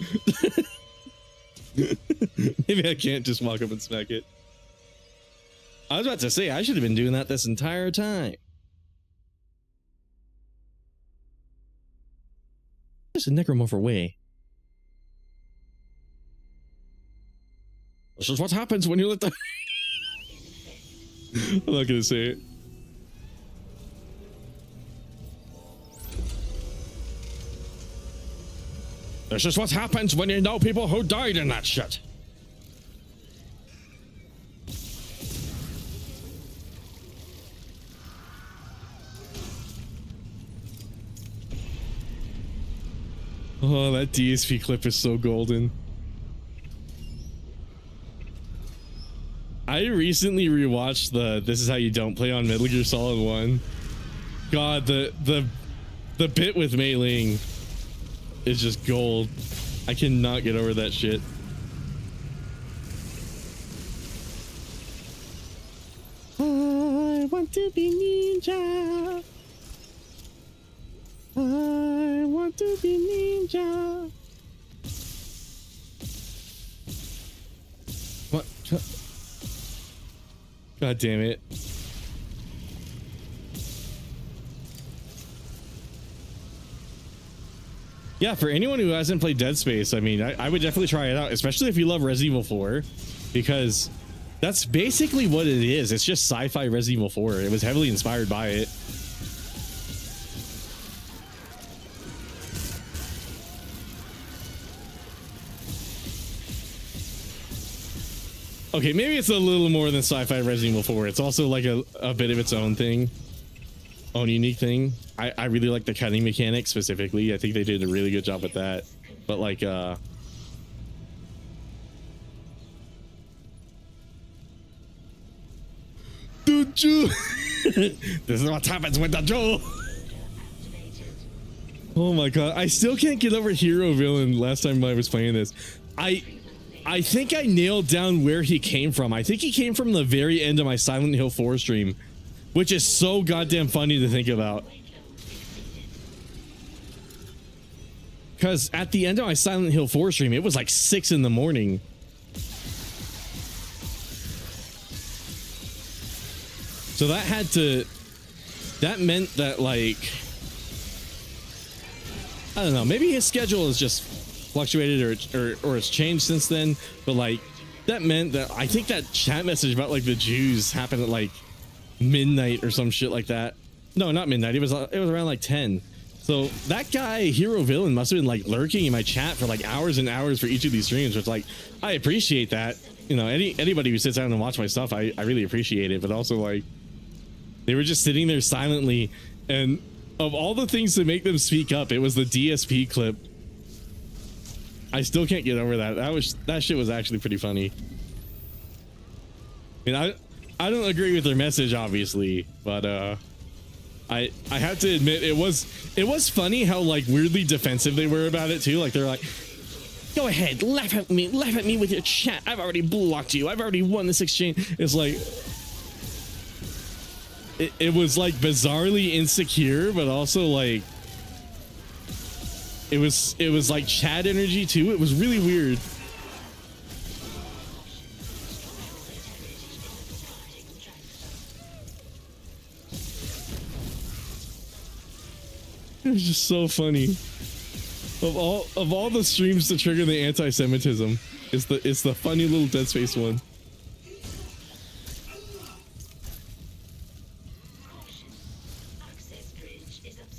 Maybe I can't just walk up and smack it. I was about to say, I should have been doing that this entire time. There's a necromorph away. This is what happens when you let the... I'm not gonna say it. This is what happens when you know people who died in that shit. Oh, that DSP clip is so golden. I recently rewatched the This Is How You Don't Play on Metal Gear Solid 1. God, the bit with Mei Ling is just gold. I cannot get over that shit. I want to be ninja. I want to be ninja. What? God damn it. Yeah, for anyone who hasn't played Dead Space, I mean, I would definitely try it out, especially if you love Resident Evil 4, because that's basically what it is. It's just sci-fi Resident Evil 4. It was heavily inspired by it. Okay, maybe it's a little more than sci-fi Resident Evil 4. It's also like a bit of its own thing. Own unique thing. I really like the cutting mechanic specifically. I think they did a really good job with that. But like the Joe. This is what happens with the Joe. Oh my god, I still can't get over hero villain last time I was playing this. I think I nailed down where he came from. I think he came from the very end of my Silent Hill 4 stream, which is so goddamn funny to think about. Because at the end of my Silent Hill 4 stream, it was like 6 in the morning. So that meant that, like, I don't know, maybe his schedule has just fluctuated or it's changed since then, but like that meant that I think that chat message about like the Jews happened at like midnight or some shit like that. No, not midnight. It was around like 10. So that guy, Hero Villain, must have been like lurking in my chat for like hours and hours for each of these streams, which, like, I appreciate that. You know, anybody who sits down and watch my stuff, I really appreciate it. But also, like, they were just sitting there silently, and of all the things to make them speak up, it was the DSP clip. I still can't get over that. That shit was actually pretty funny. I mean, I don't agree with their message, obviously, but I have to admit it was funny how like weirdly defensive they were about it too. Like they're like, go ahead, laugh at me with your chat. I've already blocked you. I've already won this exchange. It's like it was like bizarrely insecure, but also like it was like chat energy too. It was really weird. It was just so funny. Of all the streams to trigger the anti-Semitism, it's the funny little Dead Space one.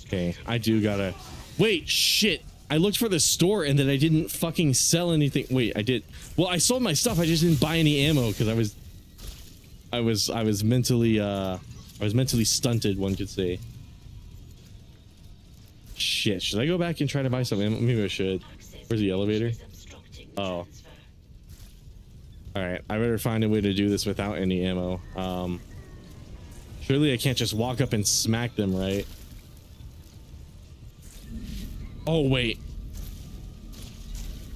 Okay, I do gotta wait. Shit, I looked for the store and then I didn't fucking sell anything. Wait, I did. Well, I sold my stuff. I just didn't buy any ammo because I was mentally stunted, one could say. Shit, should I go back and try to buy some ammo? Maybe I should. Where's the elevator? Oh. Alright, I better find a way to do this without any ammo. Surely I can't just walk up and smack them, right? Oh, wait.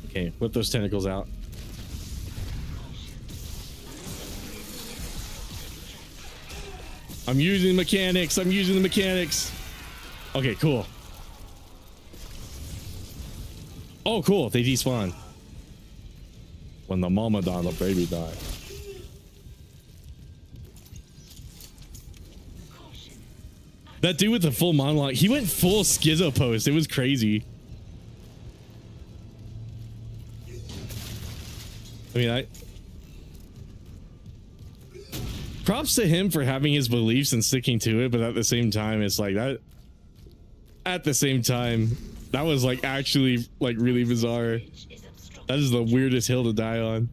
Okay, whip those tentacles out. I'm using the mechanics. I'm using the mechanics. Okay, cool. Oh, cool. They despawn. When the mama died, the baby died. That dude with the full monologue, he went full schizo post. It was crazy. I mean, props to him for having his beliefs and sticking to it, but at the same time, it's like that. At the same time, that was like actually like really bizarre. That is the weirdest hill to die on.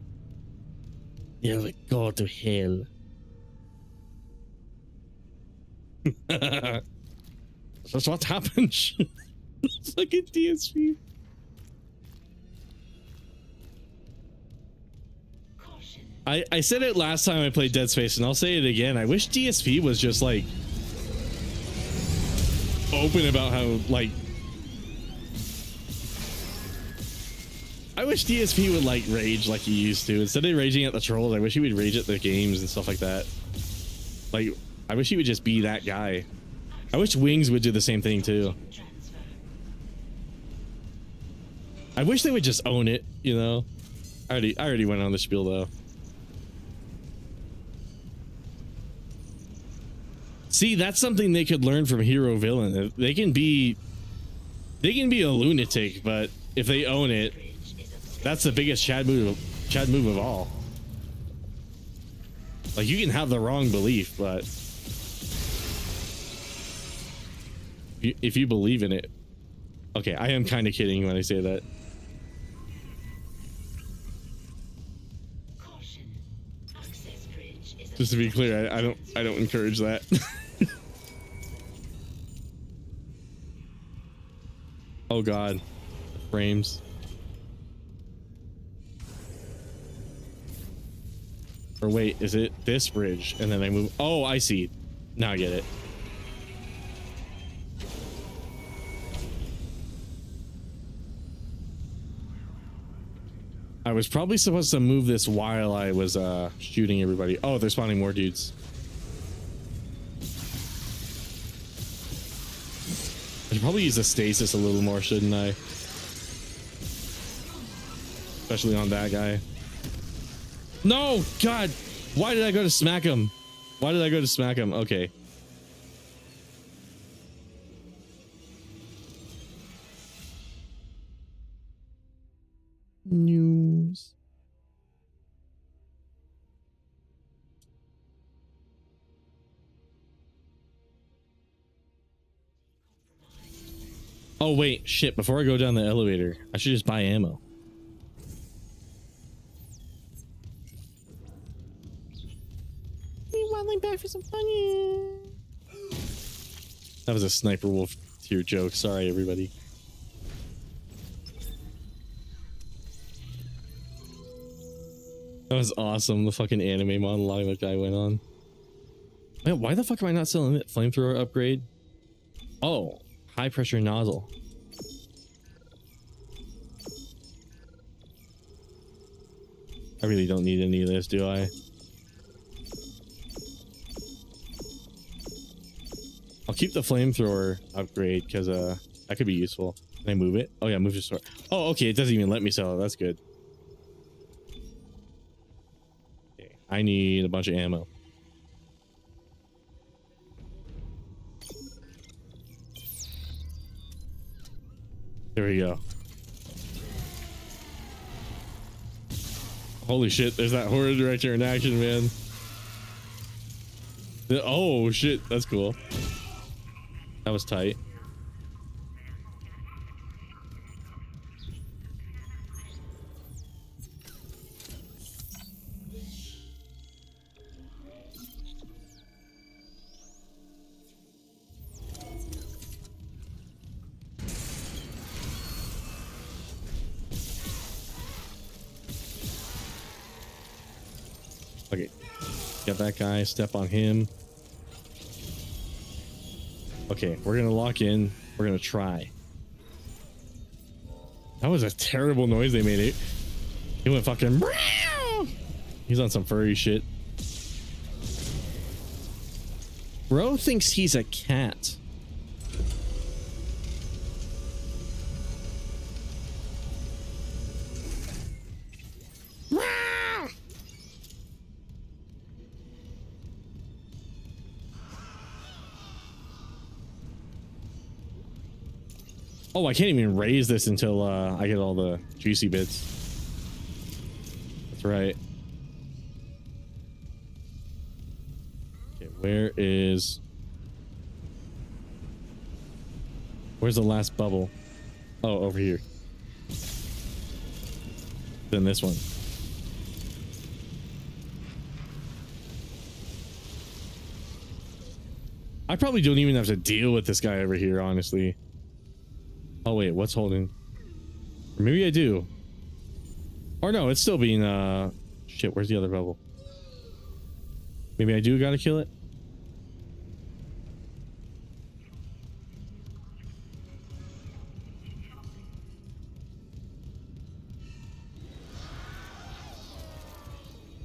Yeah, like go to hell. That's what happened. It's like a DSP. I said it last time I played Dead Space, and I'll say it again. I wish DSP was just like open about how like. I wish DSP would like rage like he used to. Instead of raging at the trolls, I wish he would rage at the games and stuff like that. Like, I wish he would just be that guy. I wish Wings would do the same thing too. I wish they would just own it, you know? I already went on the spiel though. See, that's something they could learn from Hero Villain. They can be a lunatic, but if they own it, that's the biggest Chad move of all. Like, you can have the wrong belief, but if you believe in it. Okay, I am kind of kidding when I say that. Just to be clear, I don't encourage that. Oh god, frames. Or wait, is it this bridge? And then I move. Oh, I see. Now I get it. I was probably supposed to move this while I was shooting everybody. Oh, they're spawning more dudes. I should probably use the stasis a little more, shouldn't I? especially on that guy. No, God, why did I go to smack him? Why did I go to smack him? Okay. News. Oh wait, shit, before I go down the elevator, I should just buy ammo. Me waddling back for some fun. That was a Sniper Wolf tier joke. Sorry, everybody. That was awesome. The fucking anime monologue that guy went on. Man, why the fuck am I not selling it? Flamethrower upgrade? Oh, high pressure nozzle. I really don't need any of this, do I? I'll keep the flamethrower upgrade because that could be useful. Can I move it? Oh yeah, move to store. Oh, okay, it doesn't even let me sell it. That's good. Okay, I need a bunch of ammo. There we go. Holy shit, there's that horror director in action, man. Oh shit, that's cool. That was tight. Okay, get that guy, step on him. Okay, we're gonna lock in. We're gonna try. That was a terrible noise they made. It. He went fucking. He's on some furry shit. Bro thinks he's a cat. Oh, I can't even raise this until I get all the juicy bits. That's right. Okay, where's the last bubble? Oh, over here. Then this one. I probably don't even have to deal with this guy over here, honestly. Oh wait, what's holding? Or maybe I do. Or no, it's still being shit, where's the other bubble? Maybe I do gotta kill it.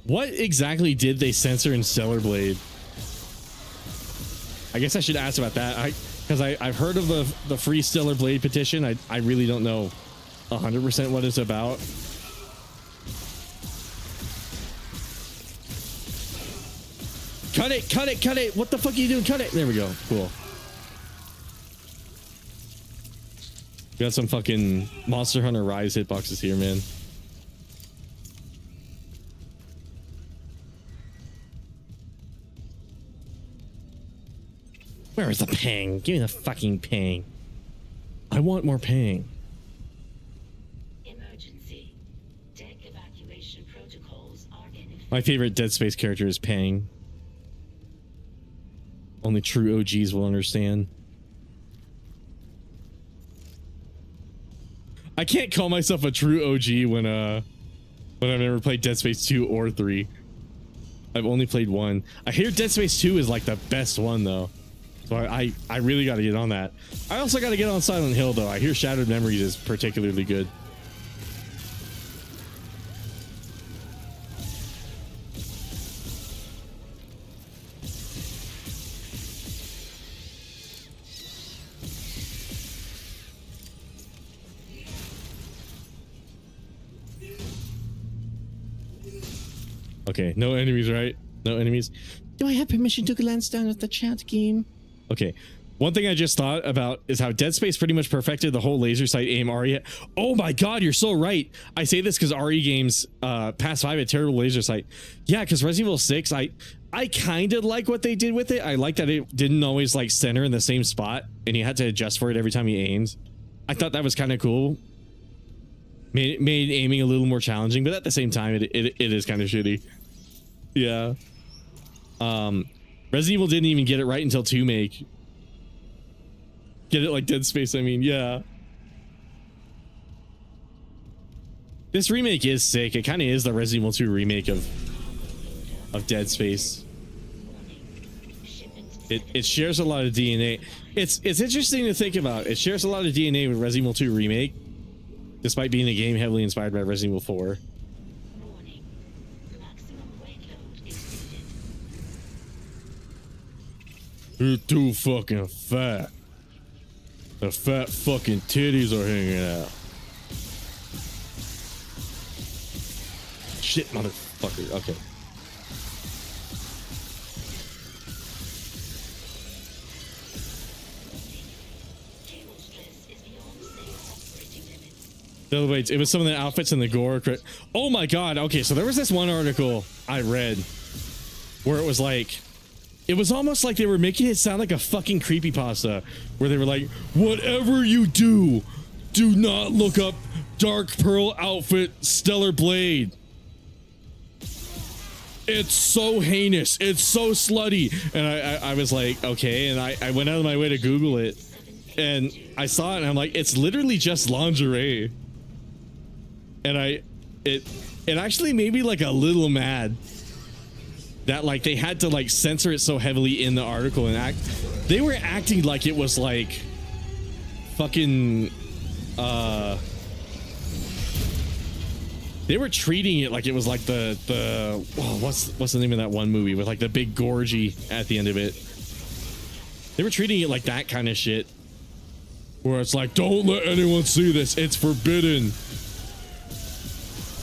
What exactly did they censor in Stellar Blade? I guess I should ask about that. Because I've heard of the free Stellar Blade petition. I really don't know 100% what it's about. Cut it, cut it, cut it. What the fuck are you doing? Cut it. There we go. Cool. We got some fucking Monster Hunter Rise hitboxes here, man. Where is the pang? Give me the fucking pang. I want more pang. Emergency. Deck evacuation protocols are in effect. My favorite Dead Space character is Pang. Only true OGs will understand. I can't call myself a true OG when I've never played Dead Space 2 or 3. I've only played 1. I hear Dead Space 2 is like the best one though. So I really got to get on that. I also got to get on Silent Hill though. I hear Shattered Memories is particularly good. Okay, no enemies, right? No enemies. Do I have permission to glance down at the chat game? Okay. One thing I just thought about is how Dead Space pretty much perfected the whole laser sight aim RE. Oh my god, you're so right. I say this because RE games past 5 had terrible laser sight. Yeah, because Resident Evil 6, I kind of like what they did with it. I like that it didn't always like center in the same spot and you had to adjust for it every time you aimed. I thought that was kind of cool. Made aiming a little more challenging, but at the same time it is kind of shitty. Yeah. Resident Evil didn't even get it right until 2 Make. Get it like Dead Space, I mean, yeah. This remake is sick. It kind of is the Resident Evil 2 remake of Dead Space. It shares a lot of DNA. It's interesting to think about. It shares a lot of DNA with Resident Evil 2 remake, despite being a game heavily inspired by Resident Evil 4. You're too fucking fat. The fat fucking titties are hanging out. Shit, motherfucker. Okay. No, wait, it was some of the outfits and the gore. Oh my god. Okay, so there was this one article I read where it was like, it was almost like they were making it sound like a fucking creepypasta, where they were like, whatever you do, do not look up Dark Pearl outfit Stellar Blade. It's so heinous. It's so slutty. And I was like, okay. And I went out of my way to Google it. And I saw it and I'm like, it's literally just lingerie. And it actually made me like a little mad that like they had to like censor it so heavily in the article and they were acting like it was like fucking they were treating it like it was like the what's the name of that one movie with like the big gorgie at the end of it. They were treating it like that kind of shit where it's like, don't let anyone see this, it's forbidden.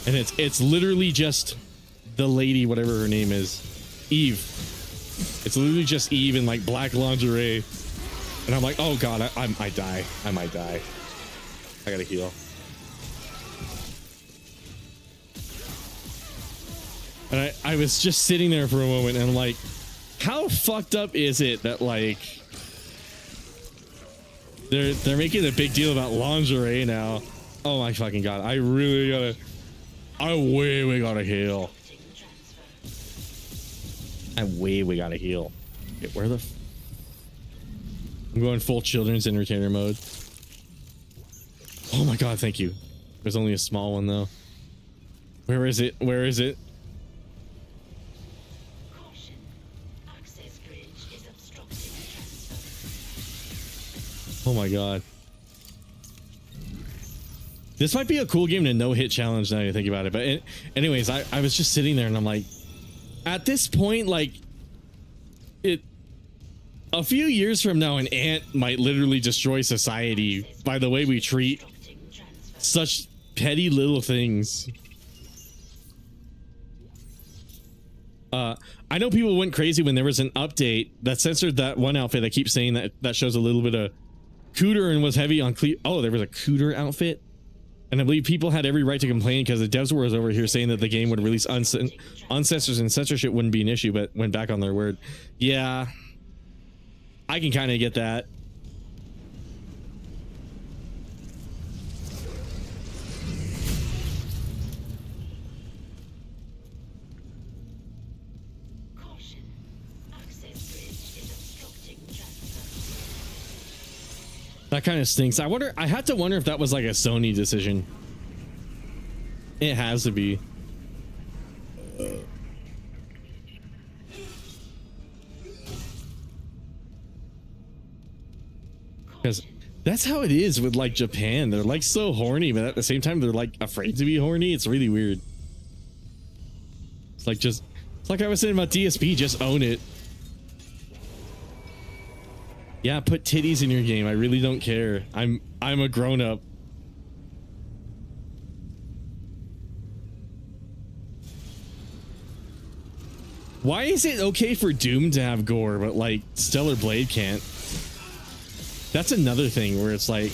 And it's literally just the lady, whatever her name is, Eve. It's literally just Eve in like black lingerie. And I'm like, oh god, I might die. I might die. I gotta heal. And I was just sitting there for a moment and I'm like, how fucked up is it that like they're making a big deal about lingerie now? Oh my fucking god, I really gotta we gotta heal. We gotta heal. Okay, where the I'm going full children's entertainer mode. Oh my god, thank you. There's only a small one though. Where is it? Where is it? Oh my god. This might be a cool game to no-hit challenge now you think about it. But anyways, I was just sitting there and I'm like, at this point, like, a few years from now, an ant might literally destroy society by the way we treat such petty little things. I know people went crazy when there was an update that censored that one outfit. I keep saying that shows a little bit of cooter and was heavy on oh, there was a cooter outfit. And I believe people had every right to complain because the devs were over here saying that the game would release uncensored and censorship wouldn't be an issue, but went back on their word. Yeah, I can kind of get that. That kind of stinks. I had to wonder if that was like a Sony decision. It has to be. Because that's how it is with like Japan. They're like so horny, but at the same time they're like afraid to be horny. It's really weird. It's like I was saying about DSP, just own it. Yeah, put titties in your game. I really don't care. I'm a grown-up. Why is it okay for Doom to have gore, but like Stellar Blade can't? That's another thing where it's like,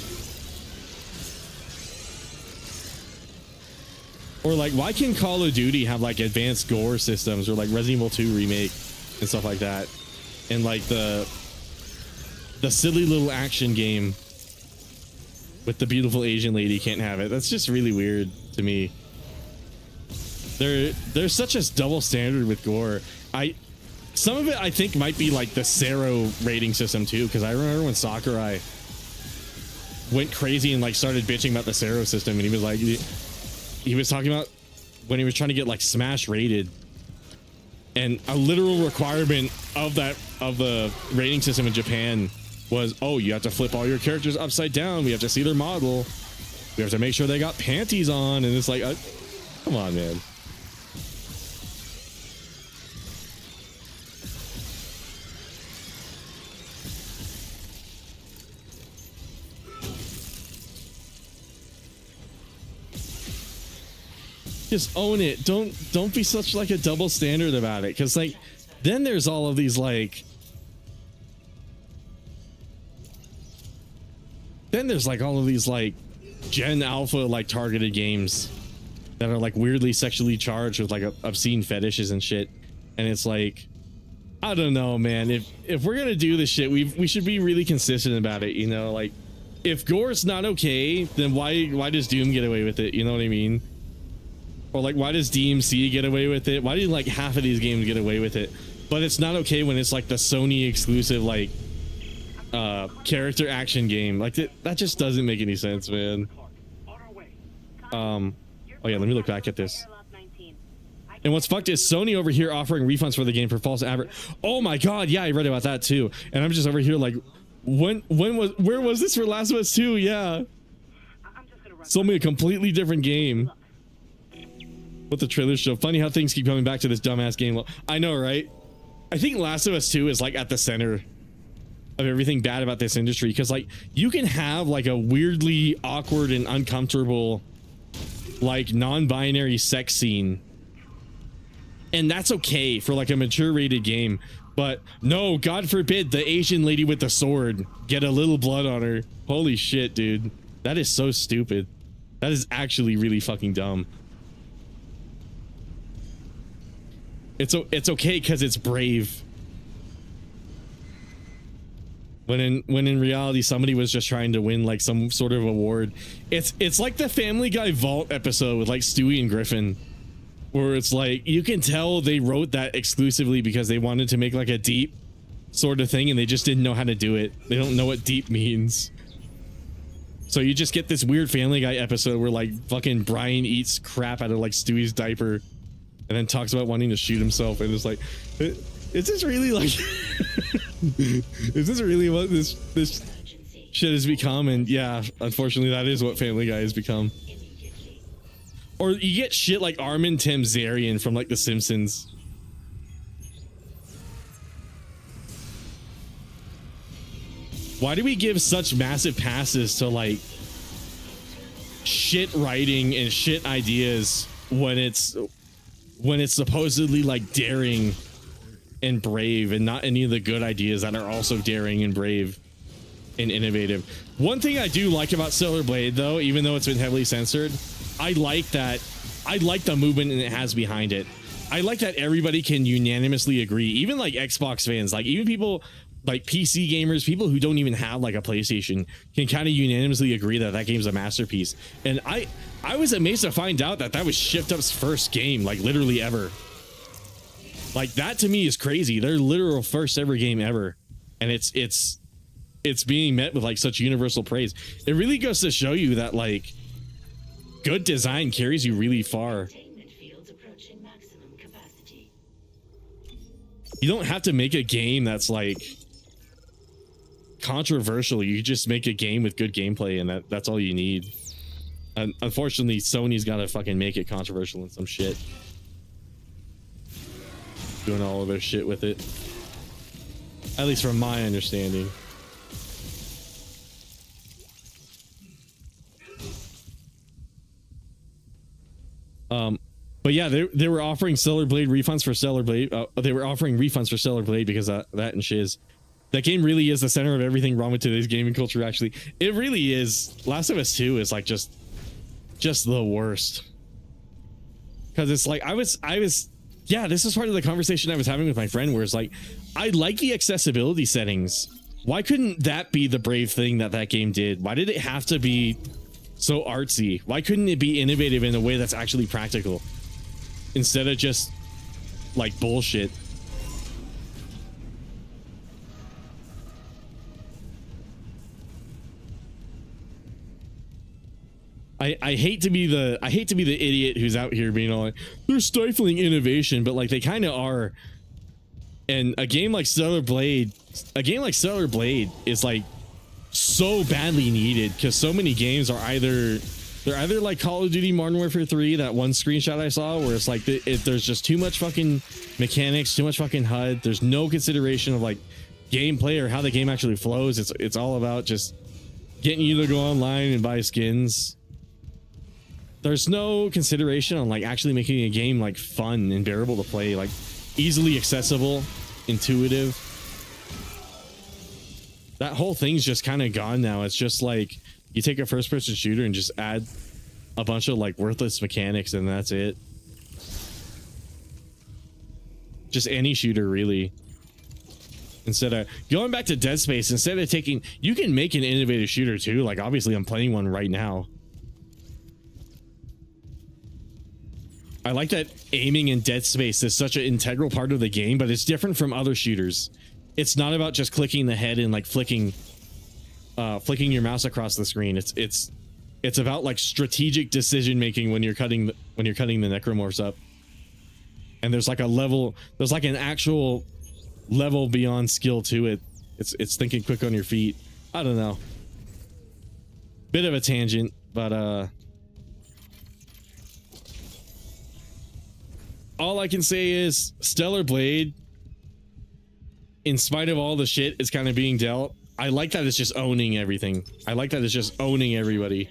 or like, why can Call of Duty have like advanced gore systems, or like Resident Evil 2 Remake and stuff like that, and like the silly little action game with the beautiful Asian lady can't have it? That's just really weird to me. There's such a double standard with gore. Some of it I think might be like the Sero rating system too, because I remember when Sakurai went crazy and like started bitching about the Sero system, and he was like, he was talking about when he was trying to get like Smash rated, and a literal requirement of the rating system in Japan was, oh, you have to flip all your characters upside down, we have to see their model, we have to make sure they got panties on, and it's like, come on, man. Just own it. Don't be such like a double standard about it, because like then there's all of these like Gen Alpha like targeted games that are like weirdly sexually charged with like obscene fetishes and shit, and it's like, I don't know, man. If we're gonna do this shit, we should be really consistent about it, you know? Like, if gore's not okay, then why does Doom get away with it? You know what I mean? Or like, why does DMC get away with it? Why do like half of these games get away with it, but it's not okay when it's like the Sony exclusive like character action game? Like that just doesn't make any sense, man. Oh yeah, let me look back at this. And what's fucked is Sony over here offering refunds for the game for false advert. Oh my god, yeah, I read about that too. And I'm just over here like, where was this for Last of Us 2? Yeah, sold me a completely different game. What the trailers show. Funny how things keep coming back to this dumbass game. I know, right? I think Last of Us 2 is like at the center of everything bad about this industry, because like you can have like a weirdly awkward and uncomfortable like non-binary sex scene, and that's okay for like a mature rated game, but no, God forbid the Asian lady with the sword get a little blood on her. Holy shit, dude, that is so stupid. That is actually really fucking dumb. It's okay because it's Brave. When in reality somebody was just trying to win like some sort of award. It's like the Family Guy Vault episode with like Stewie and Griffin, where it's like you can tell they wrote that exclusively because they wanted to make like a deep sort of thing, and they just didn't know how to do it. They don't know what deep means. So you just get this weird Family Guy episode where like fucking Brian eats crap out of like Stewie's diaper, and then talks about wanting to shoot himself, and it's like, is this really like is this really what this shit has become? And yeah, unfortunately that is what Family Guy has become. Or you get shit like Armin Tamzarian from like The Simpsons. Why do we give such massive passes to like shit writing and shit ideas when it's supposedly like daring and brave, and not any of the good ideas that are also daring and brave and innovative? One thing I do like about Stellar Blade, though, even though it's been heavily censored, I like the movement it has behind it. I like that everybody can unanimously agree, even like Xbox fans, like even people like PC gamers, people who don't even have like a PlayStation, can kind of unanimously agree that that game's a masterpiece. And I was amazed to find out that was Shift Up's first game, like literally ever. Like that to me is crazy. Their literal first ever game ever, and it's being met with like such universal praise. It really goes to show you that like good design carries you really far. You don't have to make a game that's like controversial. You just make a game with good gameplay, and that's all you need. And unfortunately, Sony's got to fucking make it controversial and some shit. Doing all of their shit with it, at least from my understanding. But yeah, they were offering Stellar Blade refunds for Stellar Blade. They were offering refunds for Stellar Blade because of that and shiz. That game really is the center of everything wrong with today's gaming culture. Actually, it really is. Last of Us 2 is like just the worst. Because it's like I was yeah, this is part of the conversation I was having with my friend where it's like, I like the accessibility settings. Why couldn't that be the brave thing that game did? Why did it have to be so artsy? Why couldn't it be innovative in a way that's actually practical instead of just like bullshit? I hate to be the idiot who's out here being all like, they're stifling innovation, but like they kind of are. And a game like Stellar Blade is like so badly needed because so many games are either like Call of Duty Modern Warfare 3, that one screenshot I saw where it's like there's just too much fucking mechanics, too much fucking HUD. There's no consideration of like gameplay or how the game actually flows. It's all about just getting you to go online and buy skins. There's no consideration on like actually making a game like fun and bearable to play, like easily accessible, intuitive. That whole thing's just kind of gone now. It's just like you take a first-person shooter and just add a bunch of like worthless mechanics and that's it. Just any shooter really. Instead of going back to Dead Space, instead of taking, you can make an innovative shooter too. Like obviously I'm playing one right now. I like that aiming in Dead Space is such an integral part of the game, but it's different from other shooters. It's not about just clicking the head and like flicking your mouse across the screen. It's about like strategic decision making when you're cutting the necromorphs up. And there's like a level, there's like an actual level beyond skill to it. It's thinking quick on your feet. I don't know. Bit of a tangent, but all I can say is Stellar Blade, in spite of all the shit it's kind of being dealt, I like that it's just owning everything. I like that it's just owning everybody.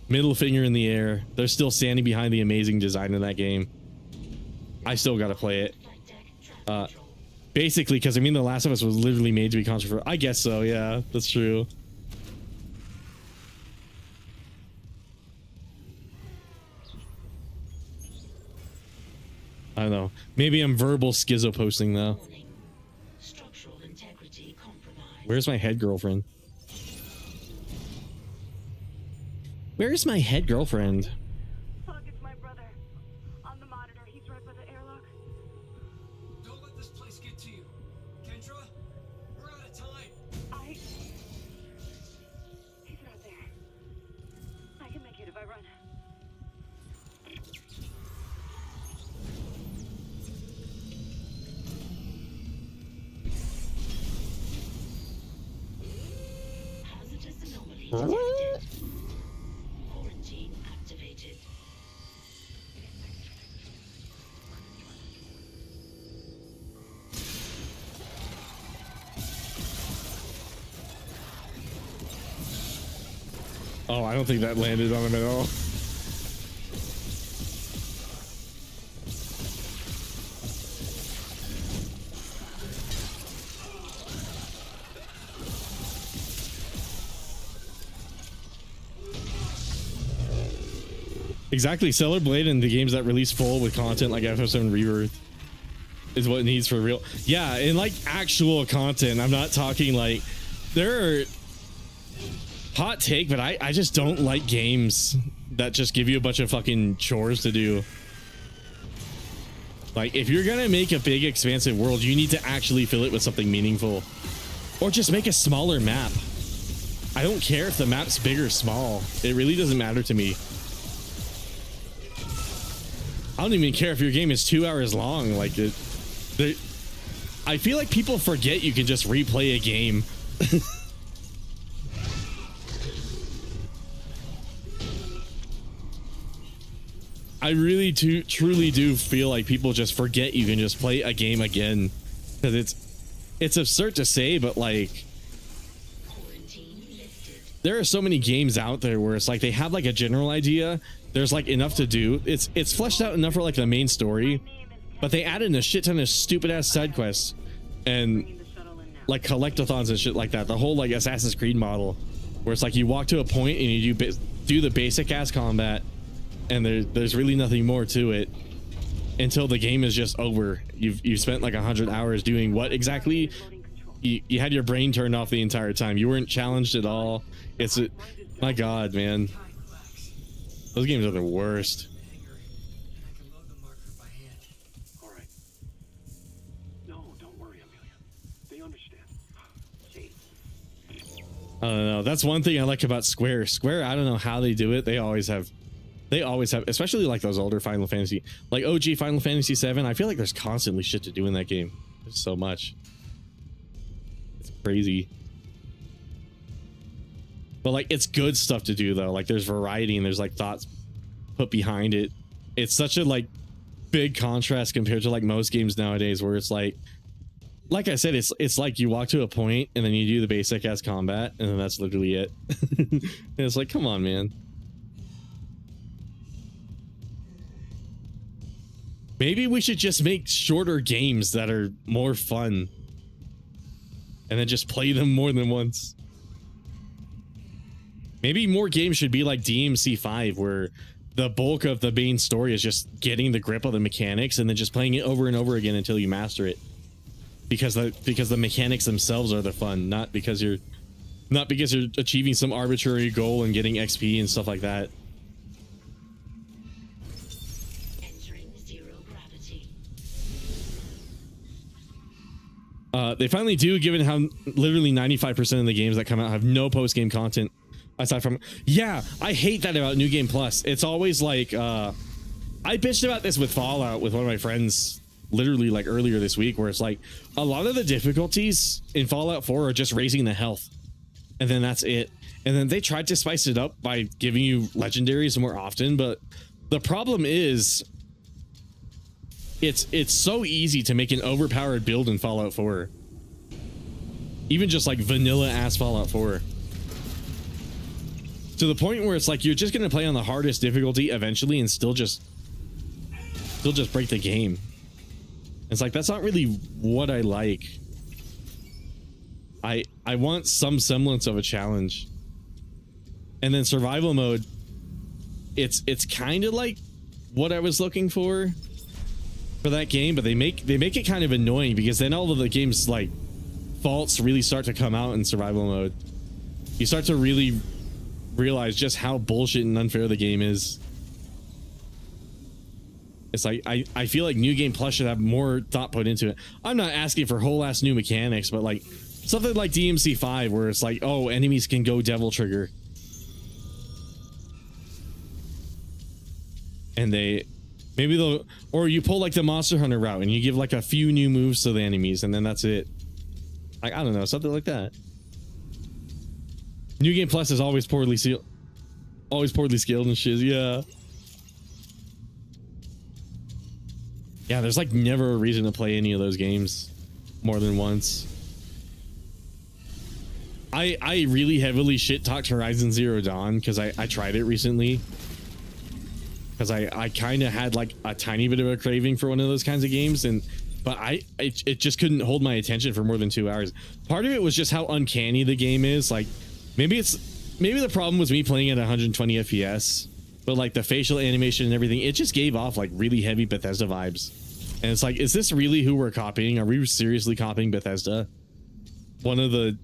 Middle finger in the air. They're still standing behind the amazing design of that game. I still gotta play it. Basically, because I mean, The Last of Us was literally made to be controversial. I guess so, yeah, that's true. I don't know. Maybe I'm verbal schizo posting though. Structural integrity compromised. Where's my head girlfriend? Where's my head girlfriend? Fuck, it's my brother. On the monitor, he's right by the airlock. Don't let this place get to you. Kendra, we're out of time. He's not there. I can make it if I run. Hazardous anomaly detected. Quarantine activated. Oh, I don't think that landed on him at all. Exactly, Stellar Blade and the games that release full with content like FF7 Rebirth is what it needs for real. Yeah, and like actual content. I'm not talking like, there are hot take, but I just don't like games that just give you a bunch of fucking chores to do. Like, if you're gonna make a big expansive world, you need to actually fill it with something meaningful, or just make a smaller map. I don't care if the map's big or small. It really doesn't matter to me. I don't even care if your game is 2 hours long. Like, I feel like people forget you can just replay a game. I really truly do feel like people just forget you can just play a game again, because it's absurd to say, but like, there are so many games out there where it's like they have like a general idea, there's like enough to do. It's fleshed out enough for like the main story, but they added a shit ton of stupid ass side quests and like collectathons and shit like that. The whole like Assassin's Creed model, where it's like you walk to a point and you do the basic ass combat, and there's really nothing more to it until the game is just over. You've spent like 100 hours doing what exactly? You had your brain turned off the entire time. You weren't challenged at all. My God, man. Those games are the worst. All right. No, don't worry, Amelia. They understand. I don't know. That's one thing I like about Square. Square, I don't know how they do it. They always have, especially like those older Final Fantasy, like OG Final Fantasy 7. I feel like there's constantly shit to do in that game. There's so much. It's crazy. But like, it's good stuff to do though. Like there's variety and there's like thoughts put behind it. It's such a like big contrast compared to like most games nowadays, where it's like I said, it's like you walk to a point and then you do the basic ass combat and then that's literally it. And it's like, come on, man. Maybe we should just make shorter games that are more fun and then just play them more than once. Maybe more games should be like DMC5, where the bulk of the main story is just getting the grip of the mechanics and then just playing it over and over again until you master it. Because the mechanics themselves are the fun, not because you're achieving some arbitrary goal and getting XP and stuff like that. Entering zero gravity. They finally do, given how literally 95% of the games that come out have no post-game content. Aside from, yeah, I hate that about New Game Plus. It's always like, I bitched about this with Fallout with one of my friends, literally like earlier this week, where it's like a lot of the difficulties in Fallout 4 are just raising the health, and then that's it. And then they tried to spice it up by giving you legendaries more often, but the problem is it's so easy to make an overpowered build in Fallout 4. Even just like vanilla ass Fallout 4. To the point where it's like you're just going to play on the hardest difficulty eventually and still just break the game. It's like, that's not really what I like. I want some semblance of a challenge. And then survival mode, it's kind of like what I was looking for that game, but they make it kind of annoying, because then all of the game's like faults really start to come out in survival mode. You start to really realize just how bullshit and unfair the game is. It's like, I feel like New Game Plus should have more thought put into it. I'm not asking for whole ass new mechanics, but like something like DMC5, where it's like, oh, enemies can go devil trigger, and or you pull like the Monster Hunter route and you give like a few new moves to the enemies, and then that's it. Like, I don't know, something like that. New Game Plus is always poorly skilled and shit. Yeah. Yeah, there's like never a reason to play any of those games more than once. I really heavily shit talked Horizon Zero Dawn because I tried it recently. Because I kind of had like a tiny bit of a craving for one of those kinds of games, but it just couldn't hold my attention for more than 2 hours. Part of it was just how uncanny the game is. Like, maybe the problem was me playing at 120 FPS, but like the facial animation and everything, it just gave off like really heavy Bethesda vibes. And it's like, is this really who we're copying? Are we seriously copying Bethesda? One of the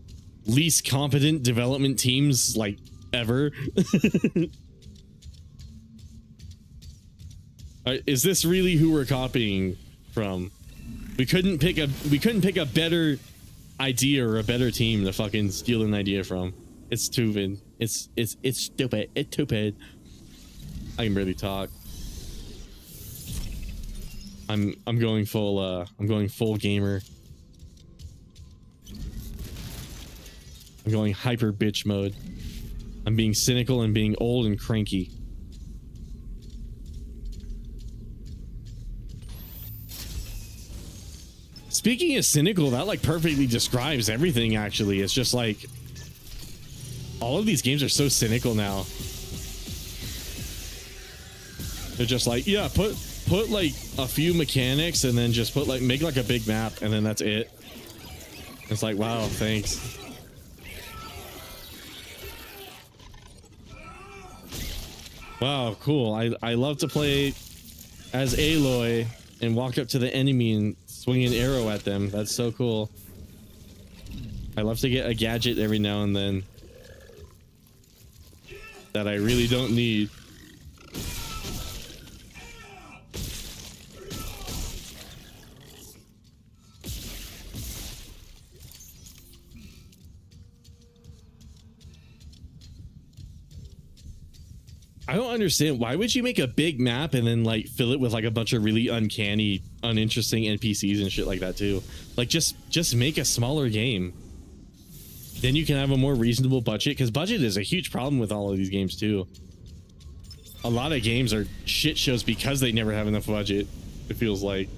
least competent development teams like ever. Is this really who we're copying from? We couldn't pick a better idea or a better team to fucking steal an idea from. It's stupid. It's stupid. It's stupid. I can barely talk. I'm going full gamer. I'm going hyper bitch mode. I'm being cynical and being old and cranky. Speaking of cynical, that like perfectly describes everything, actually. It's just like all of these games are so cynical now. They're just like, yeah, put like a few mechanics and then just put like make like a big map and then that's it. It's like, wow, thanks. Wow, cool. I love to play as Aloy and walk up to the enemy and swing an arrow at them. That's so cool. I love to get a gadget every now and then that I really don't need. I don't understand. Why would you make a big map and then like fill it with like a bunch of really uncanny, uninteresting NPCs and shit like that too? Like just make a smaller game. Then you can have a more reasonable budget, because budget is a huge problem with all of these games too. A lot of games are shit shows because they never have enough budget, it feels like.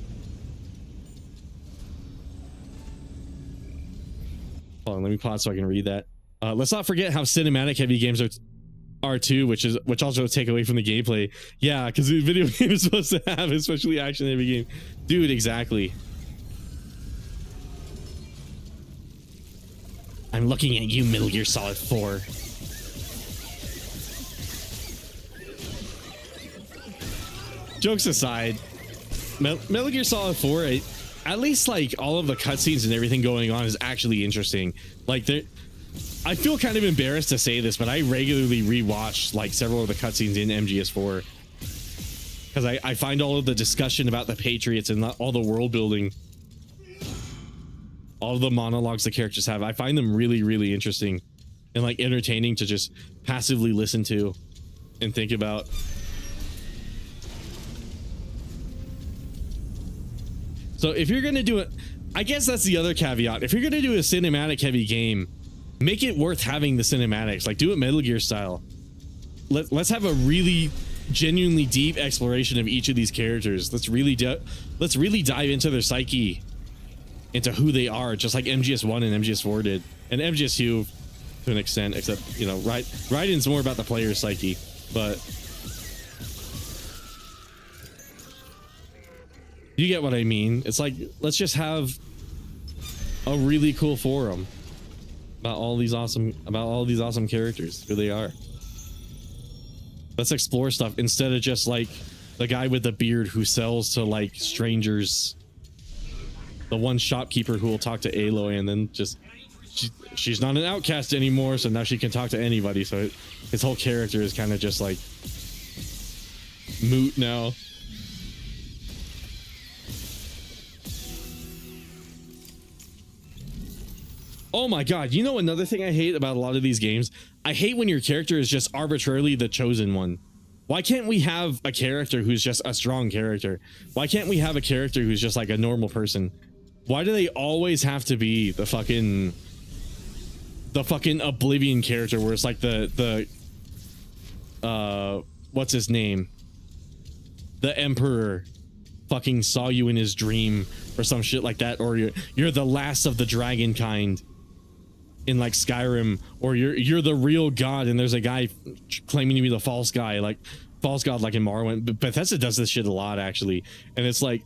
Hold on, let me pause so I can read that. Let's not forget how cinematic heavy games are too, which also take away from the gameplay. Yeah, because the video game is supposed to have, especially action heavy game. Dude, exactly. I'm looking at you, Metal Gear Solid 4. Jokes aside, Metal Gear Solid 4, at least like all of the cutscenes and everything going on is actually interesting. Like I feel kind of embarrassed to say this, but I regularly rewatch like several of the cutscenes in MGS4 because I find all of the discussion about the Patriots and all the world building, all of the monologues the characters have, I find them really, really interesting and like entertaining to just passively listen to and think about. So if you're gonna do it, I guess that's the other caveat. If you're gonna do a cinematic heavy game, make it worth having the cinematics. Like do it Metal Gear style. Let's have a really genuinely deep exploration of each of these characters. Let's really dive into their psyche, into who they are, just like MGS1 and MGS4 did, and MGS2 to an extent, except, you know, Raiden's more about the player's psyche, but you get what I mean. It's like, let's just have a really cool forum about all these awesome characters, who they are. Let's explore stuff instead of just like the guy with the beard who sells to like strangers, the one shopkeeper who will talk to Aloy and then just she's not an outcast anymore, so now she can talk to anybody. So his whole character is kind of just like moot now. Oh my god, you know another thing I hate about a lot of these games? I hate when your character is just arbitrarily the chosen one. Why can't we have a character who's just a strong character? Why can't we have a character who's just like a normal person? Why do they always have to be the fucking Oblivion character where it's like the what's his name? The Emperor fucking saw you in his dream or some shit like that, or you're the last of the dragon kind in like Skyrim, or you're the real god and there's a guy claiming to be the false god like in Morrowind. But Bethesda does this shit a lot actually, and it's like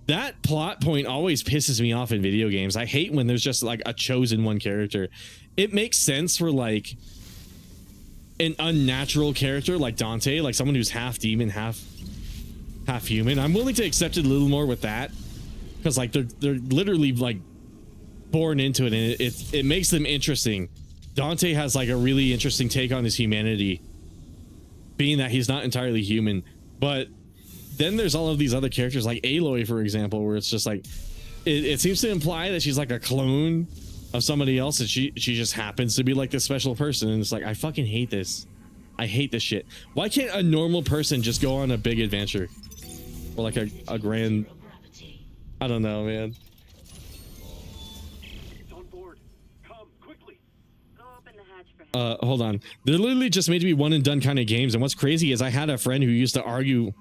that plot point always pisses me off in video games. I hate when there's just like a chosen one character. It makes sense for like an unnatural character like Dante, like someone who's half demon, half human. I'm willing to accept it a little more with that, because like they're literally like born into it, and it makes them interesting. Dante has like a really interesting take on his humanity, being that he's not entirely human. But then there's all of these other characters like Aloy, for example, where it's just like it seems to imply that she's like a clone of somebody else, and she just happens to be like this special person, and it's like, I fucking hate this. I hate this shit. Why can't a normal person just go on a big adventure, or like a grand, I don't know, man. Hold on. They're literally just made to be one and done kind of games. And what's crazy is I had a friend who used to argue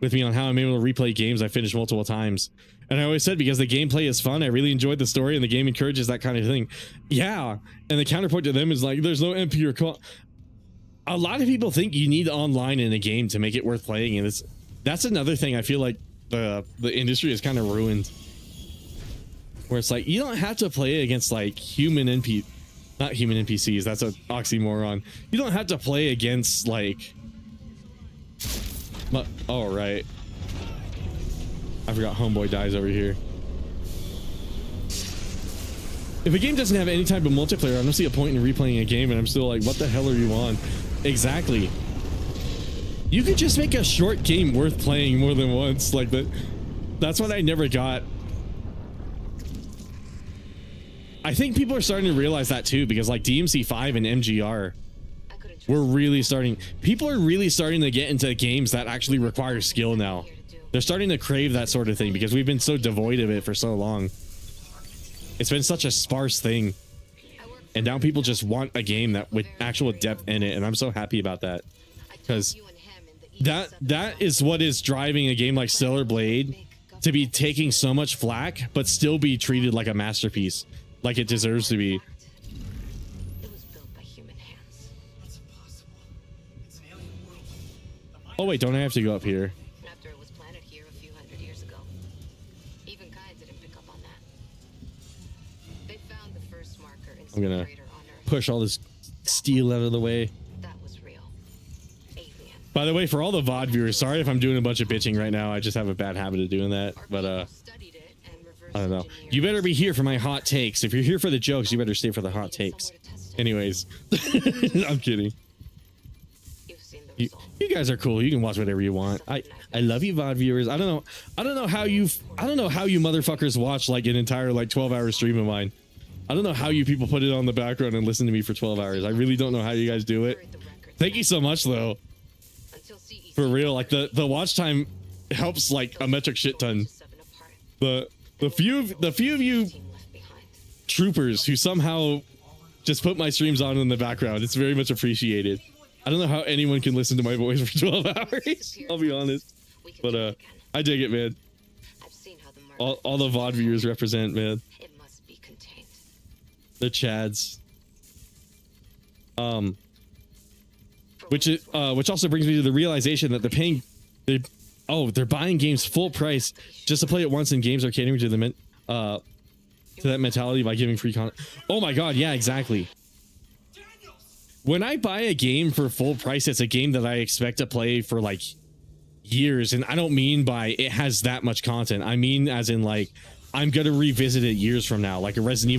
with me on how I'm able to replay games I finished multiple times. And I always said, because the gameplay is fun, I really enjoyed the story, and the game encourages that kind of thing. Yeah. And the counterpoint to them is like, there's no MP or call. A lot of people think you need online in a game to make it worth playing, and That's another thing I feel like the industry is kind of ruined. Where it's like, you don't have to play against like not human NPCs. That's an oxymoron. You don't have to play against like, oh, right. I forgot homeboy dies over here. If a game doesn't have any type of multiplayer, I don't see a point in replaying a game, and I'm still like, what the hell are you on? Exactly. You could just make a short game worth playing more than once. Like that's what I never got. I think people are starting to realize that too, because like DMC5 and MGR we're really starting, people are really starting to get into games that actually require skill now. They're starting to crave that sort of thing because we've been so devoid of it for so long. It's been such a sparse thing. And now people just want a game that with actual depth in it, and I'm so happy about that. Because that is what is driving a game like Stellar Blade to be taking so much flack, but still be treated like a masterpiece, like it deserves to be. Oh wait, don't I have to go up here? After it was planted here a few hundred years ago. Even Kai didn't pick up on that. They found the first marker in I'm gonna crater on Earth. push all this steel out of the way. That was real. Alien. By the way, for all the VOD viewers, sorry if I'm doing a bunch of bitching right now. I just have a bad habit of doing that. But I don't know. You better be here for my hot takes. If you're here for the jokes, you better stay for the hot takes. Anyways, I'm kidding. You guys are cool. You can watch whatever you want. I love you, VOD viewers. I don't know how you motherfuckers watch like an entire like 12-hour stream of mine. I don't know how you people put it on the background and listen to me for 12 hours. I really don't know how you guys do it. Thank you so much though. For real, like the watch time helps like a metric shit ton. The few of you troopers who somehow just put my streams on in the background, it's very much appreciated. I don't know how anyone can listen to my voice for 12 hours. I'll be honest, but I dig it, man. All the VOD viewers represent, man. The Chads. Which also brings me to the realization that they're buying games full price just to play it once, and games are catering to that mentality by giving free content. Oh my god, yeah, exactly. When I buy a game for full price, it's a game that I expect to play for like years, and I don't mean by it has that much content. I mean as in like I'm gonna revisit it years from now, like a Resident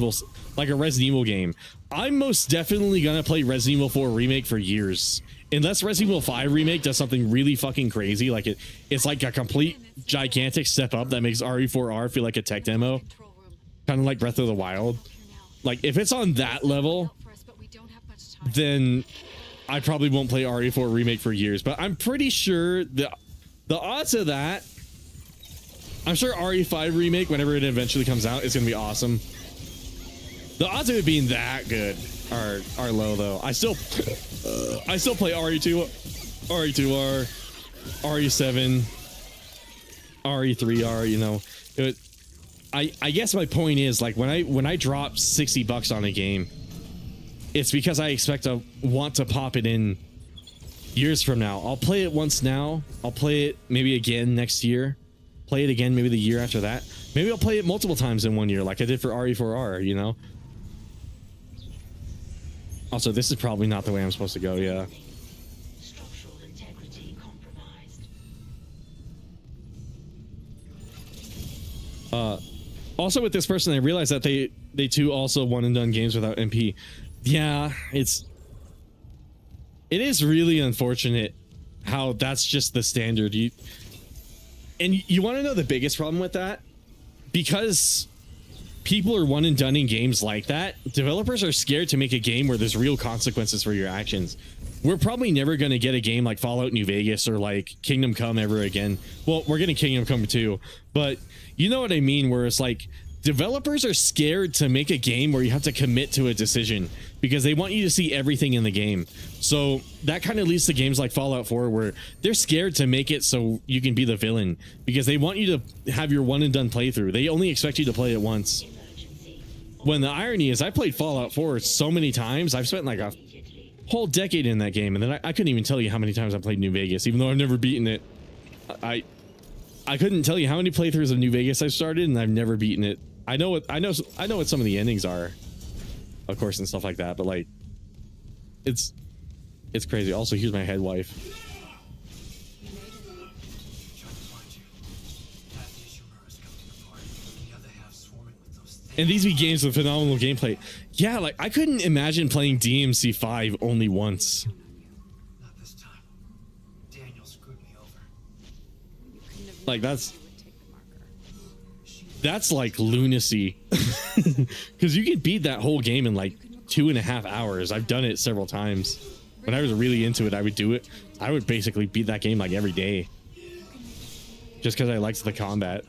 Evil game. I'm most definitely gonna play Resident Evil 4 Remake for years, unless Resident Evil 5 Remake does something really fucking crazy, like it's like a complete gigantic step up that makes RE4R feel like a tech demo, kind of like Breath of the Wild. Like if it's on that level, then I probably won't play RE4 Remake for years. But I'm pretty sure the odds of that, I'm sure RE5 Remake, whenever it eventually comes out, is gonna be awesome. The odds of it being that good are low though. I still play RE2, RE2R, RE7, RE3R, you know. I guess my point is, like, when I drop $60 on a game, it's because I expect to want to pop it in years from now. I'll play it once now. I'll play it maybe again next year. Play it again maybe the year after that. Maybe I'll play it multiple times in 1 year, like I did for RE4R, you know? Also, this is probably not the way I'm supposed to go, yeah. Structural integrity compromised. Also with this person, I realized that they too also one and done games without MP. Yeah, it is really unfortunate how that's just the standard. You want to know the biggest problem with that? Because people are one and done in games like that, developers are scared to make a game where there's real consequences for your actions. We're probably never going to get a game like Fallout New Vegas or like Kingdom Come ever again. Well, we're getting Kingdom Come 2, but you know what I mean, where it's like developers are scared to make a game where you have to commit to a decision because they want you to see everything in the game. So that kind of leads to games like Fallout 4 where they're scared to make it so you can be the villain because they want you to have your one and done playthrough. They only expect you to play it once. When the irony is I played Fallout 4 so many times, I've spent like a whole decade in that game, and then I couldn't even tell you how many times I played New Vegas, even though I've never beaten it. I couldn't tell you how many playthroughs of New Vegas I've started, and I've never beaten it. I know what some of the endings are, of course, and stuff like that. But like, it's crazy. Also, here's my head wife. And these be games with phenomenal gameplay. Yeah, like I couldn't imagine playing DMC 5 only once. Not this time. Daniel screwed me over. Like that's like lunacy. Because you can beat that whole game in like 2.5 hours. I've done it several times. When I was really into it, I would do it. I would basically beat that game like every day. Just because I liked the combat.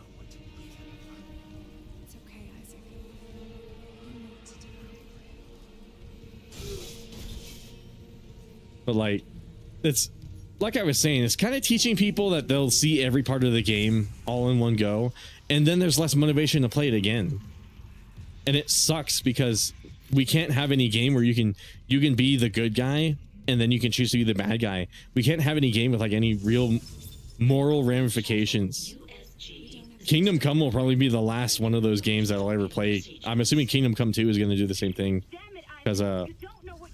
But like, it's like I was saying, it's kind of teaching people that they'll see every part of the game all in one go, and then there's less motivation to play it again. And it sucks because we can't have any game where you can be the good guy and then you can choose to be the bad guy. We can't have any game with like any real moral ramifications. Kingdom Come will probably be the last one of those games that I'll ever play. I'm assuming Kingdom Come 2 is going to do the same thing, because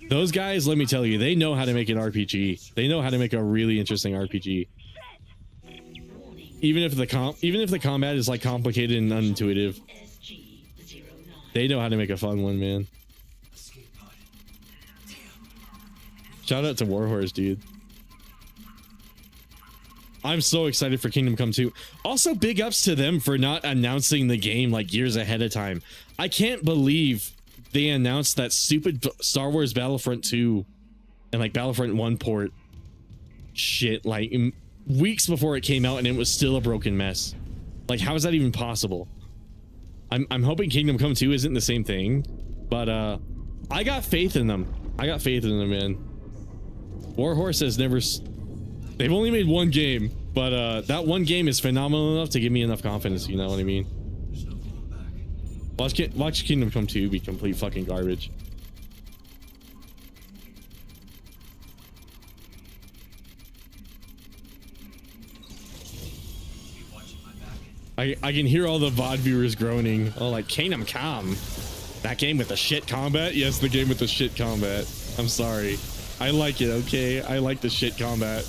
those guys, let me tell you, they know how to make an RPG. They know how to make a really interesting RPG. Even if the combat is like complicated and unintuitive, they know how to make a fun one, man. Shout out to Warhorse, dude. I'm so excited for Kingdom Come 2. Also, big ups to them for not announcing the game like years ahead of time. I can't believe they announced that stupid Star Wars Battlefront 2 and like Battlefront 1 port shit like weeks before it came out, and it was still a broken mess. Like, how is that even possible? I'm hoping Kingdom Come 2 isn't the same thing, but I got faith in them. I got faith in them, man. Warhorse has never... They've only made one game, but that one game is phenomenal enough to give me enough confidence, you know what I mean? Watch Kingdom Come 2 be complete fucking garbage. I can hear all the VOD viewers groaning. Oh, like, Kingdom Come. That game with the shit combat? Yes, the game with the shit combat. I'm sorry. I like it, okay? I like the shit combat.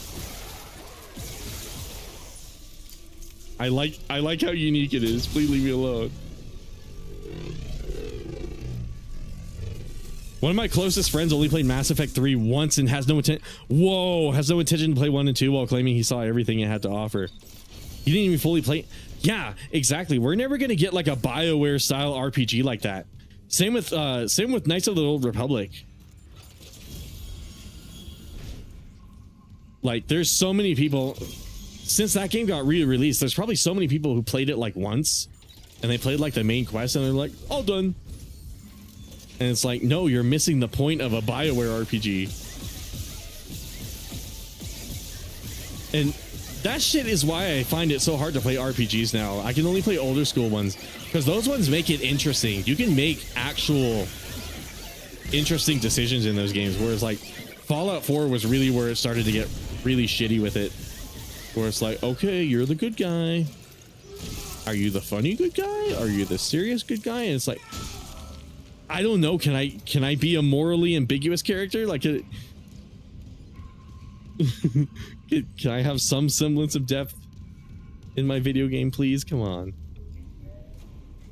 I like how unique it is. Please leave me alone. One of my closest friends only played Mass Effect 3 once and has no intent. Whoa, has no intention to play 1 and 2 while claiming he saw everything it had to offer. He didn't even fully play. Yeah, exactly. We're never gonna get like a BioWare style RPG like that. Same with Knights of the Old Republic. Like, there's so many people since that game got re-released. There's probably so many people who played it like once, and they played like the main quest, and they're like, all done. And it's like, no, you're missing the point of a BioWare RPG. And that shit is why I find it so hard to play RPGs now. I can only play older school ones because those ones make it interesting. You can make actual interesting decisions in those games, whereas like Fallout 4 was really where it started to get really shitty with it, where it's like, okay, you're the good guy. Are you the funny good guy? Are you the serious good guy? And it's like, I don't know. Can I be a morally ambiguous character? Like, can I have some semblance of depth in my video game, please? Come on.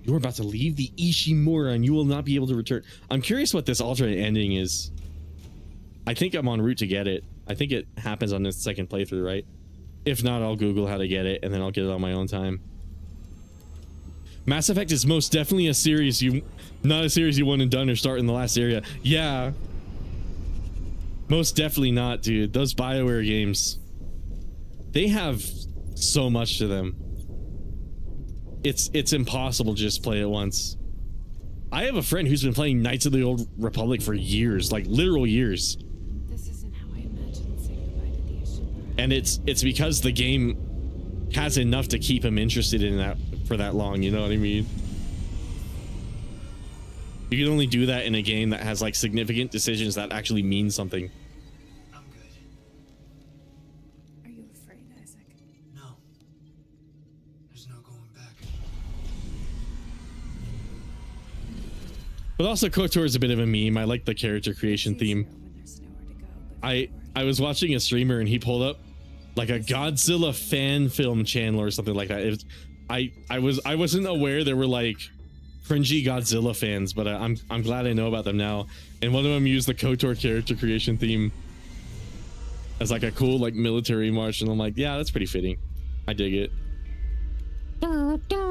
You're about to leave the Ishimura and you will not be able to return. I'm curious what this alternate ending is. I think I'm en route to get it. I think it happens on this second playthrough, right? If not, I'll Google how to get it and then I'll get it on my own time. Mass Effect is most definitely a series not a series you want and done or start in the last area. Yeah. Most definitely not, dude. Those BioWare games, they have so much to them. It's impossible to just play it once. I have a friend who's been playing Knights of the Old Republic for years, like literal years. This isn't how I imagined saying goodbye to the Ishimura. And it's because the game has enough to keep him interested in that for that long, you know what I mean? You can only do that in a game that has like significant decisions that actually mean something. I'm good. Are you afraid, Isaac? No. There's no going back. But also KOTOR is a bit of a meme. I like the character creation theme. I was watching a streamer and he pulled up like a Godzilla fan film channel or something like that. It was, I wasn't aware there were like cringy Godzilla fans, but I'm glad I know about them now. And one of them used the KOTOR character creation theme as like a cool like military march, and I'm like, yeah, that's pretty fitting. I dig it. The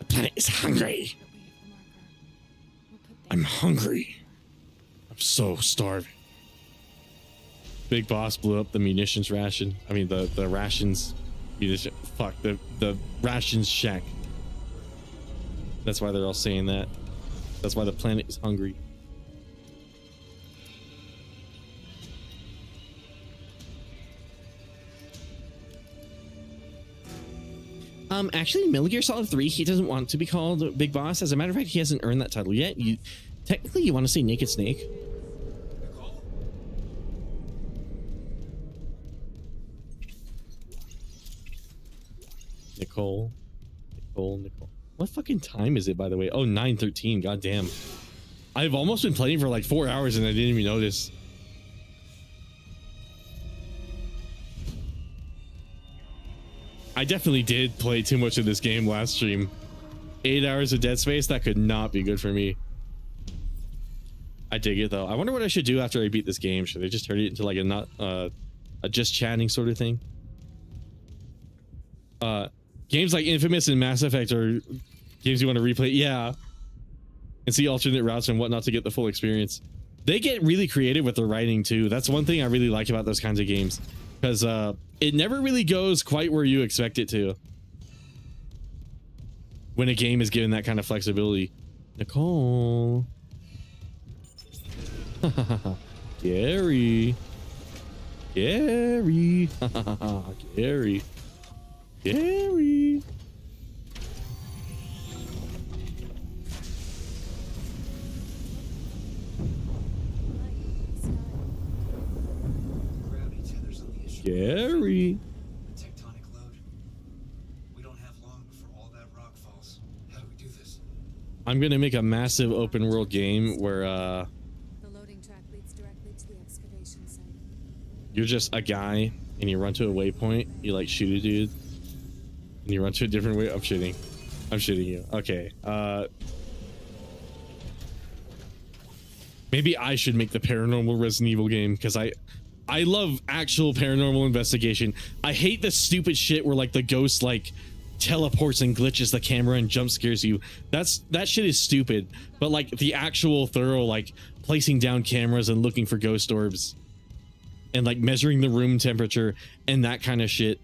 planet is hungry. I'm hungry. I'm so starving. Big Boss blew up the munitions ration. I mean the rations. Fuck the rations shack. That's why they're all saying that. That's why the planet is hungry. Actually, Metal Gear Solid 3, he doesn't want to be called Big Boss. As a matter of fact, he hasn't earned that title yet. Technically, you want to say Naked Snake. Nicole. What fucking time is it, by the way? Oh, 9:13. God damn. I've almost been playing for like 4 hours and I didn't even notice. I definitely did play too much of this game last stream. 8 hours of Dead Space, that could not be good for me. I dig it though. I wonder what I should do after I beat this game. Should I just turn it into like a just chatting sort of thing? Games like Infamous and Mass Effect are games you want to replay. Yeah. And see alternate routes and whatnot to get the full experience. They get really creative with their writing too. That's one thing I really like about those kinds of games. Because it never really goes quite where you expect it to. When a game is given that kind of flexibility. Nicole. Gary. Gary. Gary. Gary. Gary. Tectonic load. We don't have long before all that rock falls. How do we do this? I'm gonna make a massive open world game where The loading track leads directly to the excavation site. you're just a guy and you run to a waypoint, you like shoot a dude, and you run to a different way. I'm shooting you. Okay. Maybe I should make the paranormal Resident Evil game, because I love actual paranormal investigation. I hate the stupid shit where like the ghost like teleports and glitches the camera and jump scares you. That shit is stupid. But like the actual thorough like placing down cameras and looking for ghost orbs and like measuring the room temperature and that kind of shit.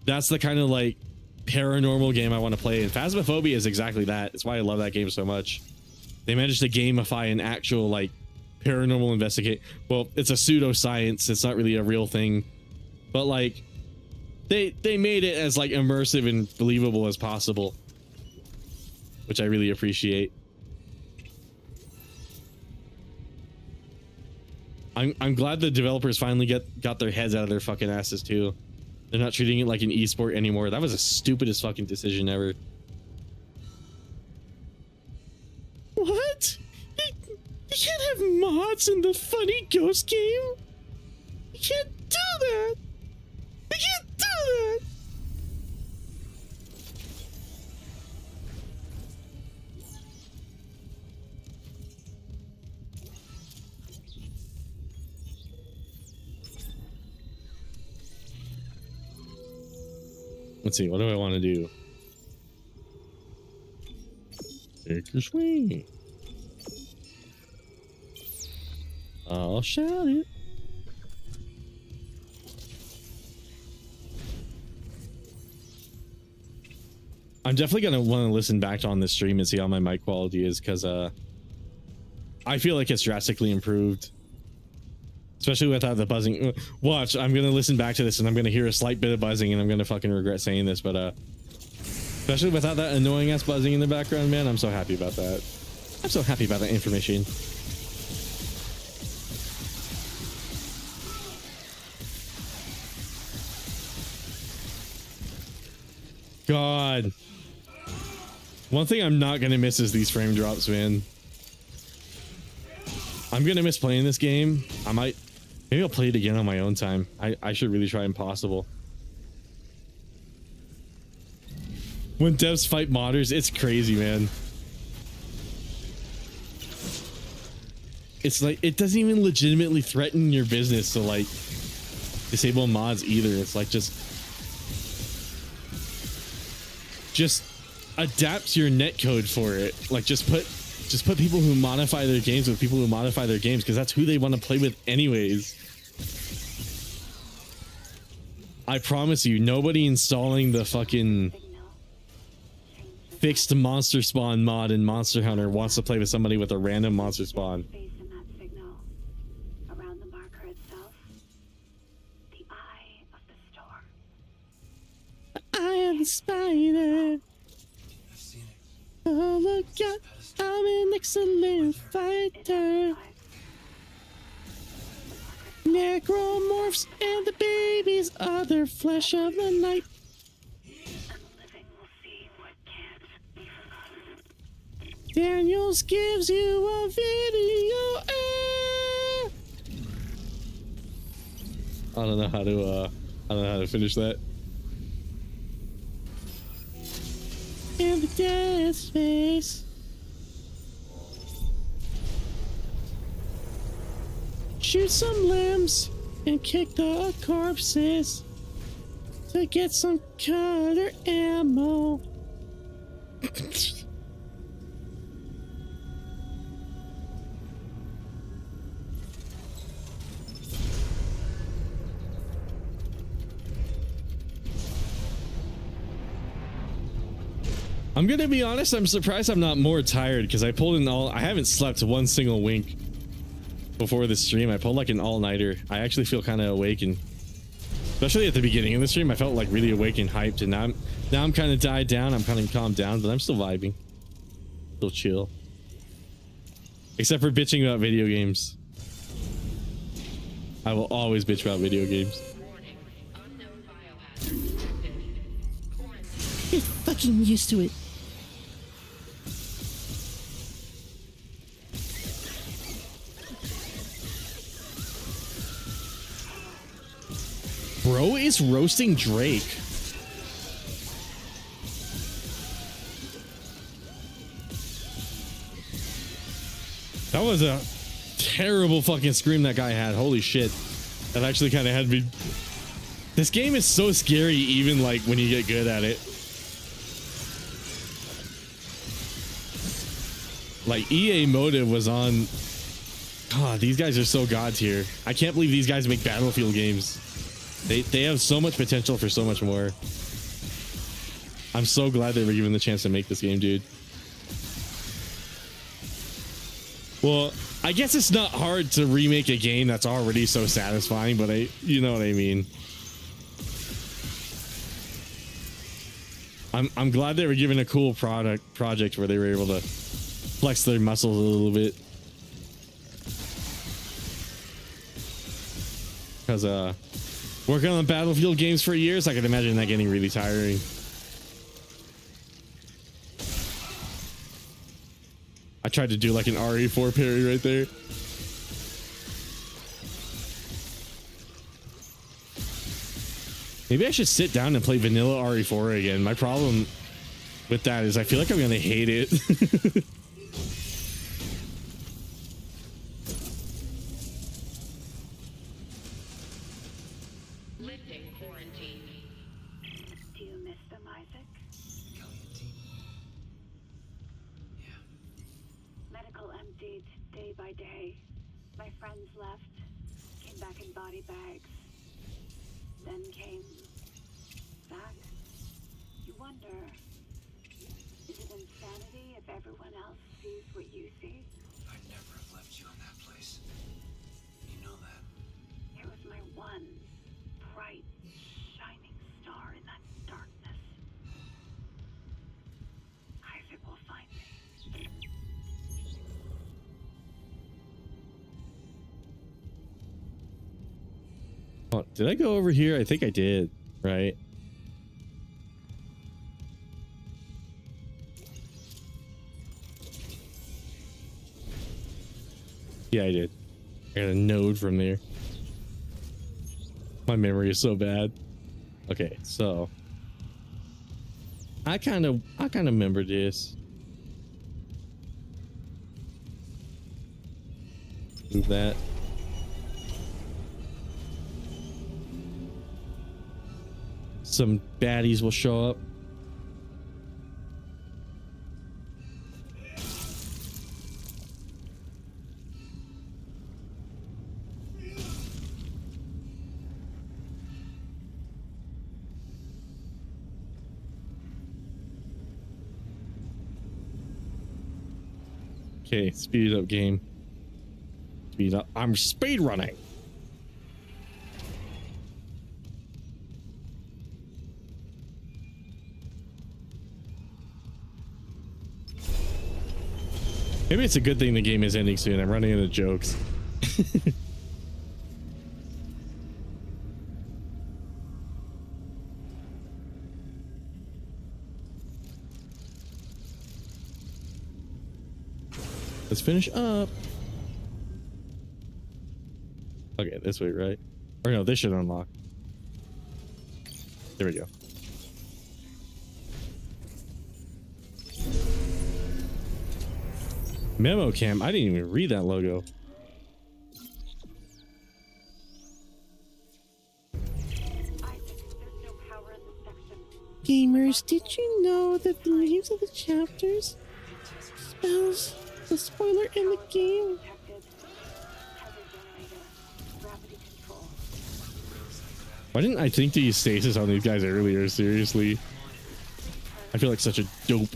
That's the kind of like paranormal game I want to play. And Phasmophobia is exactly that. It's why I love that game so much. They managed to gamify an actual like paranormal investigate. Well, it's a pseudoscience. It's not really a real thing, but like they made it as like immersive and believable as possible, which I really appreciate. I'm glad the developers finally got their heads out of their fucking asses too. They're not treating it like an esport anymore. That was the stupidest fucking decision ever. What? You can't have mods in the funny ghost game. You can't do that. You can't do that. Let's see. What do I want to do? Take your swing. I'll shout it. I'm definitely gonna want to listen back on this stream and see how my mic quality is, because I feel like it's drastically improved, especially without the buzzing. Watch, I'm gonna listen back to this and I'm gonna hear a slight bit of buzzing and I'm gonna fucking regret saying this, but especially without that annoying ass buzzing in the background, man, I'm so happy about that. I'm so happy about that information. God. One thing I'm not gonna miss is these frame drops, man. I'm gonna miss playing this game. Maybe I'll play it again on my own time. I should really try Impossible. When devs fight modders, it's crazy, man. It's like, it doesn't even legitimately threaten your business to like disable mods either. It's like just adapt your netcode for it. Like just put people who modify their games with people who modify their games, because that's who they want to play with anyways. I promise you, nobody installing the fucking fixed monster spawn mod in Monster Hunter wants to play with somebody with a random monster spawn. Around the marker itself, the eye of the storm. I am the spider. I've seen it. Oh look out, I'm an excellent fighter. Necromorphs and the babies are the flesh of the night. Daniels gives you a video. I don't know how to finish that. In the dead space. Shoot some limbs and kick the corpses to get some cutter ammo. I'm gonna be honest, I'm surprised I'm not more tired, because I pulled I haven't slept one single wink before this stream. I pulled like an all-nighter. I actually feel kind of awake, and especially at the beginning of the stream I felt like really awake and hyped, and now I'm kind of died down. I'm kind of calmed down, but I'm still vibing, still chill, except for bitching about video games. I will always bitch about video games. Get fucking used to it. Bro is roasting Drake. That was a terrible fucking scream that guy had. Holy shit. That actually kind of had me. This game is so scary, even like when you get good at it. Like EA Motive was on. God, these guys are so god tier. I can't believe these guys make Battlefield games. They have so much potential for so much more. I'm so glad they were given the chance to make this game, dude. Well, I guess it's not hard to remake a game that's already so satisfying, but you know what I mean. I'm glad they were given a cool project where they were able to flex their muscles a little bit. Because working on Battlefield games for years, I can imagine that getting really tiring. I tried to do like an RE4 parry right there. Maybe I should sit down and play vanilla RE4 again. My problem with that is I feel like I'm gonna hate it. Oh, did I go over here? I think I did, right? Yeah, I did. I got a node from there. My memory is so bad. Okay, so I kind of remember this. Move that. Some baddies will show up. Okay, speed up game. Speed up. I'm speed running. Maybe it's a good thing the game is ending soon. I'm running out of jokes. Let's finish up. Okay, this way, right? Or no, this should unlock. There we go. Memo cam. I didn't even read that logo. Gamers, did you know that the names of the chapters spells the spoiler in the game? Why didn't I think to use stasis on these guys earlier? Seriously. I feel like such a dope.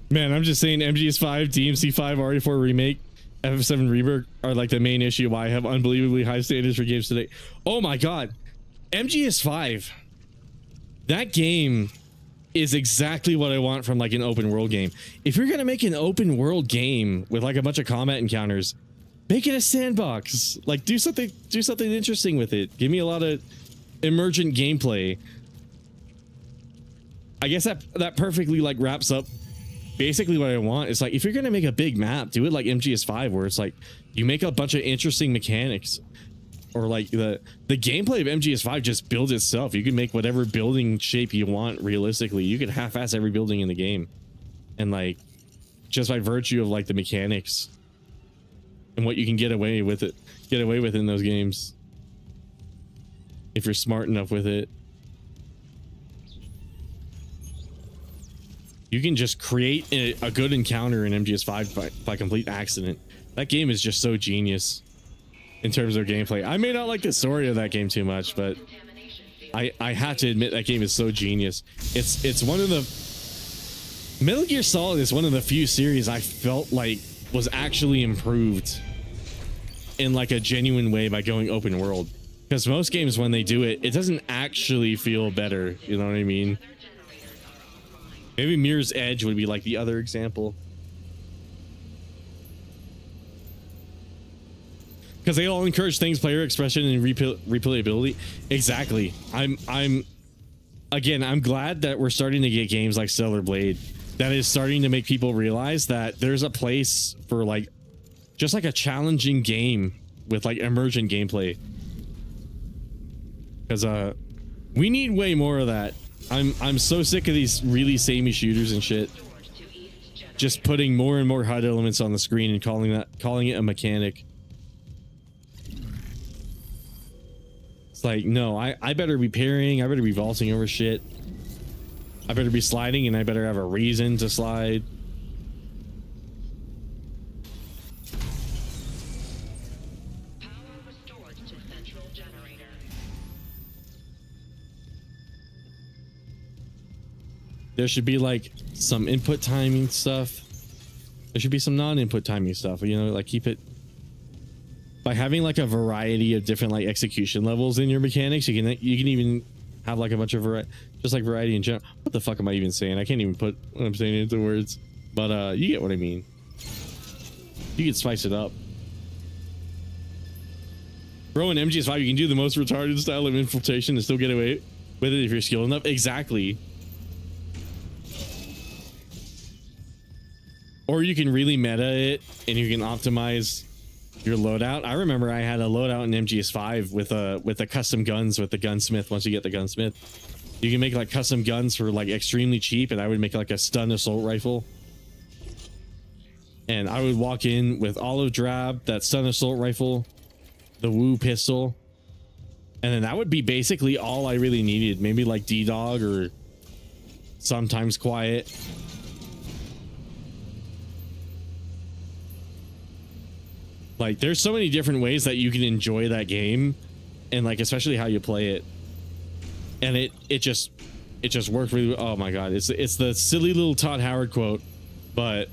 Man, I'm just saying MGS5, DMC5, RE4 Remake, FF7 Rebirth are like the main issue why I have unbelievably high standards for games today. Oh my god. MGS5. That game is exactly what I want from like an open world game. If you're going to make an open world game with like a bunch of combat encounters, make it a sandbox. Like do something interesting with it. Give me a lot of emergent gameplay. I guess that perfectly like wraps up basically what I want. Is like, if you're gonna make a big map, do it like MGS5, where it's like you make a bunch of interesting mechanics, or like the gameplay of MGS5 just builds itself. You can make whatever building shape you want. Realistically, you can half-ass every building in the game, and like just by virtue of like the mechanics and what you can get away with in those games, if you're smart enough with it. You can just create a good encounter in MGS5 by complete accident. That game is just so genius in terms of gameplay. I may not like the story of that game too much, but I have to admit that game is so genius. It's one of the Metal Gear Solid is one of the few series I felt like was actually improved in like a genuine way by going open world. Because most games, when they do it, it doesn't actually feel better. You know what I mean? Maybe Mirror's Edge would be like the other example. Because they all encourage things, player expression and replayability. Exactly. I'm glad that we're starting to get games like Stellar Blade that is starting to make people realize that there's a place for like just like a challenging game with like emergent gameplay. Because we need way more of that. I'm so sick of these really samey shooters and shit. Just putting more and more HUD elements on the screen and calling it a mechanic. It's like, no, I better be parrying, I better be vaulting over shit. I better be sliding, and I better have a reason to slide. there should be like some input timing stuff. There should be some non-input timing stuff, you know, like keep it by having like a variety of different like execution levels in your mechanics. You can even have like a bunch of just like variety in general. What the fuck am I even saying? I can't even put what I'm saying into words, but you get what I mean. You can spice it up. Bro, in MGS5 you can do the most retarded style of infiltration and still get away with it if you're skilled enough. Exactly. Or you can really meta it and you can optimize your loadout. I remember I had a loadout in MGS5 with a custom guns with the gunsmith. Once you get the gunsmith, you can make like custom guns for like extremely cheap, and I would make like a stun assault rifle. And I would walk in with olive drab, that stun assault rifle, the woo pistol, and then that would be basically all I really needed. Maybe like D-Dog or sometimes Quiet. Like there's so many different ways that you can enjoy that game, and like especially how you play it, and it just worked really. Oh my god, it's the silly little Todd Howard quote, but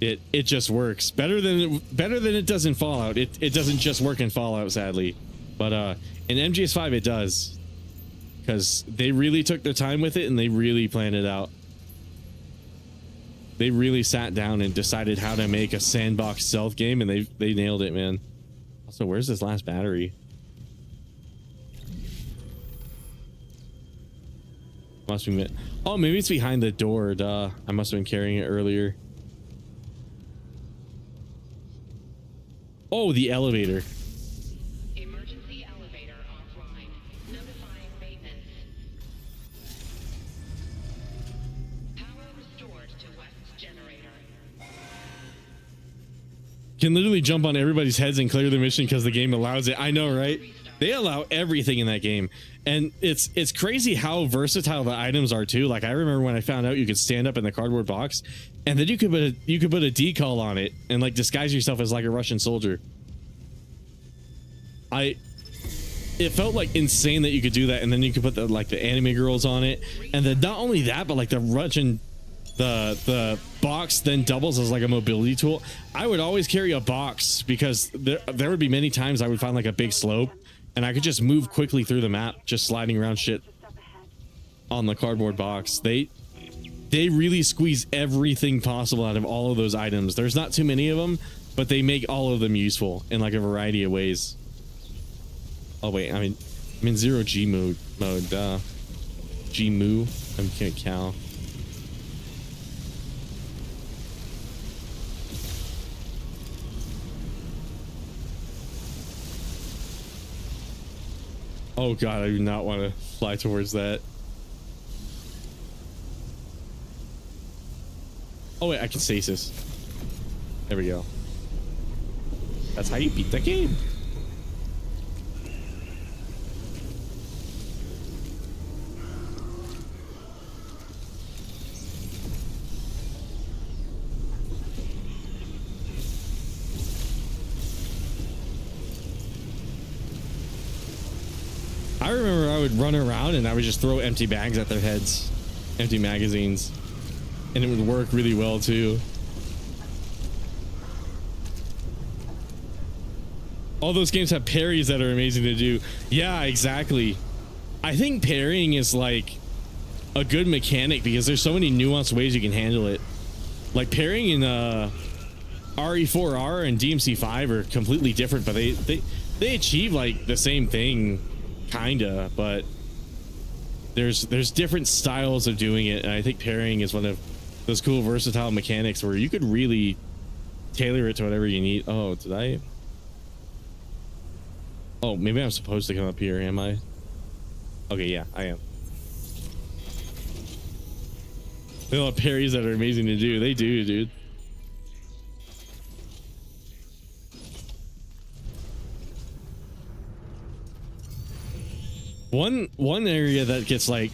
it just works better than it does in Fallout. It doesn't just work in Fallout, sadly, but in MGS5 it does, because they really took their time with it and they really planned it out. They really sat down and decided how to make a sandbox stealth game, and they nailed it, man. Also, where's this last battery? Must be oh, maybe it's behind the door. Duh, I must have been carrying it earlier. Oh, the elevator. Emergency elevator offline. Notifying maintenance. Power restored to West generator. Can literally jump on everybody's heads and clear the mission because the game allows it. I know, right? They allow everything in that game, and it's crazy how versatile the items are too. Like I remember when I found out you could stand up in the cardboard box, and then you could put a decal on it and like disguise yourself as like a Russian soldier. It felt like insane that you could do that, and then you could put the anime girls on it, and then not only that, but like the Russian. The box then doubles as like a mobility tool. I would always carry a box because there would be many times I would find like a big slope and I could just move quickly through the map, just sliding around shit on the cardboard box. They really squeeze everything possible out of all of those items. There's not too many of them, but they make all of them useful in like a variety of ways. Oh wait, I'm in zero G mode. G moo. I'm a cow. Oh god, I do not want to fly towards that. Oh wait, I can stasis. There we go. That's how you beat the game. I remember I would run around and I would just throw empty bags at their heads, empty magazines, and it would work really well too. All those games have parries that are amazing to do. Yeah, exactly. I think parrying is like a good mechanic because there's so many nuanced ways you can handle it. Like parrying in RE4R and DMC5 are completely different, but they achieve like the same thing. Kinda, but there's different styles of doing it, and I think parrying is one of those cool versatile mechanics where you could really tailor it to whatever you need. Oh, did I? Oh, maybe I'm supposed to come up here, am I? Okay, yeah, I am. There are parries that are amazing to do. They do, dude. One area that gets like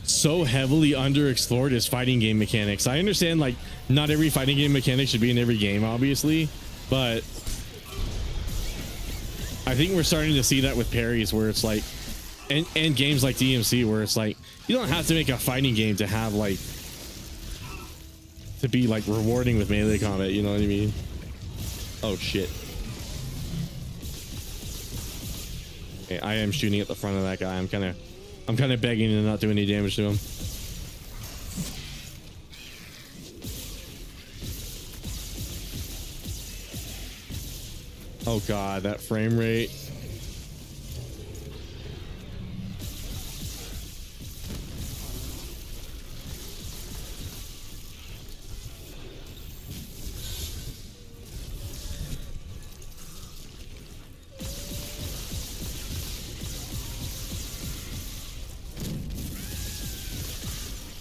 so heavily underexplored is fighting game mechanics. I understand like not every fighting game mechanic should be in every game, obviously, but I think we're starting to see that with parries, where it's like and games like DMC where it's like you don't have to make a fighting game to have like to be like rewarding with melee combat, you know what I mean? Oh shit. Okay, I am shooting at the front of that guy. I'm kind of begging to not do any damage to him. Oh god, that frame rate.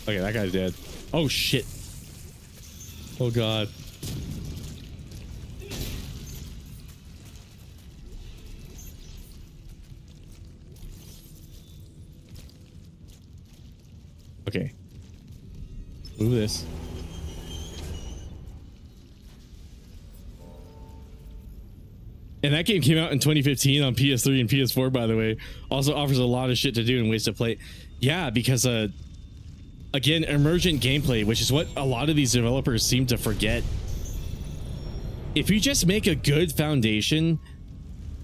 Okay, that guy's dead. Oh shit. Oh god. Okay. Move this. And that game came out in 2015 on PS3 and PS4, by the way. Also offers a lot of shit to do and ways to play. Yeah, because again, emergent gameplay, which is what a lot of these developers seem to forget. If you just make a good foundation,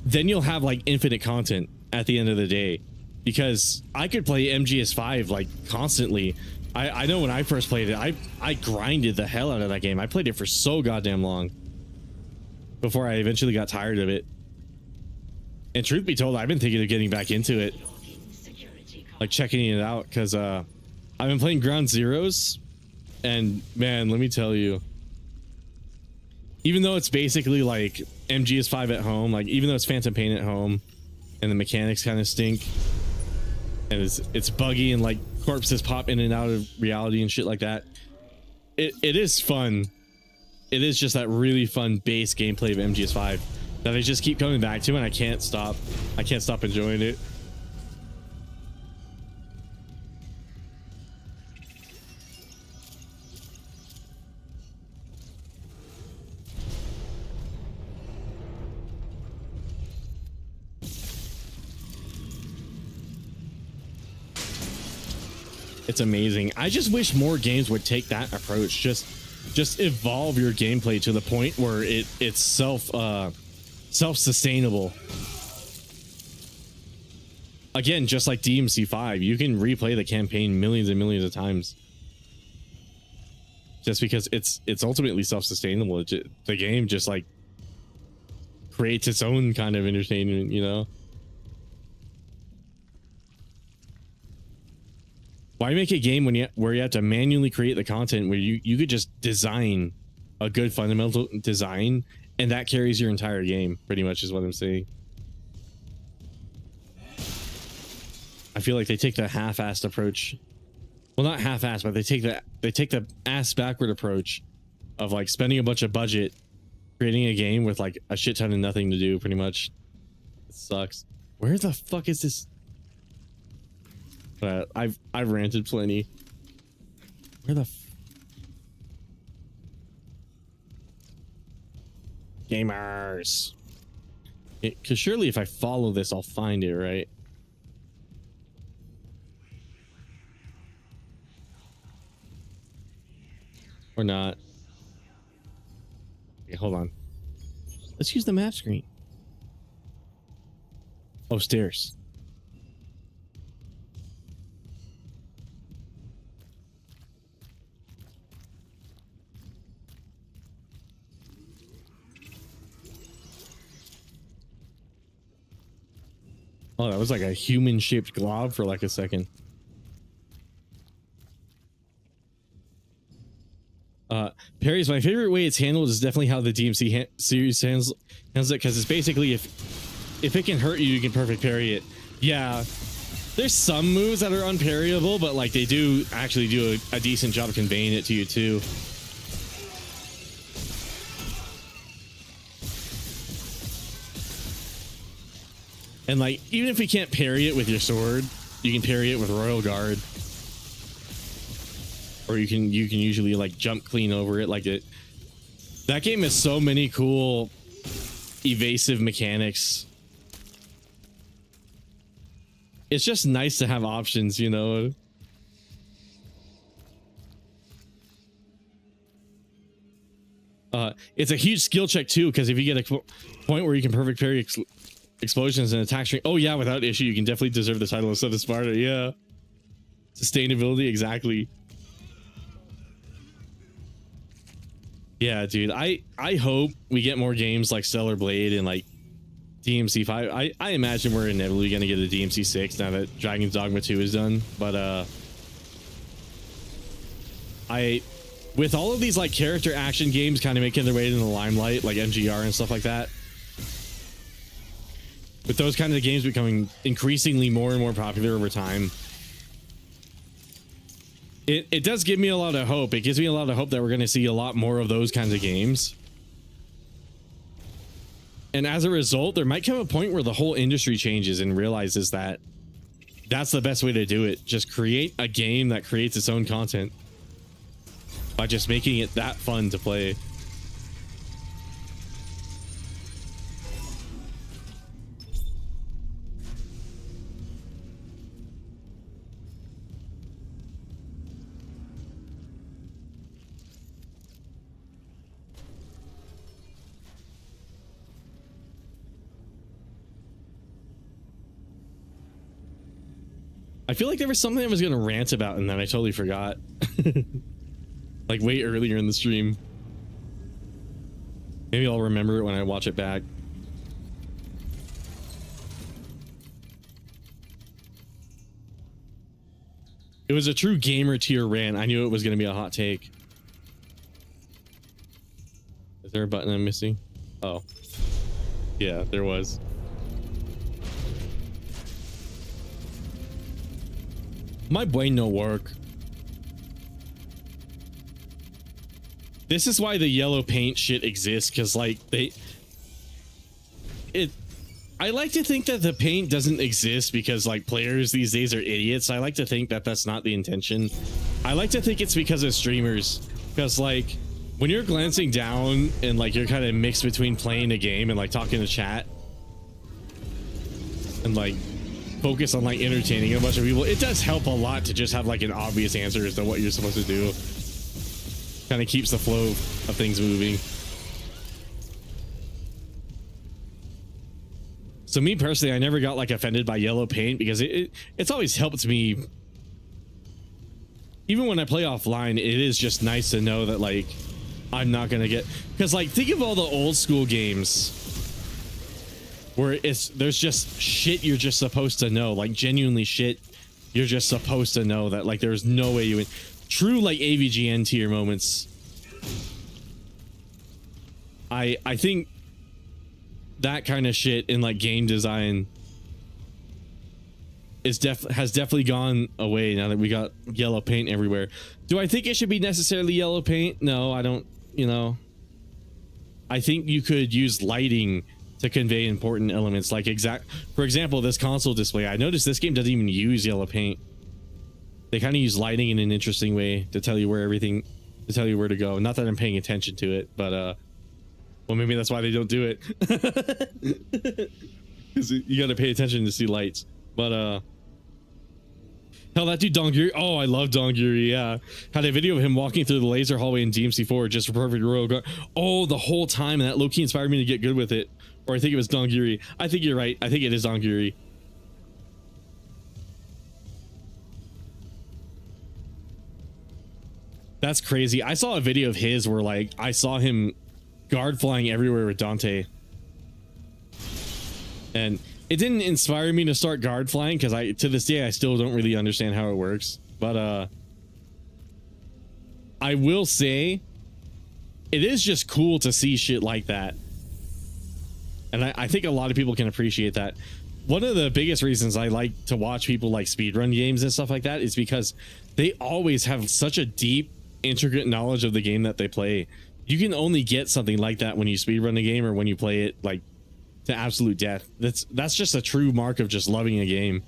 then you'll have like infinite content at the end of the day. Because I could play MGS5 like constantly. I know when I first played it, I grinded the hell out of that game. I played it for so goddamn long before I eventually got tired of it. And truth be told, I've been thinking of getting back into it, like checking it out, because I've been playing Ground Zeroes, and man, let me tell you, even though it's basically like MGS5 at home, like even though it's Phantom Pain at home, and the mechanics kind of stink, and it's buggy and like corpses pop in and out of reality and shit like that, it is fun. It is just that really fun base gameplay of MGS5 that I just keep coming back to, and I can't stop enjoying it. It's amazing. I just wish more games would take that approach. Just evolve your gameplay to the point where it's self-sustainable. Again, just like DMC5, you can replay the campaign millions and millions of times. Just because it's ultimately self-sustainable. The game just like creates its own kind of entertainment, you know? Why make a game where you have to manually create the content where you could just design a good fundamental design and that carries your entire game, pretty much is what I'm saying. I feel like they take the half-assed approach. Well, not half-assed, but they take the ass backward approach of like spending a bunch of budget creating a game with like a shit ton of nothing to do, pretty much. It sucks. Where the fuck is this? I've ranted plenty. Where the gamers? Because surely if I follow this, I'll find it, right? Or not? Okay, hold on. Let's use the map screen. Oh, stairs. Oh, that was like a human-shaped glob for like a second. Parry's my favorite way it's handled is definitely how the DMC series handles it, because it's basically if it can hurt you, you can perfect parry it. Yeah, there's some moves that are unparryable, but like they do actually do a decent job conveying it to you too. And like, even if we can't parry it with your sword, you can parry it with Royal Guard. Or you can usually like jump clean over it. Like that game has so many cool evasive mechanics. it's just nice to have options, you know. It's a huge skill check too, because if you get a point where you can perfect parry explosions and attack string, oh yeah, without issue, you can definitely deserve the title instead of Sparta. Yeah, sustainability, exactly. Yeah, dude, I hope we get more games like Stellar Blade and like DMC 5. I imagine we're inevitably gonna get a DMC 6 now that Dragon's Dogma 2 is done, but with all of these like character action games kind of making their way into the limelight, like MGR and stuff like that, with those kind of games becoming increasingly more and more popular over time, it does give me a lot of hope. It gives me a lot of hope that we're going to see a lot more of those kinds of games. And as a result, there might come a point where the whole industry changes and realizes that that's the best way to do it. Just create a game that creates its own content by just making it that fun to play. I feel like there was something I was going to rant about and then I totally forgot. Like way earlier in the stream. Maybe I'll remember it when I watch it back. It was a true gamer tier rant. I knew it was going to be a hot take. Is there a button I'm missing? Oh. Yeah, there was. My brain no work. This is why the yellow paint shit exists, because like I like to think that the paint doesn't exist because like players these days are idiots. I like to think that that's not the intention. I like to think it's because of streamers, because like when you're glancing down and like you're kind of mixed between playing a game and like talking to chat and like focus on like entertaining a bunch of people, it does help a lot to just have like an obvious answer as to what you're supposed to do. Kind of keeps the flow of things moving. So me personally, I never got like offended by yellow paint because it's always helped me. Even when I play offline, it is just nice to know that like I'm not gonna get, because like think of all the old school games where there's just shit you're just supposed to know, like genuinely shit you're just supposed to know that like there's no way you would. True like AVGN tier moments. I think that kind of shit in like game design has definitely gone away now that we got yellow paint everywhere. Do I think it should be necessarily yellow paint? No, I don't, you know. I think you could use lighting to convey important elements, like for example, this console display. I noticed this game doesn't even use yellow paint. They kind of use lighting in an interesting way to tell you where to go. Not that I'm paying attention to it, but well, maybe that's why they don't do it. Because you got to pay attention to see lights. But hell, that dude Donguri. Oh, I love Donguri. Yeah, had a video of him walking through the laser hallway in DMC4 just for perfect royal guard. Oh, the whole time, and that low key inspired me to get good with it. Or I think it was Donguri. I think you're right. I think it is Donguri. That's crazy. I saw a video of his where like I saw him guard flying everywhere with Dante, and it didn't inspire me to start guard flying because to this day I still don't really understand how it works. But I will say it is just cool to see shit like that, and I think a lot of people can appreciate that. One of the biggest reasons I like to watch people like speedrun games and stuff like that is because they always have such a deep, intricate knowledge of the game that they play. You can only get something like that when you speedrun a game or when you play it like to absolute death. That's just a true mark of just loving a game.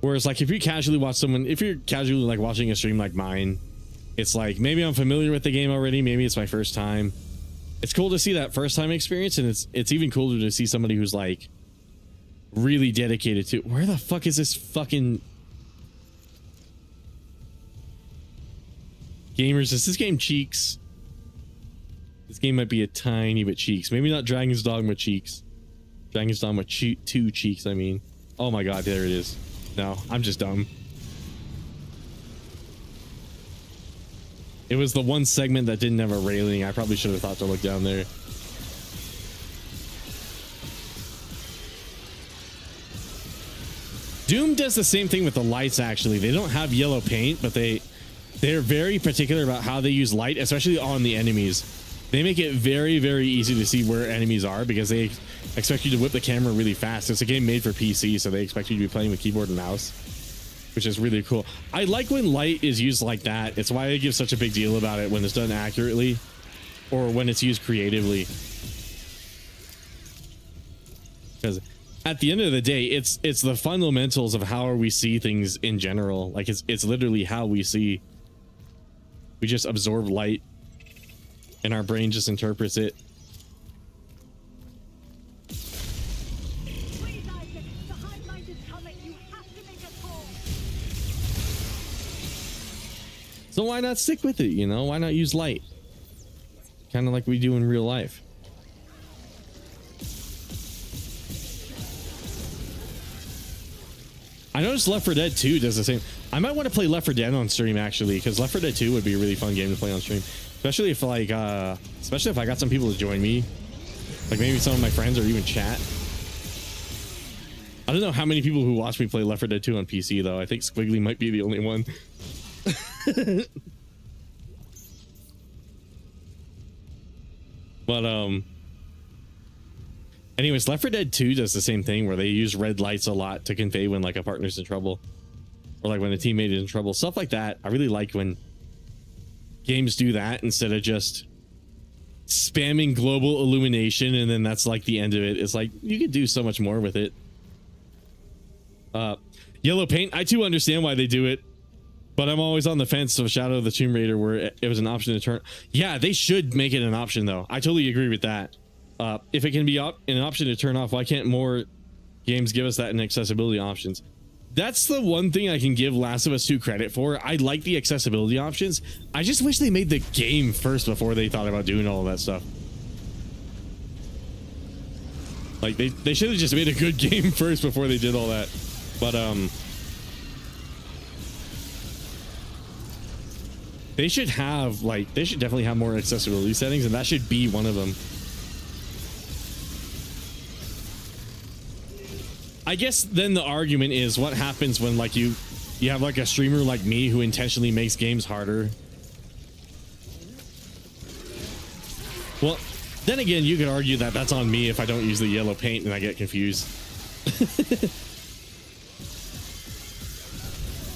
Whereas like if you're casually like watching a stream like mine, it's like maybe I'm familiar with the game already, maybe it's my first time, it's cool to see that first time experience, and it's even cooler to see somebody who's like really dedicated to. Where the fuck is this fucking gamers? Is this game cheeks? This game might be a tiny bit cheeks. Maybe not Dragon's Dogma cheeks. Dragon's Dogma 2 cheeks, I mean. Oh my god, there it is. No, I'm just dumb. It was the one segment that didn't have a railing. I probably should have thought to look down there. Doom does the same thing with the lights, actually. They don't have yellow paint, but they're very particular about how they use light, especially on the enemies. They make it very, very easy to see where enemies are because they expect you to whip the camera really fast. It's a game made for PC, so they expect you to be playing with keyboard and mouse, which is really cool. I like when light is used like that. It's why I give such a big deal about it when it's done accurately or when it's used creatively. Because at the end of the day, it's the fundamentals of how we see things in general. Like it's literally how we see. We just absorb light and our brain just interprets it. Please, Isaac, the hive mind is coming. You have to make us whole. So why not stick with it, you know? Why not use light? Kind of like we do in real life. I noticed Left 4 Dead 2 does the same. I might want to play Left 4 Dead on stream, actually, because Left 4 Dead 2 would be a really fun game to play on stream. Especially if like especially if I got some people to join me. Like maybe some of my friends or even chat. I don't know how many people who watch me play Left 4 Dead 2 on PC though. I think Squiggly might be the only one. But anyways, Left 4 Dead 2 does the same thing where they use red lights a lot to convey when like a partner's in trouble or like when a teammate is in trouble, stuff like that. I really like when games do that instead of just spamming global illumination and then that's like the end of it. It's like you could do so much more with it. Yellow paint, I too understand why they do it, but I'm always on the fence of Shadow of the Tomb Raider where it was an option to turn. Yeah, they should make it an option though. I totally agree with that. If it can be an option to turn off, why can't more games give us that in accessibility options? That's the one thing I can give Last of Us 2 credit for. I like the accessibility options. I just wish they made the game first before they thought about doing all of that stuff. Like they should have just made a good game first before they did all that. But they should have they should definitely have more accessibility settings, and that should be one of them. I guess then the argument is what happens when like you have like a streamer like me who intentionally makes games harder. Well, then again, you could argue that that's on me if I don't use the yellow paint and I get confused.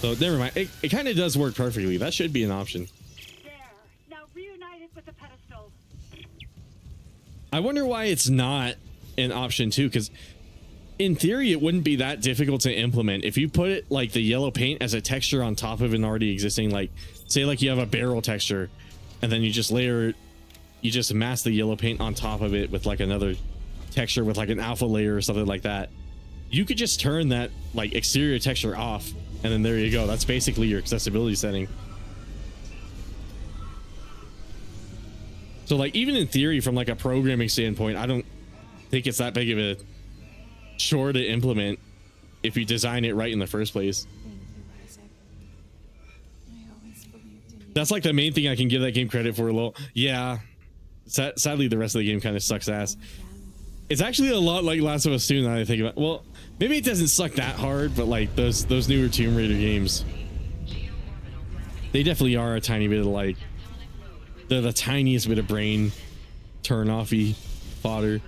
So never mind. It kind of does work perfectly. That should be an option. There. Now reunited with the pedestal. I wonder why it's not an option too, because in theory, it wouldn't be that difficult to implement. If you put it like the yellow paint as a texture on top of an already existing, like say like you have a barrel texture and then you just mask the yellow paint on top of it with like another texture with like an alpha layer or something like that. You could just turn that like exterior texture off and then there you go. That's basically your accessibility setting. So like even in theory, from like a programming standpoint, I don't think it's that big of a chore to implement if you design it right in the first place. Thank you, Isaac. I always believed in you. That's like the main thing I can give that game credit for. Yeah, sadly the rest of the game kind of sucks ass. It's actually a lot like Last of Us 2 now that I think about it. Well, maybe it doesn't suck that hard, but like those newer Tomb Raider games, they definitely are a tiny bit of like the tiniest bit of brain turn offy fodder.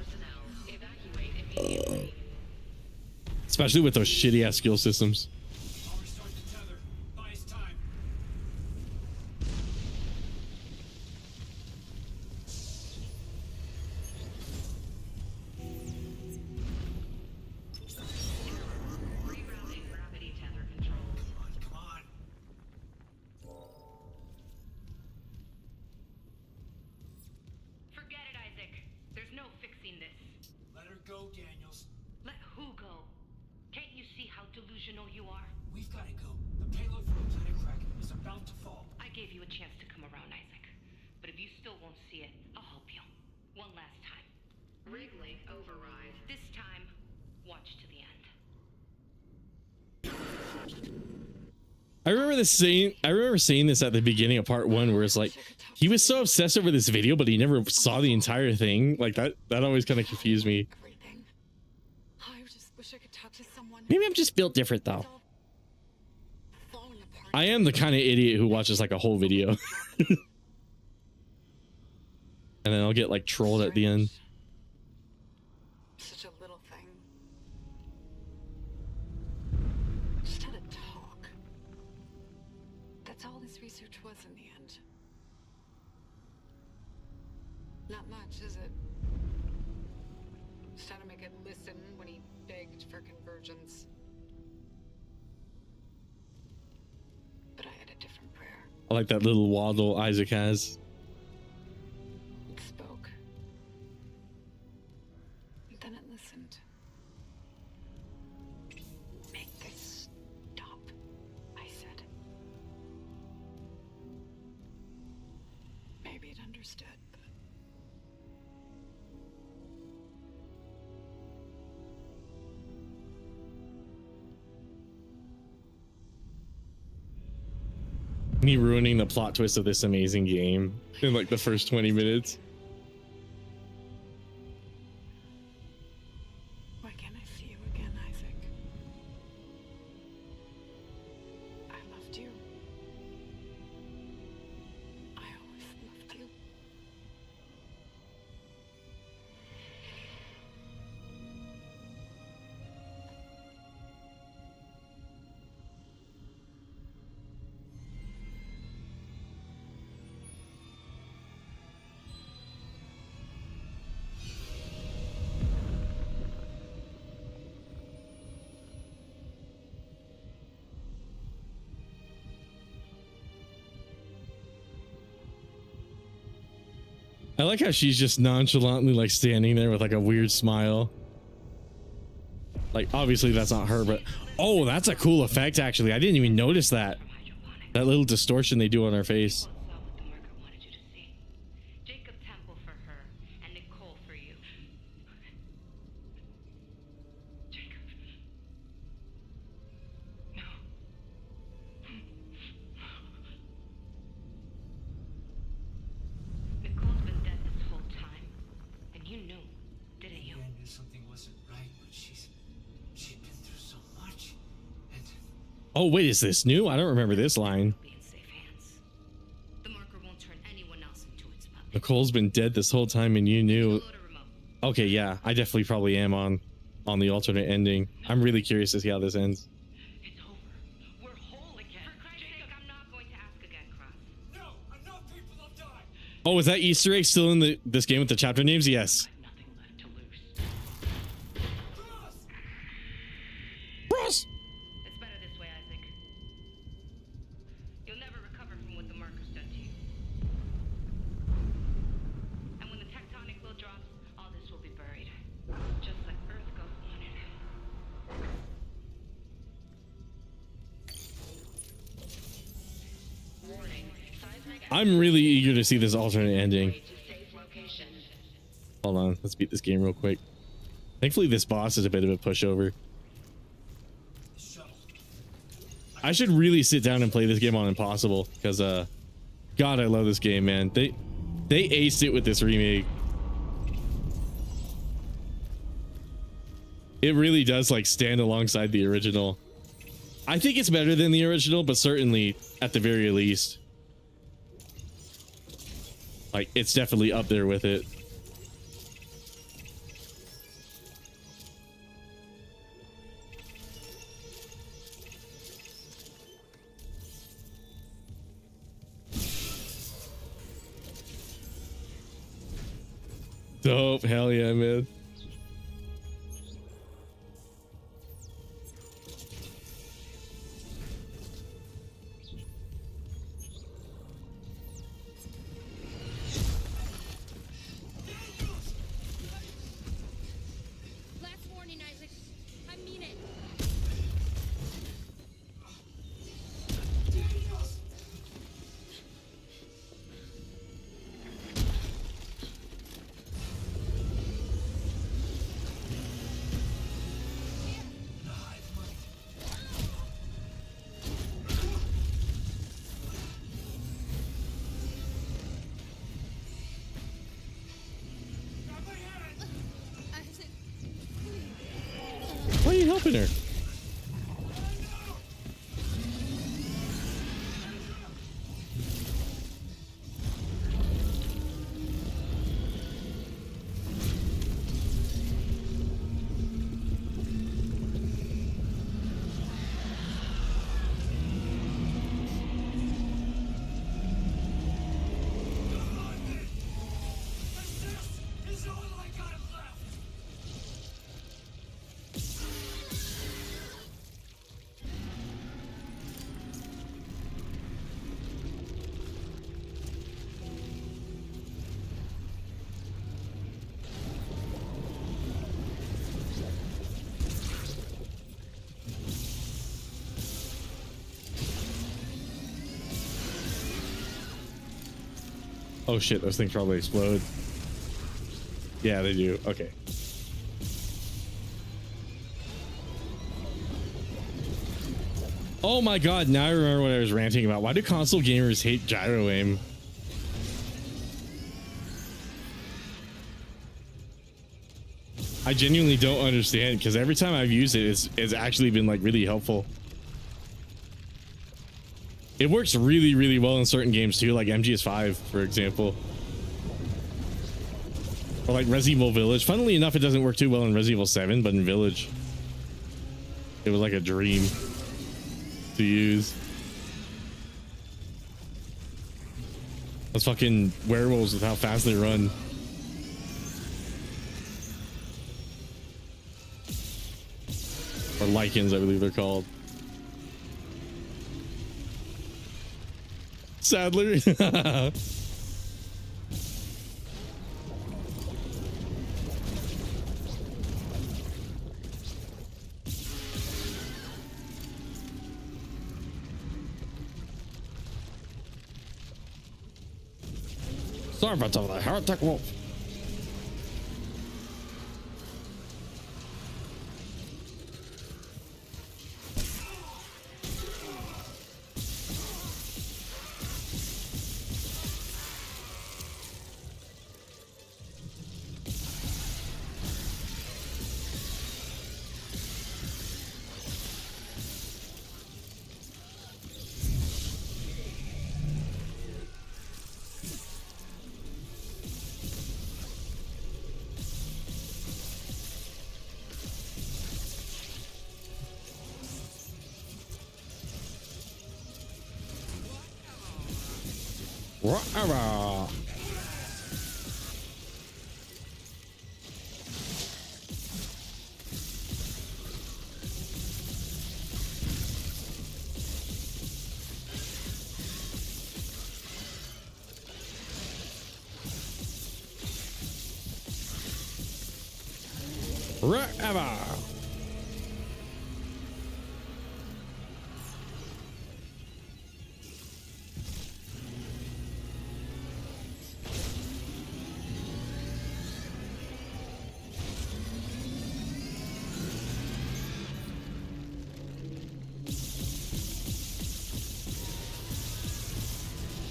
Especially with those shitty ass skill systems. I'll restart the tether. Buy us time. Rerouting gravity tether controls. Come on. Forget it, delusional you are? We've got to go. The payload for the planet Kraken is about to fall. I gave you a chance to come around, Isaac. But if you still won't see it, I'll help you. One last time. Wrigley override. This time, watch to the end. I remember saying this at the beginning of part 1, where it's like he was so obsessed over this video, but he never saw the entire thing. Like that always kind of confused me. Everything. I just wish I could talk to someone. Maybe I'm just built different though. Falling apart. I am the kind of idiot who watches like a whole video. And then I'll get like trolled at the end. Such a little thing. Just had a talk. That's all this research was in the end. Not much, is it? Just had to make it listen when he begged for convergence. But I had a different prayer. I like that little waddle Isaac has. It spoke. And then it listened. Make this stop, I said. Maybe it understood, but Me ruining the plot twist of this amazing game in like the first 20 minutes. why can't I see you again, Isaac? I loved you. I always loved you. I like how she's just nonchalantly like standing there with like a weird smile. Like obviously that's not her, but oh, that's a cool effect actually. I didn't even notice that. That little distortion they do on her face. Jacob Temple for her, and Nicole for you. Jacob. No. Nicole's been dead this whole time, and you knew, didn't you? I knew something wasn't right, but she'd been through so much. And Oh wait, is this new? I don't remember this line. Be in safe hands. The marker won't turn anyone else into its puppet. Nicole's been dead this whole time and you knew. Load a remote. Okay, yeah, I definitely probably am on the alternate ending. I'm really curious to see how this ends. It's over. We're whole again. For Christ's sake, I'm not going to ask again, Cross. no, enough people have died. Oh, is that Easter egg still in this game with the chapter names? Yes. Nothing left to lose. Ross! It's better this way, Isaac. You'll never recover from what the marker's done to you. And when the tectonic will drops, all this will be buried. Just like Earth God wanted. Warning. Seismic I'm really eager to see this alternate ending. to safe location. Hold on, let's beat this game real quick. Thankfully this boss is a bit of a pushover. The shuttle. I should really sit down and play this game on Impossible because God, I love this game, man. They aced it with this remake. It really does like stand alongside the original. I think it's better than the original, but certainly at the very least, like it's definitely up there with it. Dope, hell yeah, man. Last warning, Isaac. I mean it. you helping her? Oh shit, those things probably explode. Yeah, they do. Okay. Oh my god, now I remember what I was ranting about. Why do console gamers hate gyro aim? I genuinely don't understand, because every time I've used it, it's actually been like really helpful. It works really, really well in certain games too, like MGS5, for example. Or like Resident Evil Village. Funnily enough, it doesn't work too well in Resident Evil 7, but in Village, it was like a dream to use. Those fucking werewolves with how fast they run. Or lichens, I believe they're called. Sadler. Servant of the heretic wolf. Whatever. Whatever.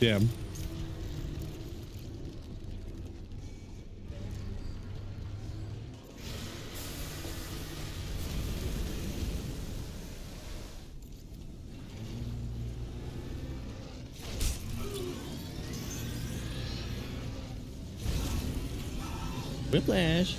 Yeah. Whiplash.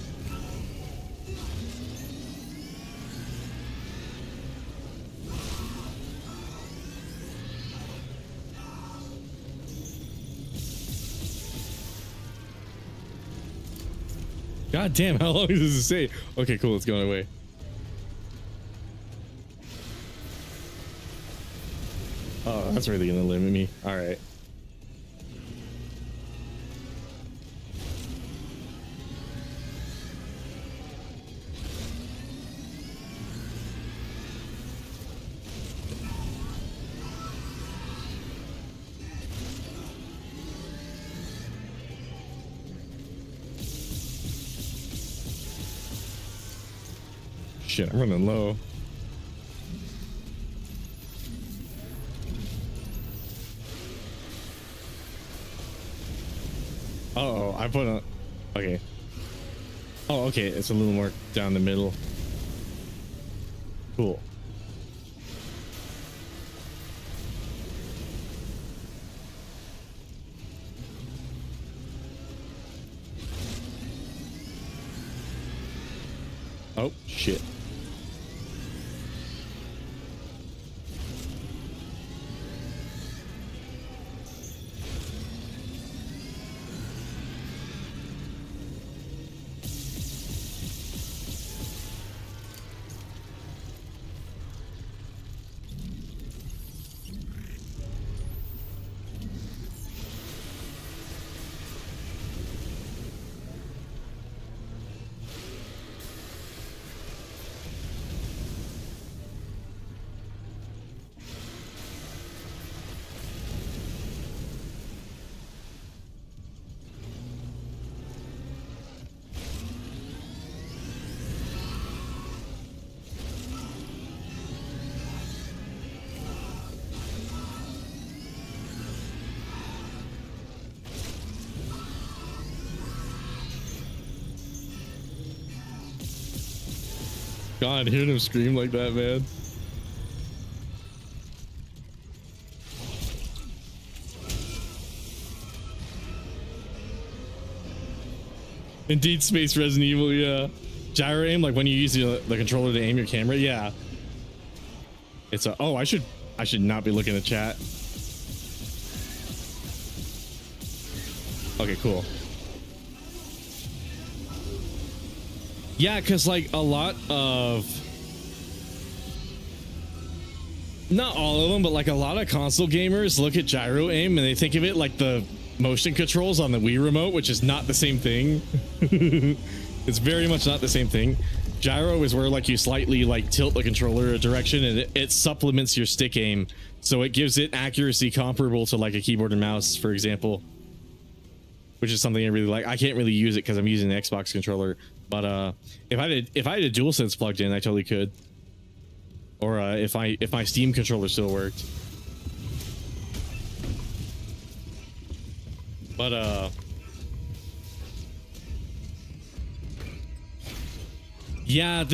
God damn, how long does this say? Okay, cool, it's going away. Oh, that's really gonna limit me. All right. Shit, I'm running low. Uh-oh, I put on... Okay. Oh, okay, it's a little more down the middle. Cool. Oh, shit. God, hearing him scream like that, man. Indeed, Space Resident Evil, yeah. Gyro aim, like when you use the controller to aim your camera, yeah. It's a, oh, I should not be looking at chat. Okay, cool. Yeah, because like a lot of, not all of them, but like a lot of console gamers look at gyro aim and they think of it like the motion controls on the Wii remote, which is not the same thing. It's very much not the same thing. Gyro is where like you slightly like tilt the controller a direction and it supplements your stick aim, so it gives it accuracy comparable to like a keyboard and mouse, for example, which is something I really like. I can't really use it because I'm using the Xbox controller, but if I had a DualSense plugged in, I totally could. Or if my Steam controller still worked. But yeah,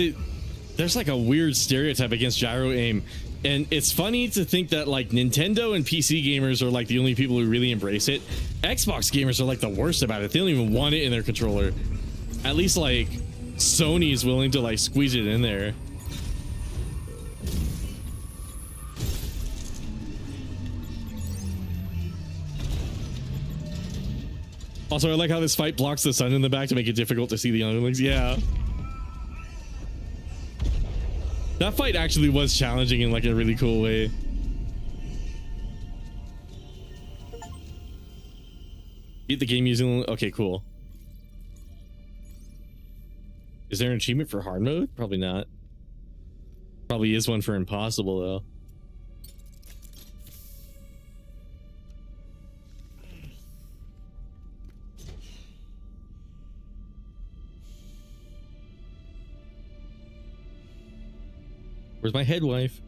there's like a weird stereotype against gyro aim, and it's funny to think that like Nintendo and PC gamers are like the only people who really embrace it. Xbox gamers are like the worst about it. They don't even want it in their controller. At least like Sony's willing to like squeeze it in there. Also, I like how this fight blocks the sun in the back to make it difficult to see the underlings. Yeah. That fight actually was challenging in like a really cool way. Beat the game using... Okay, cool. Is there an achievement for hard mode? Probably not. Probably is one for impossible though. Where's my head wife?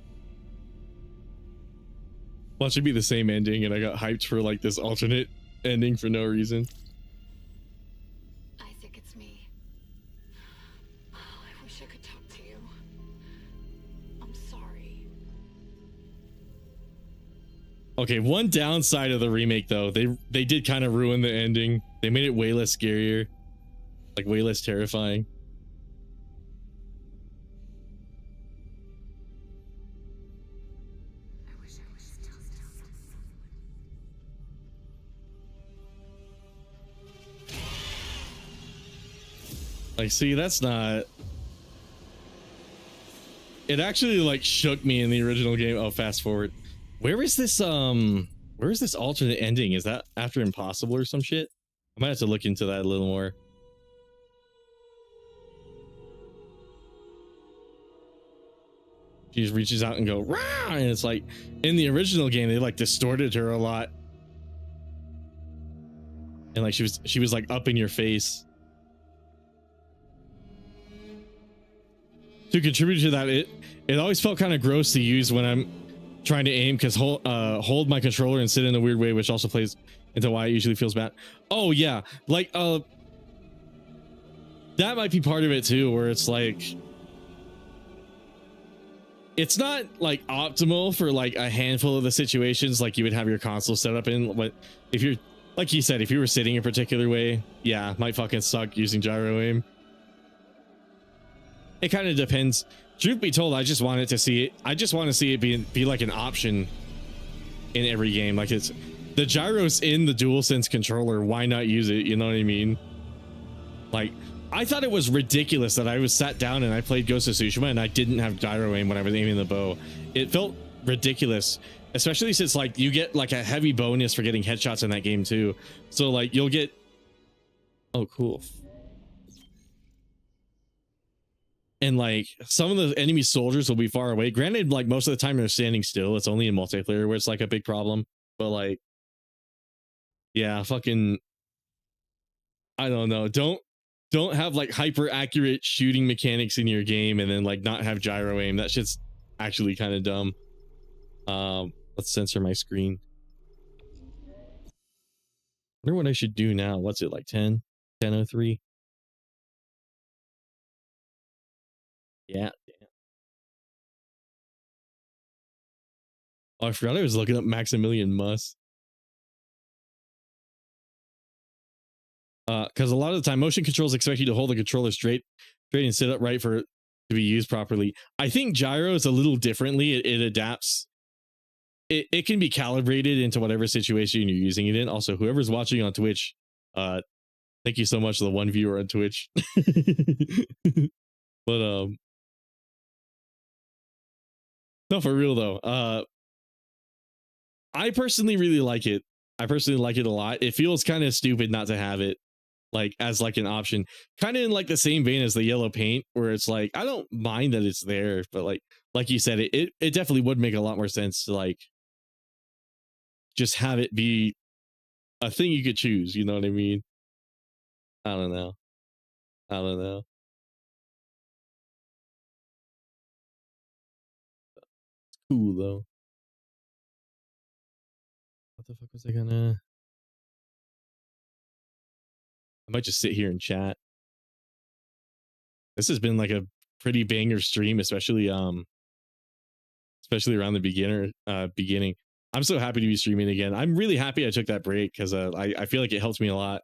Well, it should be the same ending, and I got hyped for like this alternate ending for no reason. Isaac, it's me. Oh, I wish I could talk to you. I'm sorry. Okay, one downside of the remake though, they did kind of ruin the ending. They made it way less scarier, like way less terrifying. Like, see, that's not... It actually, like, shook me in the original game. Oh, fast forward. Where is this alternate ending? Is that after Impossible or some shit? I might have to look into that a little more. She just reaches out and go, rah! And it's like, in the original game, they, like, distorted her a lot. And, like, she was like, up in your face. To contribute to that, it always felt kind of gross to use when I'm trying to aim, because hold my controller and sit in a weird way, which also plays into why it usually feels bad. Oh yeah, like that might be part of it too, where it's like it's not like optimal for like a handful of the situations like you would have your console set up in. But if you're, like you said, if you were sitting a particular way, yeah, might fucking suck using gyro aim. It kind of depends. Truth be told, I just wanted to see it. I just want to see it be like an option in every game. Like, it's the gyros in the DualSense controller. Why not use it? You know what I mean? Like, I thought it was ridiculous that I was sat down and I played Ghost of Tsushima and I didn't have gyro aim when I was aiming the bow. It felt ridiculous, especially since like you get like a heavy bonus for getting headshots in that game too. So like you'll get, oh cool. And like some of the enemy soldiers will be far away. Granted, like most of the time they're standing still. It's only in multiplayer where it's like a big problem. But like, yeah, fucking, I don't know. Don't have like hyper accurate shooting mechanics in your game and then like not have gyro aim. That shit's actually kind of dumb. Let's censor my screen. Wonder what I should do now. What's it like 10:03? Yeah. Damn. Oh, I forgot I was looking up Maximilian Muss. Because a lot of the time motion controls expect you to hold the controller straight and sit upright for it to be used properly. I think gyro is a little differently. It adapts. It can be calibrated into whatever situation you're using it in. Also, whoever's watching on Twitch, thank you so much to the one viewer on Twitch. But no, for real though. I personally really like it. I personally like it a lot. It feels kind of stupid not to have it like as like an option, kind of in like the same vein as the yellow paint, where it's like I don't mind that it's there, but like you said, it definitely would make a lot more sense to like just have it be a thing you could choose. You know what I mean? I don't know. Cool though. What the fuck was I gonna? I might just sit here and chat. This has been like a pretty banger stream, especially around the beginning. I'm so happy to be streaming again. I'm really happy I took that break because I feel like it helps me a lot.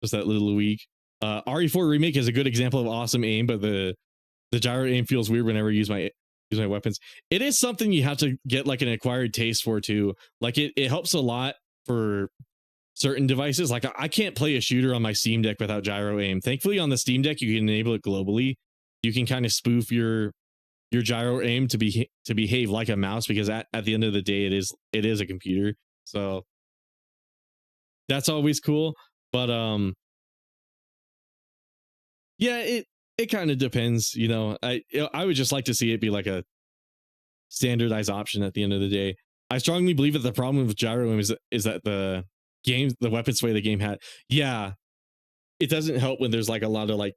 Just that little week. RE4 Remake is a good example of awesome aim, but the gyro aim feels weird whenever I use my weapons. It is something you have to get like an acquired taste for too. Like it helps a lot for certain devices. Like I can't play a shooter on my Steam Deck without gyro aim. Thankfully on the Steam Deck you can enable it globally. You can kind of spoof your gyro aim to behave like a mouse, because at the end of the day it is a computer. So that's always cool. But yeah, it kind of depends, you know. I would just like to see it be like a standardized option at the end of the day. I strongly believe that the problem with gyro aim is that the weapon sway the game had. Yeah, it doesn't help when there's like a lot of like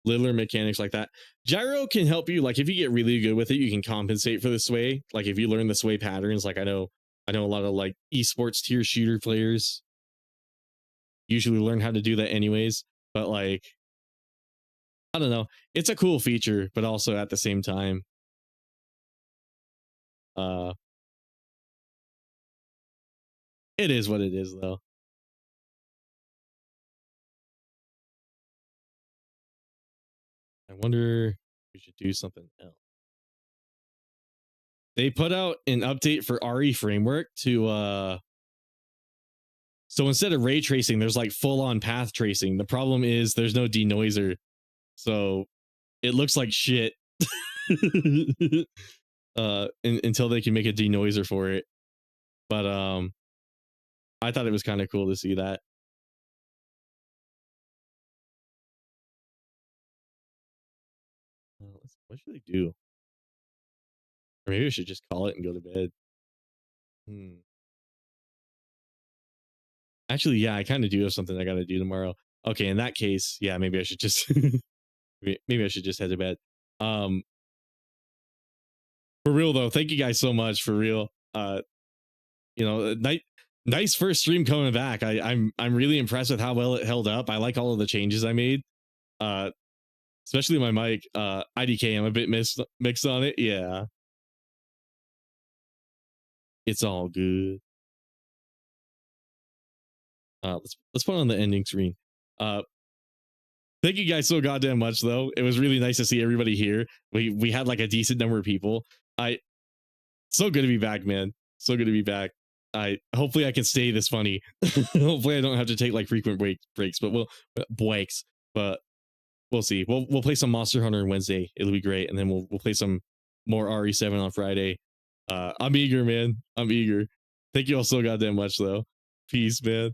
littler mechanics like that. Gyro can help you, like if you get really good with it, you can compensate for the sway. Like if you learn the sway patterns, like I know a lot of like esports tier shooter players usually learn how to do that anyways. But like, I don't know, it's a cool feature, but also at the same time, it is what it is though. I wonder if we should do something else. They put out an update for RE framework to so instead of ray tracing, there's like full-on path tracing. The problem is there's no denoiser, so it looks like shit until they can make a denoiser for it. But I thought it was kind of cool to see that. What should I do? Or maybe I should just call it and go to bed. Actually, yeah, I kind of do have something I got to do tomorrow. Okay, in that case, yeah, maybe I should just maybe I should just head to bed. For real though, thank you guys so much, for real. You know, nice first stream coming back. I'm really impressed with how well it held up. I like all of the changes I made. So especially my mic. IDK, I'm a bit mixed on it. Yeah, it's all good. Let's put on the ending screen. Thank you guys so goddamn much, though. It was really nice to see everybody here. We had like a decent number of people. So good to be back, man. So good to be back. Hopefully I can stay this funny. Hopefully I don't have to take like frequent breaks, but we'll see. We'll play some Monster Hunter on Wednesday. It'll be great, and then we'll play some more RE7 on Friday. I'm eager, man. I'm eager. Thank you all so goddamn much, though. Peace, man.